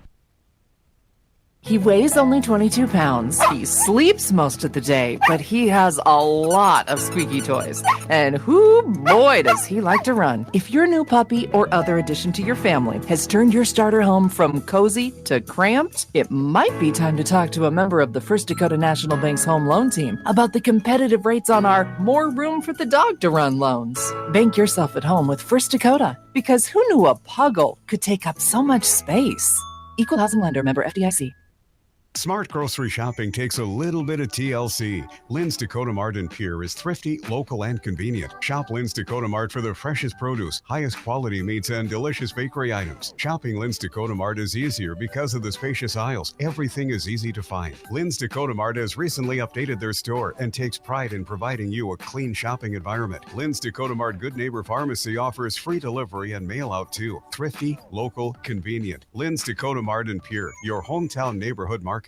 He weighs only 22 pounds. He sleeps most of the day, but he has a lot of squeaky toys. And whoo boy does he like to run. If your new puppy or other addition to your family has turned your starter home from cozy to cramped, it might be time to talk to a member of the First Dakota National Bank's home loan team about the competitive rates on our More Room for the Dog to Run loans. Bank yourself at home with First Dakota, because who knew a puggle could take up so much space? Equal housing lender, member FDIC. Smart grocery shopping takes a little bit of TLC. Lynn's Dakota Mart in Pierre is thrifty, local, and convenient. Shop Lynn's Dakota Mart for the freshest produce, highest quality meats, and delicious bakery items. Shopping Lynn's Dakota Mart is easier because of the spacious aisles. Everything is easy to find. Lynn's Dakota Mart has recently updated their store and takes pride in providing you a clean shopping environment. Lynn's Dakota Mart Good Neighbor Pharmacy offers free delivery and mail out too. Thrifty, local, convenient. Lynn's Dakota Mart in Pierre, your hometown neighborhood market.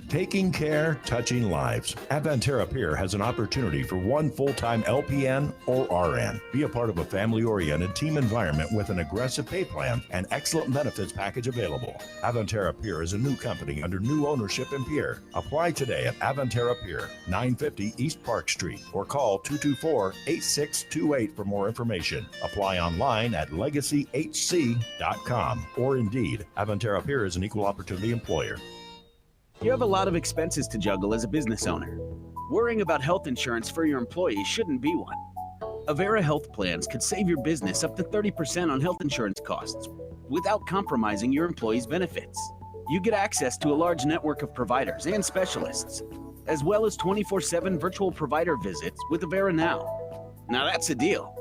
Taking care, touching lives. Avantera Pier has an opportunity for one full-time LPN or RN. Be a part of a family-oriented team environment with an aggressive pay plan and excellent benefits package available. Avantera Pier is a new company under new ownership in Pierre. Apply today at Avantera Pier, 950 East Park Street, or call 224-8628 for more information. Apply online at legacyhc.com or Indeed. Avantera Pier is an equal opportunity employer. You have a lot of expenses to juggle as a business owner. Worrying about health insurance for your employees shouldn't be one. Avera Health Plans could save your business up to 30% on health insurance costs without compromising your employees' benefits. You get access to a large network of providers and specialists, as well as 24/7 virtual provider visits with Avera Now. Now that's a deal.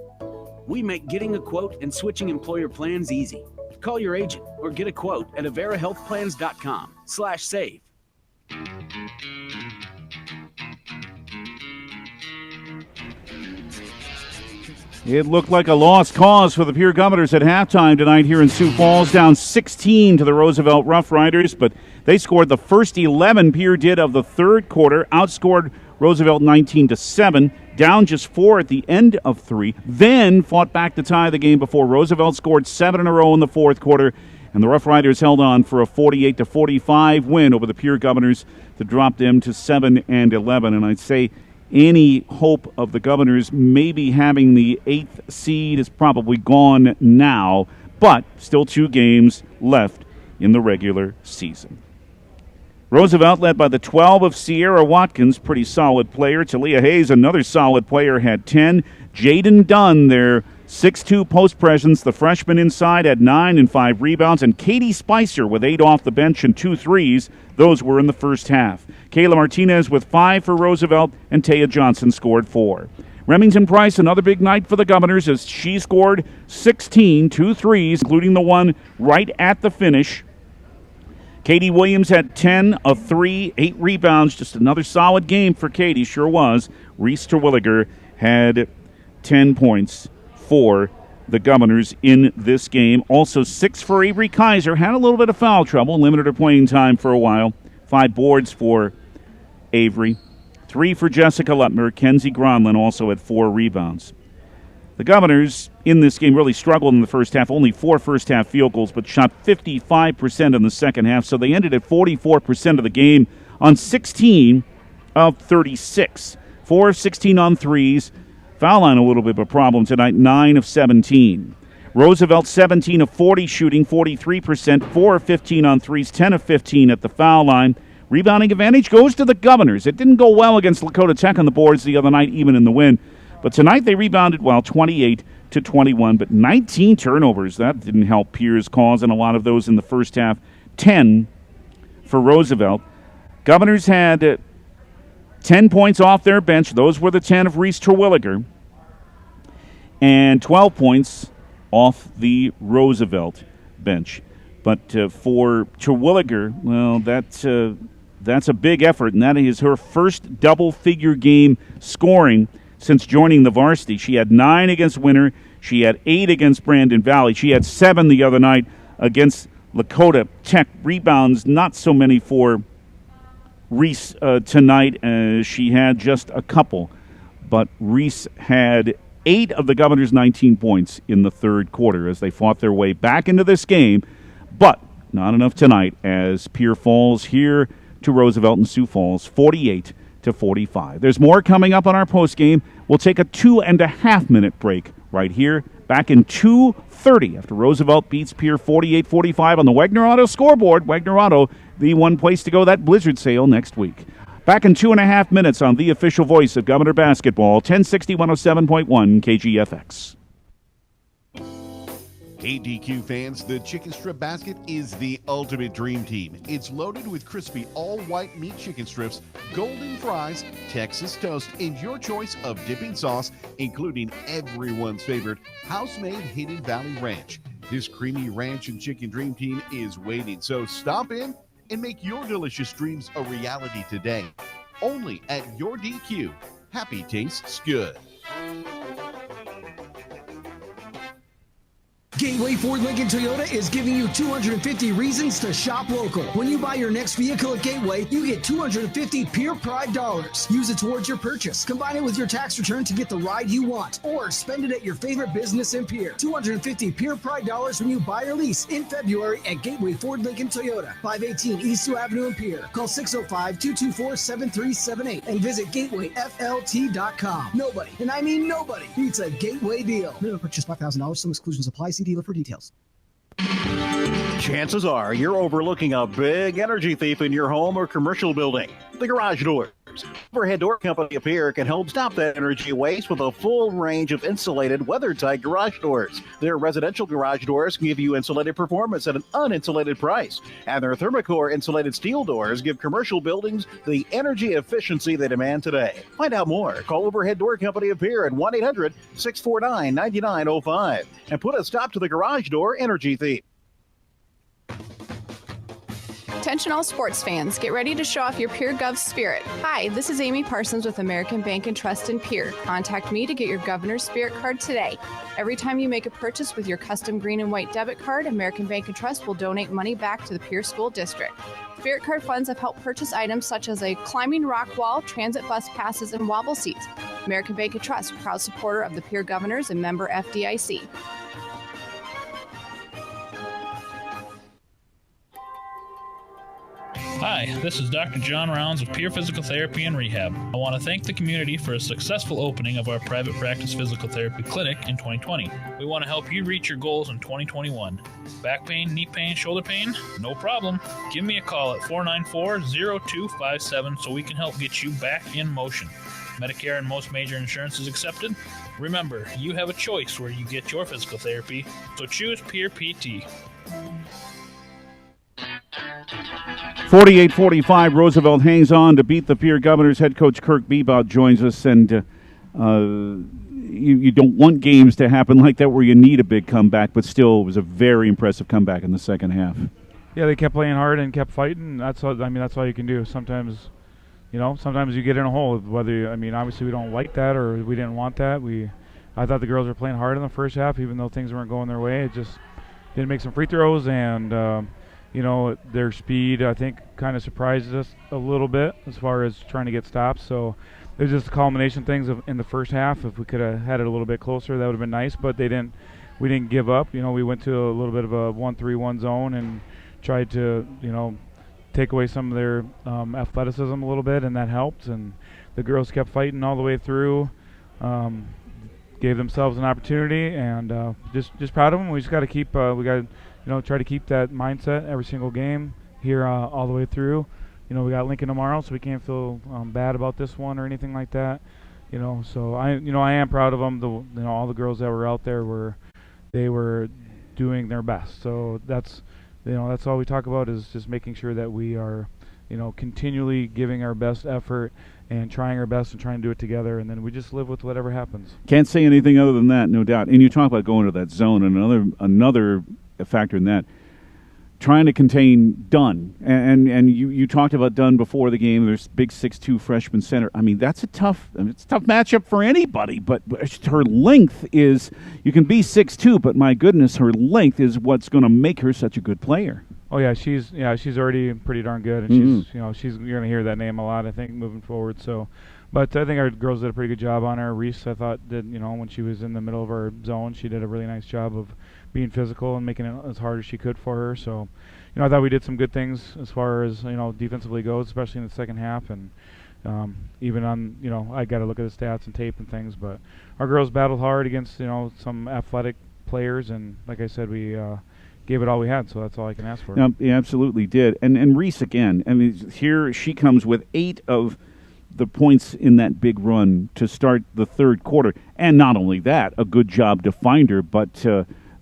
We make getting a quote and switching employer plans easy. Call your agent or get a quote at averahealthplans.com/save. It looked like a lost cause for the Pierre Governors at halftime tonight here in Sioux Falls, down 16 to the Roosevelt Rough Riders, but they scored the first 11 Pierre did of the third quarter, outscored Roosevelt 19-7, down just 4 at the end of 3, then fought back to tie the game before Roosevelt scored 7 in a row in the fourth quarter, and the Rough Riders held on for a 48-45 win over the Pierre Governors to drop them to 7-11. And I'd say any hope of the Governors maybe having the 8th seed is probably gone now, but still 2 games left in the regular season. Roosevelt led by the 12 of Sierra Watkins, pretty solid player. Talia Hayes, another solid player, had 10. Jaden Dunn, their 6'2 post presence, the freshman inside, had 9 and 5 rebounds. And Katie Spicer with 8 off the bench and 2 threes. Those were in the first half. Kayla Martinez with 5 for Roosevelt, and Taya Johnson scored 4. Remington Price, another big night for the Governors as she scored 16, 2 threes, including the one right at the finish. Katie Williams had 10 of 3, 8 rebounds. Just another solid game for Katie, sure was. Reese Terwilliger had 10 points for the Governors in this game. Also 6 for Avery Kaiser. Had a little bit of foul trouble, limited her playing time for a while. 5 boards for Avery. 3 for Jessica Lutmer. Kenzie Gronlin also had 4 rebounds. The Governors in this game really struggled in the first half. Only 4 first-half field goals, but shot 55% in the second half. So they ended at 44% of the game on 16 of 36. 4 of 16 on threes. Foul line a little bit of a problem tonight, 9 of 17. Roosevelt, 17 of 40 shooting, 43%. 4 of 15 on threes, 10 of 15 at the foul line. Rebounding advantage goes to the Governors. It didn't go well against Lakota Tech on the boards the other night, even in the win. But tonight they rebounded well, 28-21, but 19 turnovers. That didn't help Pierre's cause, and a lot of those in the first half. 10 for Roosevelt. Governors had 10 points off their bench. Those were the 10 of Reese Terwilliger. And 12 points off the Roosevelt bench. But for Terwilliger, well, that's a big effort, and that is her first double-figure game scoring since joining the varsity. She had 9 against Winter. She had 8 against Brandon Valley. She had 7 the other night against Lakota Tech. Rebounds, not so many for Reese tonight. She had just a couple. But Reese had 8 of the Governors' 19 points in the third quarter as they fought their way back into this game. But not enough tonight as Pierre falls here to Roosevelt and Sioux Falls, 48-45. There's more coming up on our postgame. We'll take a 2.5-minute break right here. Back in 2:30 after Roosevelt beats Pierre 48-45 on the Wagner Auto scoreboard. Wagner Auto, the one place to go that Blizzard sale next week. Back in 2.5 minutes on the official voice of Governor Basketball, 1060 107.1 KGFX. Hey DQ fans, the chicken strip basket is the ultimate dream team. It's loaded with crispy all-white meat chicken strips, golden fries, Texas toast, and your choice of dipping sauce, including everyone's favorite house-made Hidden Valley Ranch. This creamy ranch and chicken dream team is waiting, so stop in and make your delicious dreams a reality today. Only at your DQ. Happy tastes good. Gateway Ford Lincoln Toyota is giving you 250 reasons to shop local. When you buy your next vehicle at Gateway, you get 250 Pure Pride dollars. Use it towards your purchase. Combine it with your tax return to get the ride you want, or spend it at your favorite business in Pierre. 250 Pure Pride dollars when you buy or lease in February at Gateway Ford Lincoln Toyota, 518 East 2 Avenue in Pierre. Call 605-224-7378 and visit gatewayflt.com. Nobody, and I mean nobody, beats a Gateway deal. Minimum purchase $5,000. Some exclusions apply. See dealer for details. Chances are you're overlooking a big energy thief in your home or commercial building. The garage doors. Overhead Door Company of Pierre can help stop that energy waste with a full range of insulated, weather-tight garage doors. Their residential garage doors give you insulated performance at an uninsulated price. And their Thermocore insulated steel doors give commercial buildings the energy efficiency they demand today. Find out more. Call Overhead Door Company of Pierre at 1-800-649-9905 and put a stop to the garage door energy thief. Attention all sports fans, get ready to show off your Pierre Gov spirit. Hi, this is Amy Parsons with American Bank and Trust in Pierre. Contact me to get your Governor's Spirit card today. Every time you make a purchase with your custom green and white debit card, American Bank and Trust will donate money back to the Pierre School District. Spirit card funds have helped purchase items such as a climbing rock wall, transit bus passes, and wobble seats. American Bank and Trust, proud supporter of the Pierre Governors and member FDIC. Hi, this is Dr. John Rounds of Peer Physical Therapy and Rehab. I want to thank the community for a successful opening of our private practice physical therapy clinic in 2020. We want to help you reach your goals in 2021. Back pain, knee pain, shoulder pain? No problem. Give me a call at 494-0257 so we can help get you back in motion. Medicare and most major insurance is accepted. Remember, you have a choice where you get your physical therapy, so choose Peer PT. 48-45, Roosevelt hangs on to beat the Pierre Governors. Head coach Kirk Bebout joins us, and You don't want games to happen like that where you need a big comeback, but still it was a very impressive comeback in the second half. Yeah, they kept playing hard and kept fighting. That's all you can do. Sometimes you get in a hole. Obviously we don't like that, or we didn't want that. I thought the girls were playing hard in the first half, even though things weren't going their way. It just didn't make some free throws, and their speed, I think, kind of surprised us a little bit as far as trying to get stops. So it was just a culmination of things in the first half. If we could have had it a little bit closer, that would have been nice. But we didn't give up. We went to a little bit of a 1-3-1 zone and tried to take away some of their athleticism a little bit, and that helped. And the girls kept fighting all the way through. Gave themselves an opportunity, and just proud of them. We just got to keep try to keep that mindset every single game here all the way through. We got Lincoln tomorrow, so we can't feel bad about this one or anything like that. So I am proud of them. All the girls that were out there were doing their best. So that's all we talk about, is just making sure that we are continually giving our best effort and trying our best and trying to do it together, and then we just live with whatever happens. Can't say anything other than that, no doubt. And you talk about going to that zone, and another factor in that, trying to contain Dunn. And you talked about Dunn before the game. There's big 6'2" freshman center. That's a tough matchup for anybody, but her length is, you can be 6'2", but my goodness, her length is what's going to make her such a good player. Oh yeah, she's already pretty darn good, and you're going to hear that name a lot, I think, moving forward. So, but I think our girls did a pretty good job on her. Reese, I thought, did, when she was in the middle of our zone, she did a really nice job of being physical and making it as hard as she could for her. So, I thought we did some good things as far as defensively goes, especially in the second half, and even on I got to look at the stats and tape and things, but our girls battled hard against some athletic players, and like I said, we gave it all we had, so that's all I can ask for. You absolutely did. And Reese, again, here she comes with 8 of the points in that big run to start the third quarter. And not only that, a good job to find her, but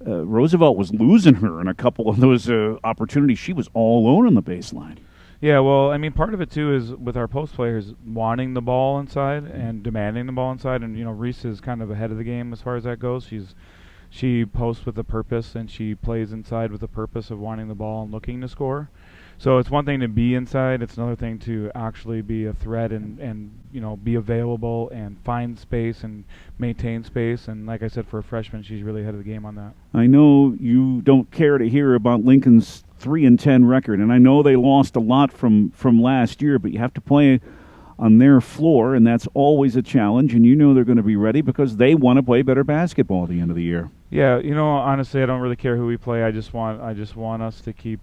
Roosevelt was losing her in a couple of those opportunities. She was all alone on the baseline. Yeah, well, part of it, too, is with our post players wanting the ball inside and demanding the ball inside, and, Reese is kind of ahead of the game as far as that goes. She posts with a purpose, and she plays inside with a purpose of wanting the ball and looking to score. So it's one thing to be inside. It's another thing to actually be a threat and be available and find space and maintain space. And like I said, for a freshman, she's really ahead of the game on that. I know you don't care to hear about Lincoln's 3-10 record, and I know they lost a lot from last year, but you have to play on their floor, and that's always a challenge, and they're going to be ready because they want to play better basketball at the end of the year. Yeah, honestly, I don't really care who we play. I just want us to keep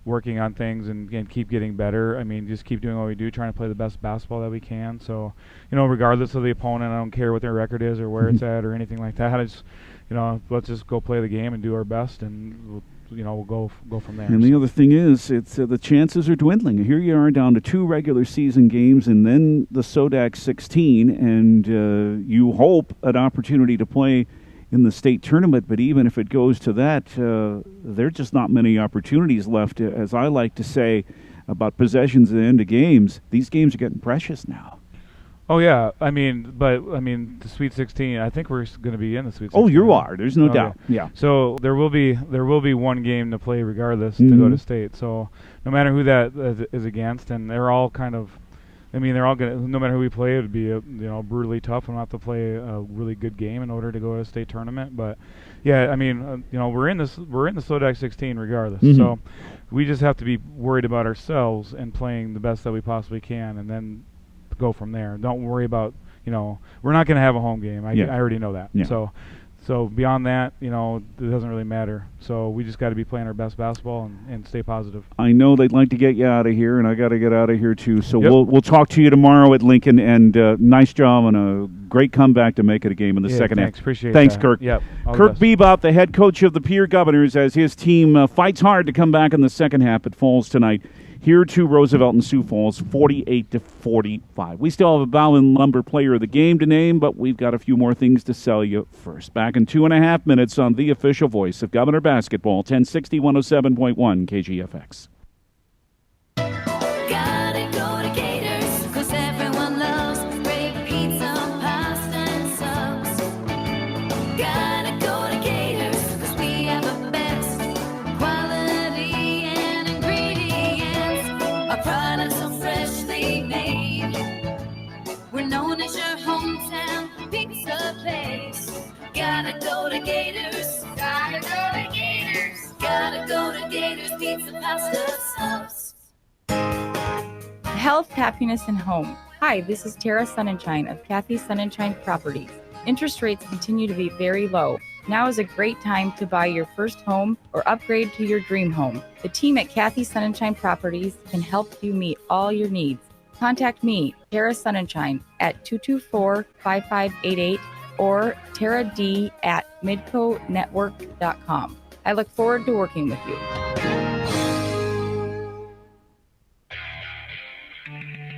working on things and keep getting better. Just keep doing what we do, trying to play the best basketball that we can. So, regardless of the opponent, I don't care what their record is or where it's at or anything like that. I just, let's just go play the game and do our best, and we'll go from there. And the other thing is, it's the chances are dwindling. Here you are down to 2 regular season games and then the SODAC 16, and you hope an opportunity to play in the state tournament. But even if it goes to that, there are just not many opportunities left. As I like to say about possessions at the end of games, these games are getting precious now. Oh yeah, the Sweet 16. I think we're going to be in the Sweet 16. Oh, you are. There's no doubt. Yeah. So there will be one game to play regardless to go to state. So no matter who that is against, and they're all kind of, they're all going to. No matter who we play, it would be brutally tough, and we'll have to play a really good game in order to go to a state tournament. But yeah, we're in the SODAC 16 regardless. So we just have to be worried about ourselves and playing the best that we possibly can, and then go from there. Don't worry about, we're not going to have a home game. I already know that. Yeah. So beyond that, it doesn't really matter. So we just got to be playing our best basketball and stay positive. I know they'd like to get you out of here, and I got to get out of here too. So we'll talk to you tomorrow at Lincoln, and nice job on a great comeback to make it a game in the second half. Appreciate Thanks, that. Kirk. Yep. Kirk Bebop, the head coach of the Pierre Governors, as his team fights hard to come back in the second half. It falls tonight here to Roosevelt and Sioux Falls, 48-45. We still have a Bowman Lumber Player of the Game to name, but we've got a few more things to sell you first. Back in 2.5 minutes on the official voice of Governor Basketball, 1060 107.1 KGFX. Gotta go to Gators, 'cause everyone loves great pizza. Snyder's Pizza Pasta Sauce. Health, happiness, and home. Hi, this is Tara Sunshine of Kathy Sunshine Properties. Interest rates continue to be very low. Now is a great time to buy your first home or upgrade to your dream home. The team at Kathy Sunshine Properties can help you meet all your needs. Contact me, Tara Sunshine, at 224-5588 or taradee@midconetwork.com. I look forward to working with you.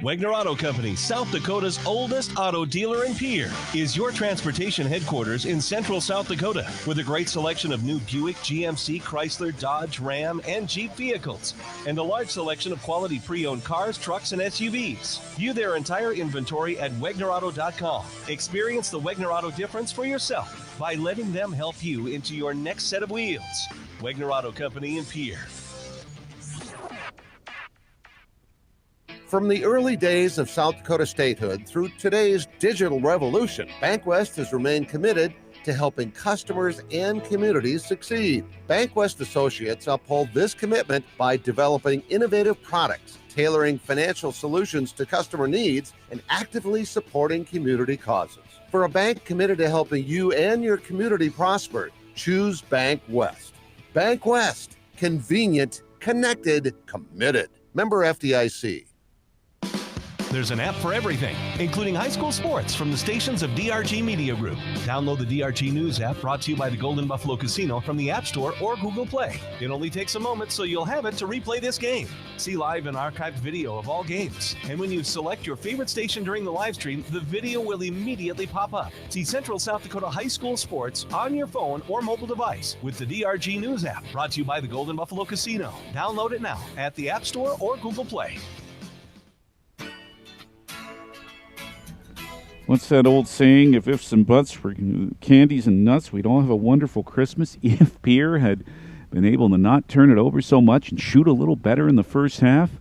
Wagner Auto Company, South Dakota's oldest auto dealer and peer, is your transportation headquarters in central South Dakota with a great selection of new Buick, GMC, Chrysler, Dodge, Ram, and Jeep vehicles, and a large selection of quality pre-owned cars, trucks, and SUVs. View their entire inventory at WagnerAuto.com. Experience the Wagner Auto difference for yourself by letting them help you into your next set of wheels. Wagner Auto Company in Pierre. From the early days of South Dakota statehood through today's digital revolution, BankWest has remained committed to helping customers and communities succeed. BankWest Associates uphold this commitment by developing innovative products, tailoring financial solutions to customer needs, and actively supporting community causes. For a bank committed to helping you and your community prosper, choose BankWest. BankWest, convenient, connected, committed. Member FDIC. There's an app for everything, including high school sports from the stations of DRG Media Group. Download the DRG News app brought to you by the Golden Buffalo Casino from the App Store or Google Play. It only takes a moment, so you'll have it to replay this game. See live and archived video of all games. And when you select your favorite station during the live stream, the video will immediately pop up. See Central South Dakota high school sports on your phone or mobile device with the DRG News app brought to you by the Golden Buffalo Casino. Download it now at the App Store or Google Play. What's that old saying? If ifs and buts for candies and nuts, we'd all have a wonderful Christmas. If Pierre had been able to not turn it over so much and shoot a little better in the first half,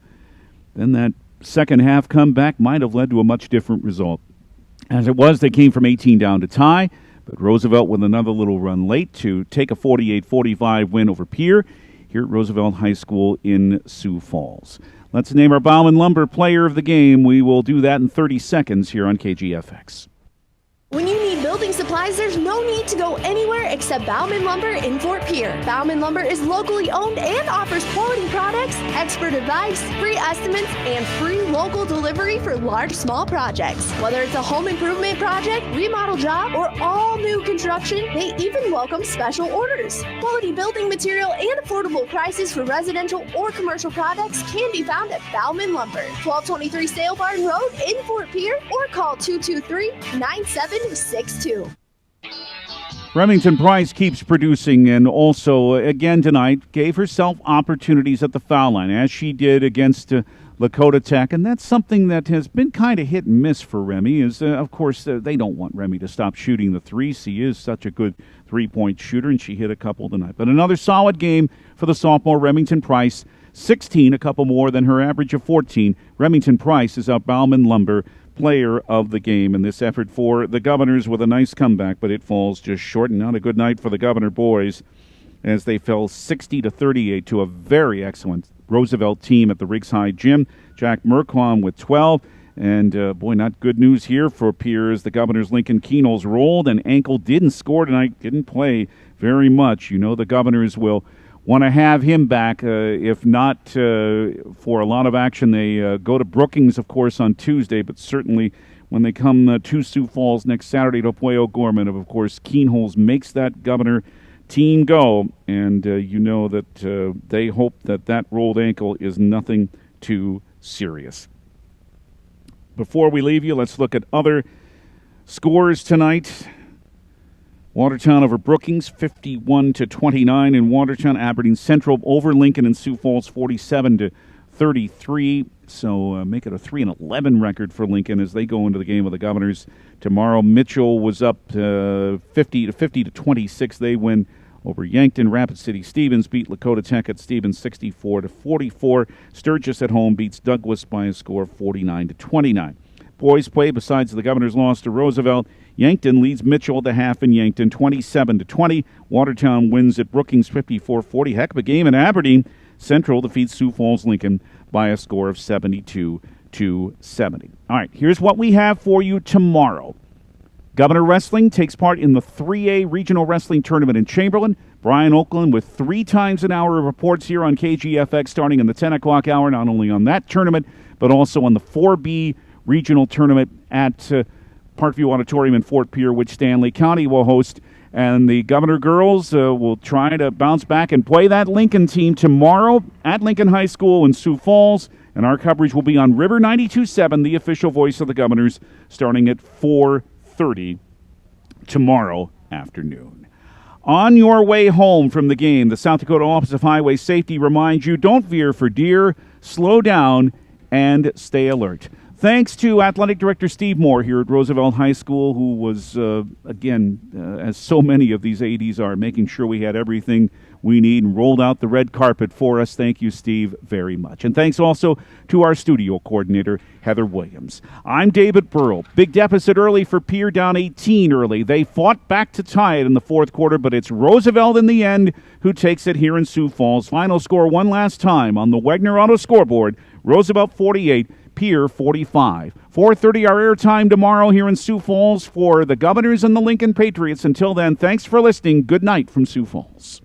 then that second half comeback might have led to a much different result. As it was, they came from 18 down to tie, but Roosevelt with another little run late to take a 48-45 win over Pierre here at Roosevelt High School in Sioux Falls. Let's name our Bauman Lumber player of the game. We will do that in 30 seconds here on KGFX. When you need building supplies, there's no need to go anywhere except Bauman Lumber in Fort Pierre. Bauman Lumber is locally owned and offers quality products, expert advice, free estimates, and free local delivery for large, small projects. Whether it's a home improvement project, remodel job, or all new construction, they even welcome special orders. Quality building material and affordable prices for residential or commercial products can be found at Bauman Lumber, 1223 Sale Barn Road in Fort Pierre, or call 223-9762. Remington Price keeps producing, and also again tonight gave herself opportunities at the foul line, as she did against Lakota Tech, and that's something that has been kind of hit and miss for Remy. Is of course they don't want Remy to stop shooting the three. She is such a good three-point shooter, and she hit a couple tonight. But another solid game for the sophomore Remington Price. 16, a couple more than her average of 14. Remington Price is our Bauman Lumber player of the game in this effort for the Governors with a nice comeback, but it falls just short, and not a good night for the Governor boys as they fell 60-38 to a very excellent Roosevelt team at the Riggs High Gym. Jack Merklon with 12, and boy, not good news here for Pierre. The Governors Lincoln Keenels rolled, and Ankle didn't score tonight, didn't play very much. You know the Governors will want to have him back. If not for a lot of action, they go to Brookings, of course, on Tuesday, but certainly when they come to Sioux Falls next Saturday to play O'Gorman, of course, Keenholz makes that Governor team go, and you know that they hope that that rolled ankle is nothing too serious. Before we leave you, let's look at other scores tonight. Watertown over Brookings, 51-29 in Watertown. Aberdeen Central over Lincoln and Sioux Falls, 47-33. So make it a 3-11 record for Lincoln as they go into the game with the Governors tomorrow. Mitchell was up 50-26. They win over Yankton. Rapid City Stevens beat Lakota Tech at Stevens 64-44. Sturgis at home beats Douglas by a score of 49-29. Boys play besides the Governors' loss to Roosevelt. Yankton leads Mitchell at the half in Yankton 27-20. Watertown wins at Brookings 54-40. Heck of a game in Aberdeen. Central defeats Sioux Falls Lincoln by a score of 72-70. All right, here's what we have for you tomorrow. Governor Wrestling takes part in the 3A Regional Wrestling Tournament in Chamberlain. Brian Oakland with 3 times an hour of reports here on KGFX starting in the 10 o'clock hour, not only on that tournament, but also on the 4B Regional Tournament at Parkview Auditorium in Fort Pierre, which Stanley County will host. And the Governor girls will try to bounce back and play that Lincoln team tomorrow at Lincoln High School in Sioux Falls. And our coverage will be on River 92.7, the official voice of the Governors, starting at 4:30 tomorrow afternoon. On your way home from the game, the South Dakota Office of Highway Safety reminds you, don't veer for deer, slow down, and stay alert. Thanks to Athletic Director Steve Moore here at Roosevelt High School, who was, as so many of these ADs are, making sure we had everything we need and rolled out the red carpet for us. Thank you, Steve, very much. And thanks also to our studio coordinator, Heather Williams. I'm David Burrell. Big deficit early for Pierre, down 18 early. They fought back to tie it in the fourth quarter, but it's Roosevelt in the end who takes it here in Sioux Falls. Final score one last time on the Wegner Auto scoreboard, Roosevelt 48, Pierre 45. 4:30 our airtime tomorrow here in Sioux Falls for the Governors and the Lincoln Patriots. Until then, thanks for listening. Good night from Sioux Falls.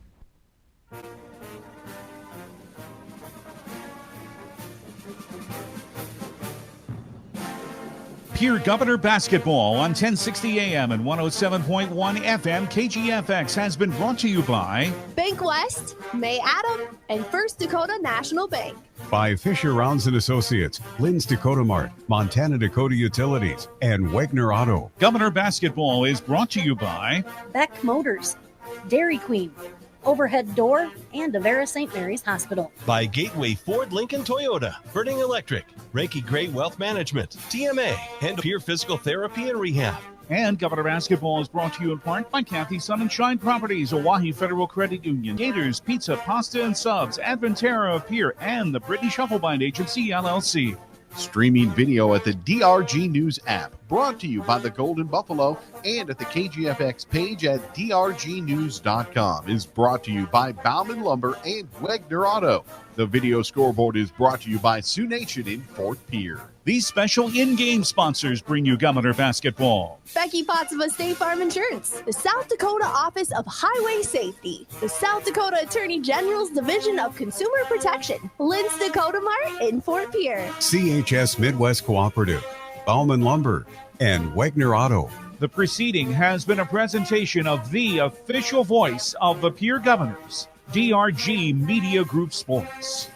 Pierre Governor Basketball on 1060 AM and 107.1 FM KGFX has been brought to you by Bank West, May Adam, and First Dakota National Bank. By Fisher Rounds and Associates, Lynn's Dakota Mart, Montana Dakota Utilities, and Wegner Auto. Governor Basketball is brought to you by Beck Motors, Dairy Queen, Overhead Door, and Avera St. Mary's Hospital. By Gateway Ford Lincoln Toyota, Burning Electric, Reiki Gray Wealth Management, TMA, and Pierre Physical Therapy and Rehab. And Governor Basketball is brought to you in part by Kathy Sun and Shine Properties, Oahe Federal Credit Union, Gators Pizza, Pasta and Subs, Adventera of Pierre, and the Brittany Shufflebind Agency, LLC. Streaming video at the DRG News app, brought to you by the Golden Buffalo and at the KGFX page at drgnews.com, is brought to you by Bauman Lumber and Wegner Auto. The video scoreboard is brought to you by Sioux Nation in Fort Pierre. These special in-game sponsors bring you Governor Basketball. Becky Potts of State Farm Insurance, the South Dakota Office of Highway Safety, the South Dakota Attorney General's Division of Consumer Protection, Lynn's Dakota Mart in Fort Pierre, CHS Midwest Cooperative, Bauman Lumber, and Wegner Auto. The proceeding has been a presentation of the official voice of the Pierre Governors, DRG Media Group Sports.